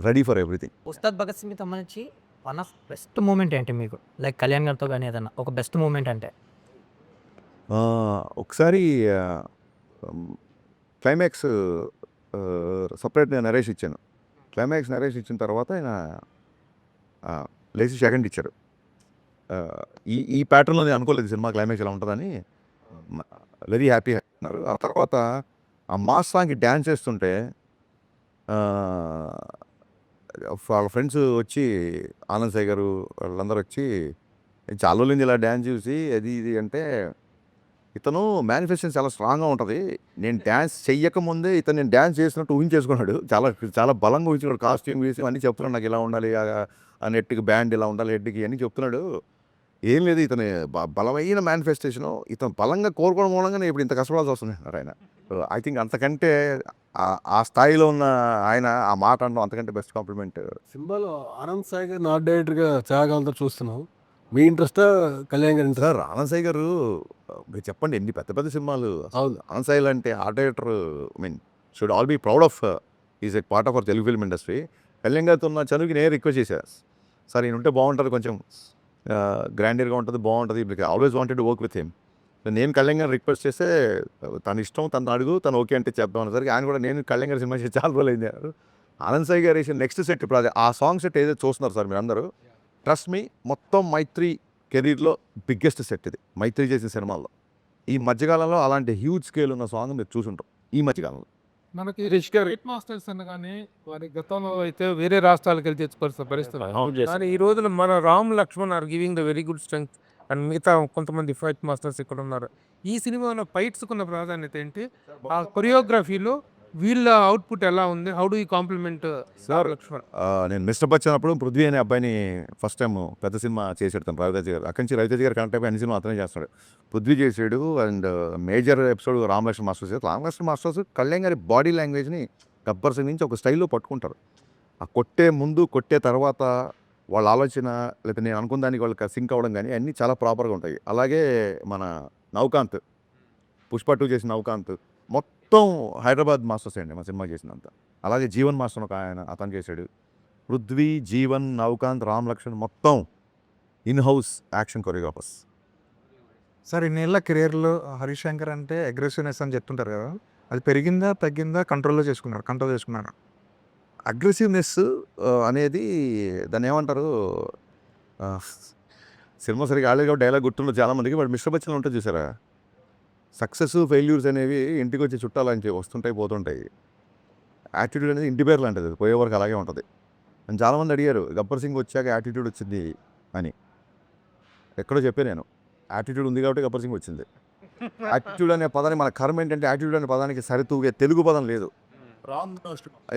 ready for everything. Ustaad Bhagat Singh సంబంధించి వన్ ఆఫ్ బెస్ట్ మూమెంట్ ఏంటి మీకు? లైక్ కళ్యాణ్ గారితో కానీ ఏదన్నా ఒక బెస్ట్ మూమెంట్ అంటే? ఒకసారి క్లైమాక్స్ సపరేట్ నేను నరేష్ ఇచ్చాను. క్లైమాక్స్ నరేష్ ఇచ్చిన తర్వాత ఆయన లేచి సెకండ్ ఇచ్చారు. ఈ ప్యాటర్న్లో నేను అనుకోలేదు సినిమా క్లైమాక్స్ ఎలా ఉంటుందని. వెరీ హ్యాపీ అన్నారు. ఆ తర్వాత ఆ మాస్ సాంగ్కి డ్యాన్స్ చేస్తుంటే వాళ్ళ ఫ్రెండ్స్ వచ్చి ఆనంద్ సాయి గారు వాళ్ళందరూ వచ్చి చాలా రోజులు ఇలా డ్యాన్స్ చూసి అది ఇది అంటే ఇతను మేనిఫెస్టేషన్ చాలా స్ట్రాంగ్గా ఉంటుంది. నేను డ్యాన్స్ చెయ్యకముందే ఇతను నేను డ్యాన్స్ చేసినట్టు ఊహించేసుకున్నాడు. చాలా చాలా బలంగా ఊహించుకున్నాడు. కాస్ట్యూమ్ వేసి అన్నీ చెప్తున్నాడు, నాకు ఇలా ఉండాలి, ఆ నెట్కి బ్యాండ్ ఇలా ఉండాలి, హెడ్కి అన్నీ చెప్తున్నాడు. ఏం లేదు, ఇతను బలమైన మేనిఫెస్టేషను. ఇతను బలంగా కోరుకోవడం మూలంగా ఇప్పుడు ఇంత కష్టపడాల్సి వస్తుంది ఆయన. ఐ థింక్ అంతకంటే ఆ స్థాయిలో ఉన్న ఆయన ఆ మాట అనడం అంతకంటే బెస్ట్ కాంప్లిమెంట్. సినిమాలో ఆనంద్ సాయి గారు నాట్ డైరెక్టర్గా త్యాగాలతో చూస్తున్నాం. మీ ఇంట్రెస్టా కళ్యాణ్ గారి ఇంట్రెస్ట్? సార్ ఆనంద్ సాయి గారు మీరు చెప్పండి, ఎన్ని పెద్ద పెద్ద సినిమాలు. అవును. ఆనంద్ సాయి అంటే art director, I mean should all be proud of, is a part of our Telugu film industry. Kalyan గారితో ఉన్న చనువుకి నేను రిక్వెస్ట్ చేశాను, సార్ ఈయన ఉంటే బాగుంటుంది, కొంచెం గ్రాండీర్గా ఉంటుంది, బాగుంటుంది, always wanted to work with him. నేను కళ్యాణ్ గారిని రిక్వెస్ట్ చేస్తే తన ఇష్టం, తను అడుగు, తను ఓకే అంటే చెప్తాం అనేసరికి ఆయన కూడా నేను కళ్యాణ్ గారి సినిమా చేసి చాలా రోజులు అయింది. ఆనంద్ సాయి గారు వేసిన నెక్స్ట్ సెట్ ఇప్పుడు ఆ సాంగ్ సెట్ ఏదైతే చూస్తున్నారు సార్ మీరు అందరూ, ట్రస్ట్ మీ, మొత్తం మైత్రి కెరీర్లో బిగ్గెస్ట్ సెట్ ఇది, మైత్రి చేసిన సినిమాల్లో. ఈ మధ్యకాలంలో అలాంటి హ్యూజ్ స్కేల్ ఉన్న సాంగ్ మీరు చూసుంటాం ఈ మధ్యకాలంలో. మనకి రైట్ మాస్టర్స్ అనగానే వారి గతంలో అయితే వేరే రాష్ట్రాలకు వెళ్ళి తెచ్చుకోవాల్సిన పరిస్థితి. కానీ ఈ రోజున మన Ram Lakshman are giving the very good strength and మిగతా కొంతమంది ఫైట్ మాస్టర్స్ ఇక్కడ ఉన్నారు. ఈ సినిమాలో ఫైట్స్కున్న ప్రాధాన్యత ఏంటి? ఆ కొరియోగ్రఫీలో వీళ్ళ అవుట్పుట్ ఎలా ఉంది? How do you compliment sir Lakshman? నేను మిస్టర్ బచ్చన్ అప్పుడు పృథ్వీ అనే అబ్బాయిని ఫస్ట్ టైం పెద్ద సినిమా చేసాడు తను, రవితేజ గారు. అక్కడి నుంచి రవితేజ గారు కనెక్ట్ అయిపోయి అన్ని సినిమా అతనే చేస్తాడు. పృథ్వీ చేసాడు and major episode Ramalakshman masters చేశారు. రామలక్ష్మణ్ మాస్టర్స్ కళ్యాణ్ గారి బాడీ లాంగ్వేజ్ని గబ్బర్ సింగ్ నుంచి ఒక స్టైల్లో పట్టుకుంటారు. ఆ కొట్టే ముందు కొట్టే తర్వాత వాళ్ళ ఆలోచన లేకపోతే నేను అనుకున్న దానికి వాళ్ళకి సింక్ అవ్వడం కానీ అన్నీ చాలా ప్రాపర్గా ఉంటాయి. అలాగే మన నవకాంత్, పుష్ప 2 చేసిన నవకాంత్ మొత్తం హైదరాబాద్ మాస్టర్స్ అండి మా సినిమా చేసినంత. అలాగే జీవన్ మాస్టర్ ఒక ఆయన అతను చేశాడు. పృథ్వీ, జీవన్, నవకాంత్, రామ్ లక్ష్మణ్ మొత్తం in house action choreographers. Sir ఇన్నేళ్ళ కెరియర్లో హరీష్ శంకర్ అంటే అగ్రెసివ్నెస్ అని చెప్తుంటారు కదా, అది పెరిగిందా తగ్గిందా? కంట్రోల్ చేసుకున్నారు. అగ్రెసివ్నెస్ అనేది దాన్ని ఏమంటారు, సినిమా సరిగా ఆడేది డైలాగ్ గుర్తుండదు చాలామందికి. బట్ మిస్టర్ బచ్చన్ ఉంటుంది చూసారా, సక్సెస్ ఫెయిల్యూర్స్ అనేవి ఇంటికి వచ్చి చుట్టాలని వస్తుంటాయి పోతుంటాయి. యాటిట్యూడ్ అనేది ఇంటి పేరు లాంటిది, అది పోయే వరకు అలాగే ఉంటుంది. అని చాలామంది అడిగారు గబ్బర్ సింగ్ వచ్చాక యాటిట్యూడ్ వచ్చింది అని. ఎక్కడో చెప్పాను నేను, యాటిట్యూడ్ ఉంది కాబట్టి గబ్బర్ సింగ్ వచ్చింది. యాటిట్యూడ్ అనే పదాన్ని మన కర్మ ఏంటంటే యాటిట్యూడ్ అనే పదానికి సరితూగే తెలుగు పదం లేదు.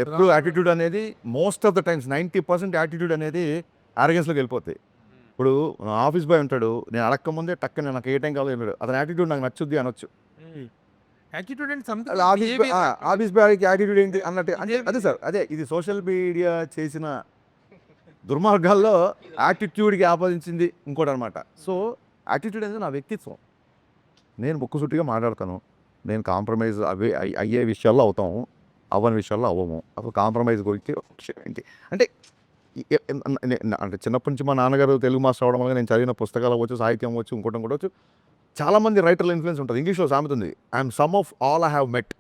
ఎప్పుడు యాటిట్యూడ్ అనేది most of the times 90% attitude అనేది ఆరోగెన్స్లోకి వెళ్ళిపోతాయి. ఇప్పుడు ఆఫీస్ బాయ్ ఉంటాడు, నేను అడక్క ముందే టక్కన నాకు ఏ టైం కావాలో ఏం లేదు, అతని యాటిట్యూడ్ నాకు నచ్చుద్ది అనొచ్చు. యాటిట్యూడ్ అండ్ ఆఫీస్ బాయ్కి యాటిట్యూడ్ ఏంటి అన్నట్టు అదే సార్, అదే ఇది సోషల్ మీడియా చేసిన దుర్మార్గాల్లో యాటిట్యూడ్కి ఆపాదించింది ఇంకోటి అనమాట. సో యాటిట్యూడ్ అనేది నా వ్యక్తిత్వం. నేను ముక్కుసూటిగా మాట్లాడతాను, నేను కాంప్రమైజ్ అయ్యే విషయాల్లో అవుతాము, అవ్వని విషయాల్లో అవ్వము. అసలు కాంప్రమైజ్ గురించి ఏంటి అంటే అంటే చిన్నప్పటి నుంచి మా నాన్నగారు తెలుగు మాస్టర్ అవడం వల్ల నేను చదివిన పుస్తకాలు అవ్వచ్చు, సాహిత్యం అవ్వచ్చు, ఇంకోటి అవ్వచ్చు, చాలామంది రైటర్ల ఇన్ఫ్లుయెన్స్ ఉంటుంది. ఇంగ్లీష్లో సామెత ఉంది, I'm some of all I have met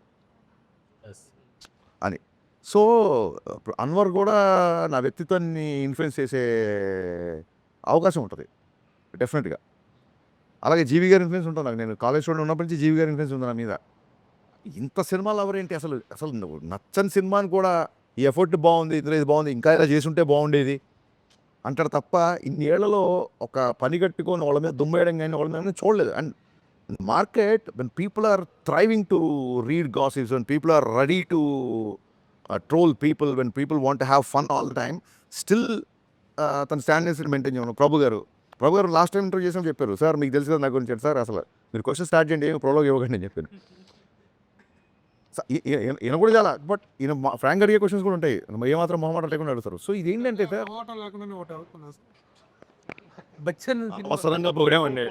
అని. సో అన్వర్ కూడా నా వ్యక్తిత్వాన్ని ఇన్ఫ్లుయెన్స్ చేసే అవకాశం ఉంటుంది డెఫినెట్గా. అలాగే జీవి గారి ఇన్ఫ్లుయెన్స్ ఉంటుంది నాకు. నేను కాలేజ్ స్టూడెంట్ ఉన్నప్పటి నుంచి జీవి గారి ఇన్ఫ్లుయెన్స్ ఉంది నా మీద. ఇంత సినిమాలు ఎవరేంటి అసలు అసలు నచ్చని సినిమాని కూడా ఈ ఎఫర్ట్ బాగుంది, ఇందులో ఇది బాగుంది, ఇంకా ఇలా చేసుంటే బాగుండేది అంటారు తప్ప ఇన్నేళ్లలో ఒక పని కట్టుకొని వాళ్ళ మీద దుమ్మేయడం కానీ వాళ్ళ మీద చూడలేదు. And market when people are thriving to read gossips, when people are ready to troll people, when people want to have fun all the time, still తన స్టాండర్డ్స్ మెయింటైన్ చేయను. ప్రభు గారు లాస్ట్ టైం ఇంటర్వ్యూ చేసినప్పుడు చెప్పారు, sir మీకు తెలుసు కదా నా గురించి, సార్ అసలు మీరు క్వశ్చన్ స్టార్ట్ చేయండి, ఏమి ప్రోలోగ్ ఇవ్వకండి అని చెప్పాను. ఈయన కూడా చాలా, బట్ ఈయన ఫ్రాంక్ అడిగే క్వశ్చన్స్ కూడా ఉంటాయి, ఏమాత్రం మొహమాట లేకుండా అడుగుతారు. సో ఇది ఏంటంటే బచ్చన్ అవసరంగా పొగిడామండి,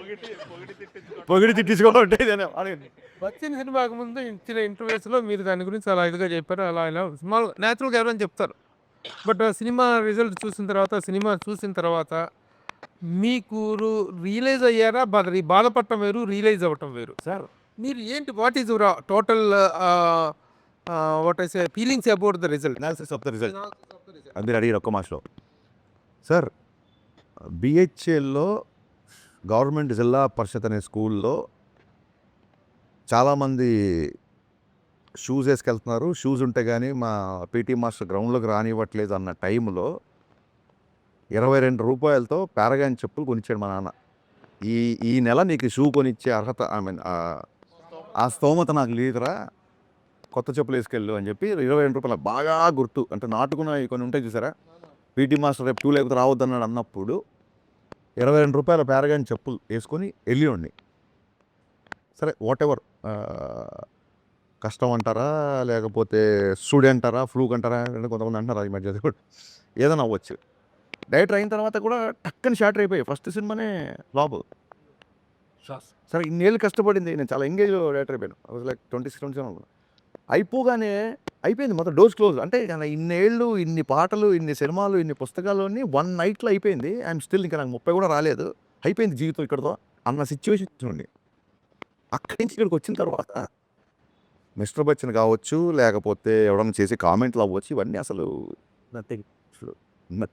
పొగిడి తిట్టించుకోవడం ఉంటాయి. బచ్చన్ సినిమాకు ముందు ఇచ్చిన ఇంటర్వ్యూస్లో మీరు దాని గురించి అలా ఇదిగా చెప్పారు, అలా ఇలా స్మాల్ న్యాచురల్గా ఎవరైనా చెప్తారు. బట్ సినిమా రిజల్ట్ చూసిన తర్వాత మీకు రియలైజ్ అయ్యారా? బాధపడటం వేరు, రియలైజ్ అవ్వటం వేరు. సార్ మీరు ఏంటి, what is your total what I say feelings about the result? Analysis of the result అది మీరు అడిగారు ఒక్క మాసలో. సార్ బిహెచ్ఎల్లో గవర్నమెంట్ జిల్లా పరిషత్ అనే స్కూల్లో చాలామంది షూస్ వేసుకెళ్తున్నారు, షూస్ ఉంటే కానీ మా పీటీ మాస్టర్ గ్రౌండ్లోకి రానివ్వట్లేదు అన్న టైంలో 22 రూపాయలతో పారగాన్ చెప్పులు కొనిచ్చాడు మా నాన్న. ఈ నెల నీకు షూ కొనిచ్చే అర్హత, ఐ మీన్ ఆ స్తోమత నాకు లేదురా, కొత్త చెప్పులు వేసుకెళ్ళు అని చెప్పి 22 రూపాయలు బాగా గుర్తు. అంటే నాటుకున్నవి కొన్ని ఉంటాయి చూసారా, పీటీ మాస్టర్ రేపు 2 లేకపోతే రావద్దన్నాడు అన్నప్పుడు 22 రూపాయల పారగాన్ చెప్పులు వేసుకొని వెళ్ళి. సరే వాట్ ఎవర్, కష్టం అంటారా లేకపోతే స్టూడెంట్ అంటారా ఫ్లూక్ అంటారా, కొంతమంది అంటారా ఈ మధ్య, కూడా ఏదైనా అవ్వచ్చు. డైరెక్టర్ అయిన తర్వాత కూడా టక్కని షార్ట్ అయిపోయాయి. ఫస్ట్ సినిమానే ఫ్లాప్. సరే ఇన్నేళ్ళు కష్టపడింది, నేను చాలా ఎంగేజ్ డైరెక్టర్ అయిపోయాను. లైక్ 26-27 అయిపోగానే అయిపోయింది మొత్తం, డోర్స్ క్లోజ్. అంటే ఇన్నేళ్ళు, ఇన్ని పాటలు, ఇన్ని సినిమాలు, ఇన్ని పుస్తకాలు అన్నీ 1 నైట్లో అయిపోయింది. ఐఎమ్ స్టిల్ ఇంకా నాకు 30 కూడా రాలేదు, అయిపోయింది జీవితం ఇక్కడతో అన్న సిచ్యువేషన్ చూడండి. అక్కడి నుంచి ఇక్కడికి వచ్చిన తర్వాత మిస్టర్ బచ్చన్ కావచ్చు, లేకపోతే ఎవడన్నా చేసే కామెంట్లు అవ్వచ్చు, ఇవన్నీ అసలు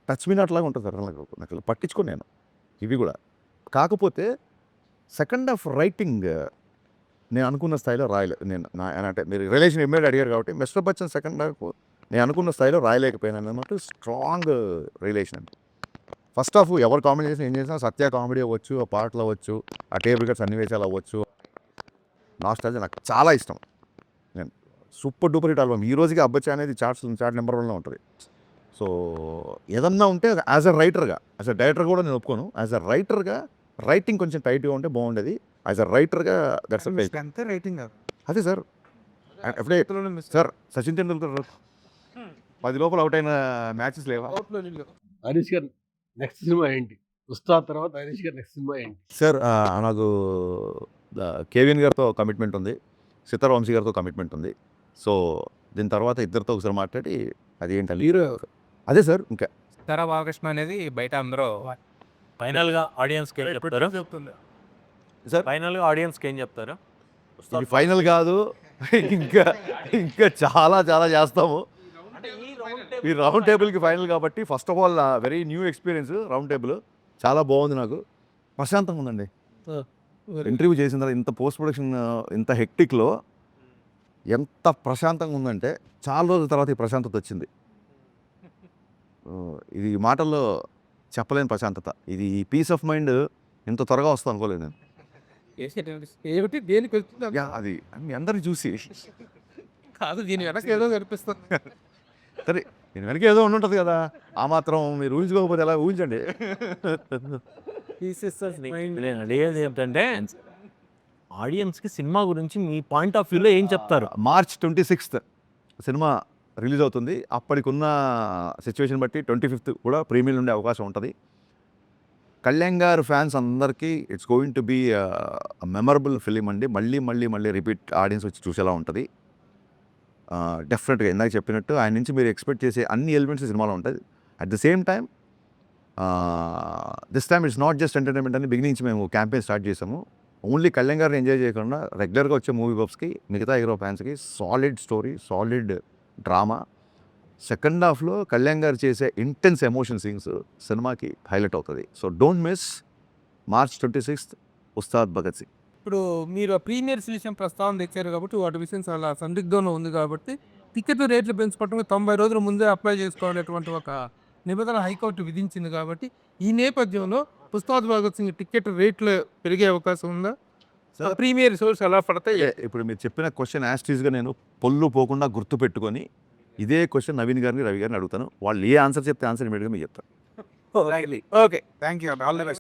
టచ్ మీ నాట్ లాగా ఉంటుంది సార్. నాకు పట్టించుకోను నేను ఇవి కూడా. కాకపోతే సెకండ్ హాఫ్ రైటింగ్ నేను అనుకున్న స్థాయిలో రాయలేదు. నేను అంటే మీరు రిలేషన్ ఇమ్మీడియట్ అడిగారు కాబట్టి మిస్టర్ బచ్చన్ సెకండ్ హాఫ్ నేను అనుకున్న స్థాయిలో రాయలేకపోయాను అన్నమాట. స్ట్రాంగ్ రిలేషన్ అండి. ఫస్ట్ హాఫ్ ఎవరు కామెడీ చేసినా ఏం చేసినా, సత్య కామెడీ అవ్వచ్చు, ఆ పాటలు అవ్వచ్చు, ఆ టేబుల్ కట్ సన్నివేశాలు అవ్వచ్చు, నాస్టాల్జియా నాకు చాలా ఇష్టం. నేను సూపర్ డూపర్ హిట్ ఆల్బమ్. ఈ రోజుకి అబ్బచ్చా అనేది చార్ట్ నెంబర్ 1లో ఉంటుంది. సో ఏదన్నా ఉంటే యాజ్ అ రైటర్గా, యాజ్ అ డైరెక్టర్ కూడా నేను ఒప్పుకోను, యాజ్ అ రైటర్గా రైటింగ్ కొంచెం టైట్గా ఉంటే బాగుండేది. యాజ్ అ రైటర్గా దట్స్ అంతే రైటింగ్ కాదు అదే సార్. ఎప్పుడే సార్ సచిన్ తెండూల్కర్ 10 లోపల అవుట్ అయిన మ్యాచెస్ లేవా? హరీష్ గారు నెక్స్ట్ సినిమా ఏంటి? ఉస్తాద్ తర్వాత హరీష్ గారు నెక్స్ట్ సినిమా ఏంటి? సార్ నాకు కేవిఎన్ గారితో కమిట్మెంట్ ఉంది, సితార్ వంశీ గారితో కమిట్మెంట్ ఉంది. సో దీని తర్వాత ఇద్దరితో ఒకసారి మాట్లాడి అది ఏంటంటే హీరో అదే సార్. ఇంకా తర బాలకృష్ణ అనేది బయట అందరూ ఫైనల్గా ఆడియన్స్కి ఏం చెప్తారు? సార్ ఫైనల్గా ఆడియన్స్కి ఏం చెప్తారు? ఇది ఫైనల్ కాదు, ఇంకా ఇంకా చాలా చాలా చేస్తాము. ఈ రౌండ్ టేబుల్కి ఫైనల్ కాబట్టి first of all very new experience. Round table చాలా బాగుంది, నాకు ప్రశాంతంగా ఉందండి. ఇంటర్వ్యూ చేసిన తర్వాత ఇంత పోస్ట్ ప్రొడక్షన్ ఇంత హెక్టిక్లో ఎంత ప్రశాంతంగా ఉందంటే చాలా రోజుల తర్వాత ఈ ప్రశాంతత వచ్చింది. ఇది మాటల్లో చెప్పలేని ప్రశాంతత. ఇది ఈ పీస్ ఆఫ్ మైండ్ ఇంత త్వరగా వస్తుంది అనుకోలేదు నేను. ఏమిటి దేనికి వెళ్తుంది యా, అది మీ అందరిని చూసి కాదు, దీని వెనక ఏదో కనిపిస్తుంది. సరే నేను వెనక ఏదో ఉండుంటుంది కదా, ఆ మాత్రం మీరు ఊహించుకోకపోతే ఎలా ఊహించండి. నేను అడిగేది ఏంటంటే ఆడియన్స్కి సినిమా గురించి మీ పాయింట్ ఆఫ్ వ్యూలో ఏం చెప్తారు? మార్చ్ 26th సినిమా రిలీజ్ అవుతుంది. అప్పటికున్న సిచ్యువేషన్ బట్టి 25th కూడా ప్రీమియర్ ఉండే అవకాశం ఉంటుంది. కళ్యాణ్ గారు ఫ్యాన్స్ అందరికీ it's going to be memorable film అండి. మళ్ళీ మళ్ళీ మళ్ళీ రిపీట్ ఆడియన్స్ వచ్చి చూసేలా ఉంటుంది. డెఫినెట్గా ఇందాక చెప్పినట్టు ఆయన నుంచి మీరు ఎక్స్పెక్ట్ చేసే అన్ని ఎలిమెంట్స్ సినిమాలో ఉంటుంది. At the same time this time it's not just entertainment అని బిగినింగ్ నుంచి మేము క్యాంపెయిన్ స్టార్ట్ చేసాము. ఓన్లీ కళ్యాణ్ గారిని ఎంజాయ్ చేయకుండా రెగ్యులర్గా వచ్చే మూవీ బబ్స్కి, మిగతా హీరో ఫ్యాన్స్కి solid story, solid drama. Second హాఫ్లో కళ్యాణ్ గారు చేసే ఇంటెన్స్ ఎమోషన్ సీన్స్ సినిమాకి హైలైట్ అవుతుంది. So don't miss March 26th Ustaad Bhagat Singh. ఇప్పుడు మీరు ప్రీమియర్ విషయం ప్రస్తావన తెచ్చారు కాబట్టి వాటి విషయం చాలా సందిగ్ధంలో ఉంది కాబట్టి టికెట్ రేట్లు పెంచుకోవటం 90 రోజుల ముందే అప్లై చేసుకోవాలనేటువంటి ఒక నిబంధన హైకోర్టు విధించింది కాబట్టి ఈ నేపథ్యంలో ఉస్తాద్ భగత్ సింగ్ టికెట్ రేట్లు పెరిగే అవకాశం ఉందా? ప్రీమియర్ షోస్ ఎలా పడతాయి? ఇప్పుడు మీరు చెప్పిన క్వశ్చన్ యాస్టీస్గా నేను పొల్లు పోకుండా గుర్తు పెట్టుకొని ఇదే క్వశ్చన్ నవీన్ గారిని, రవి గారిని అడుగుతాను. వాళ్ళు ఏ ఆన్సర్ చెప్తే ఆన్సర్ ఇమీడియట్గా మీకు చెప్తాను. Okay, thank you, all the best.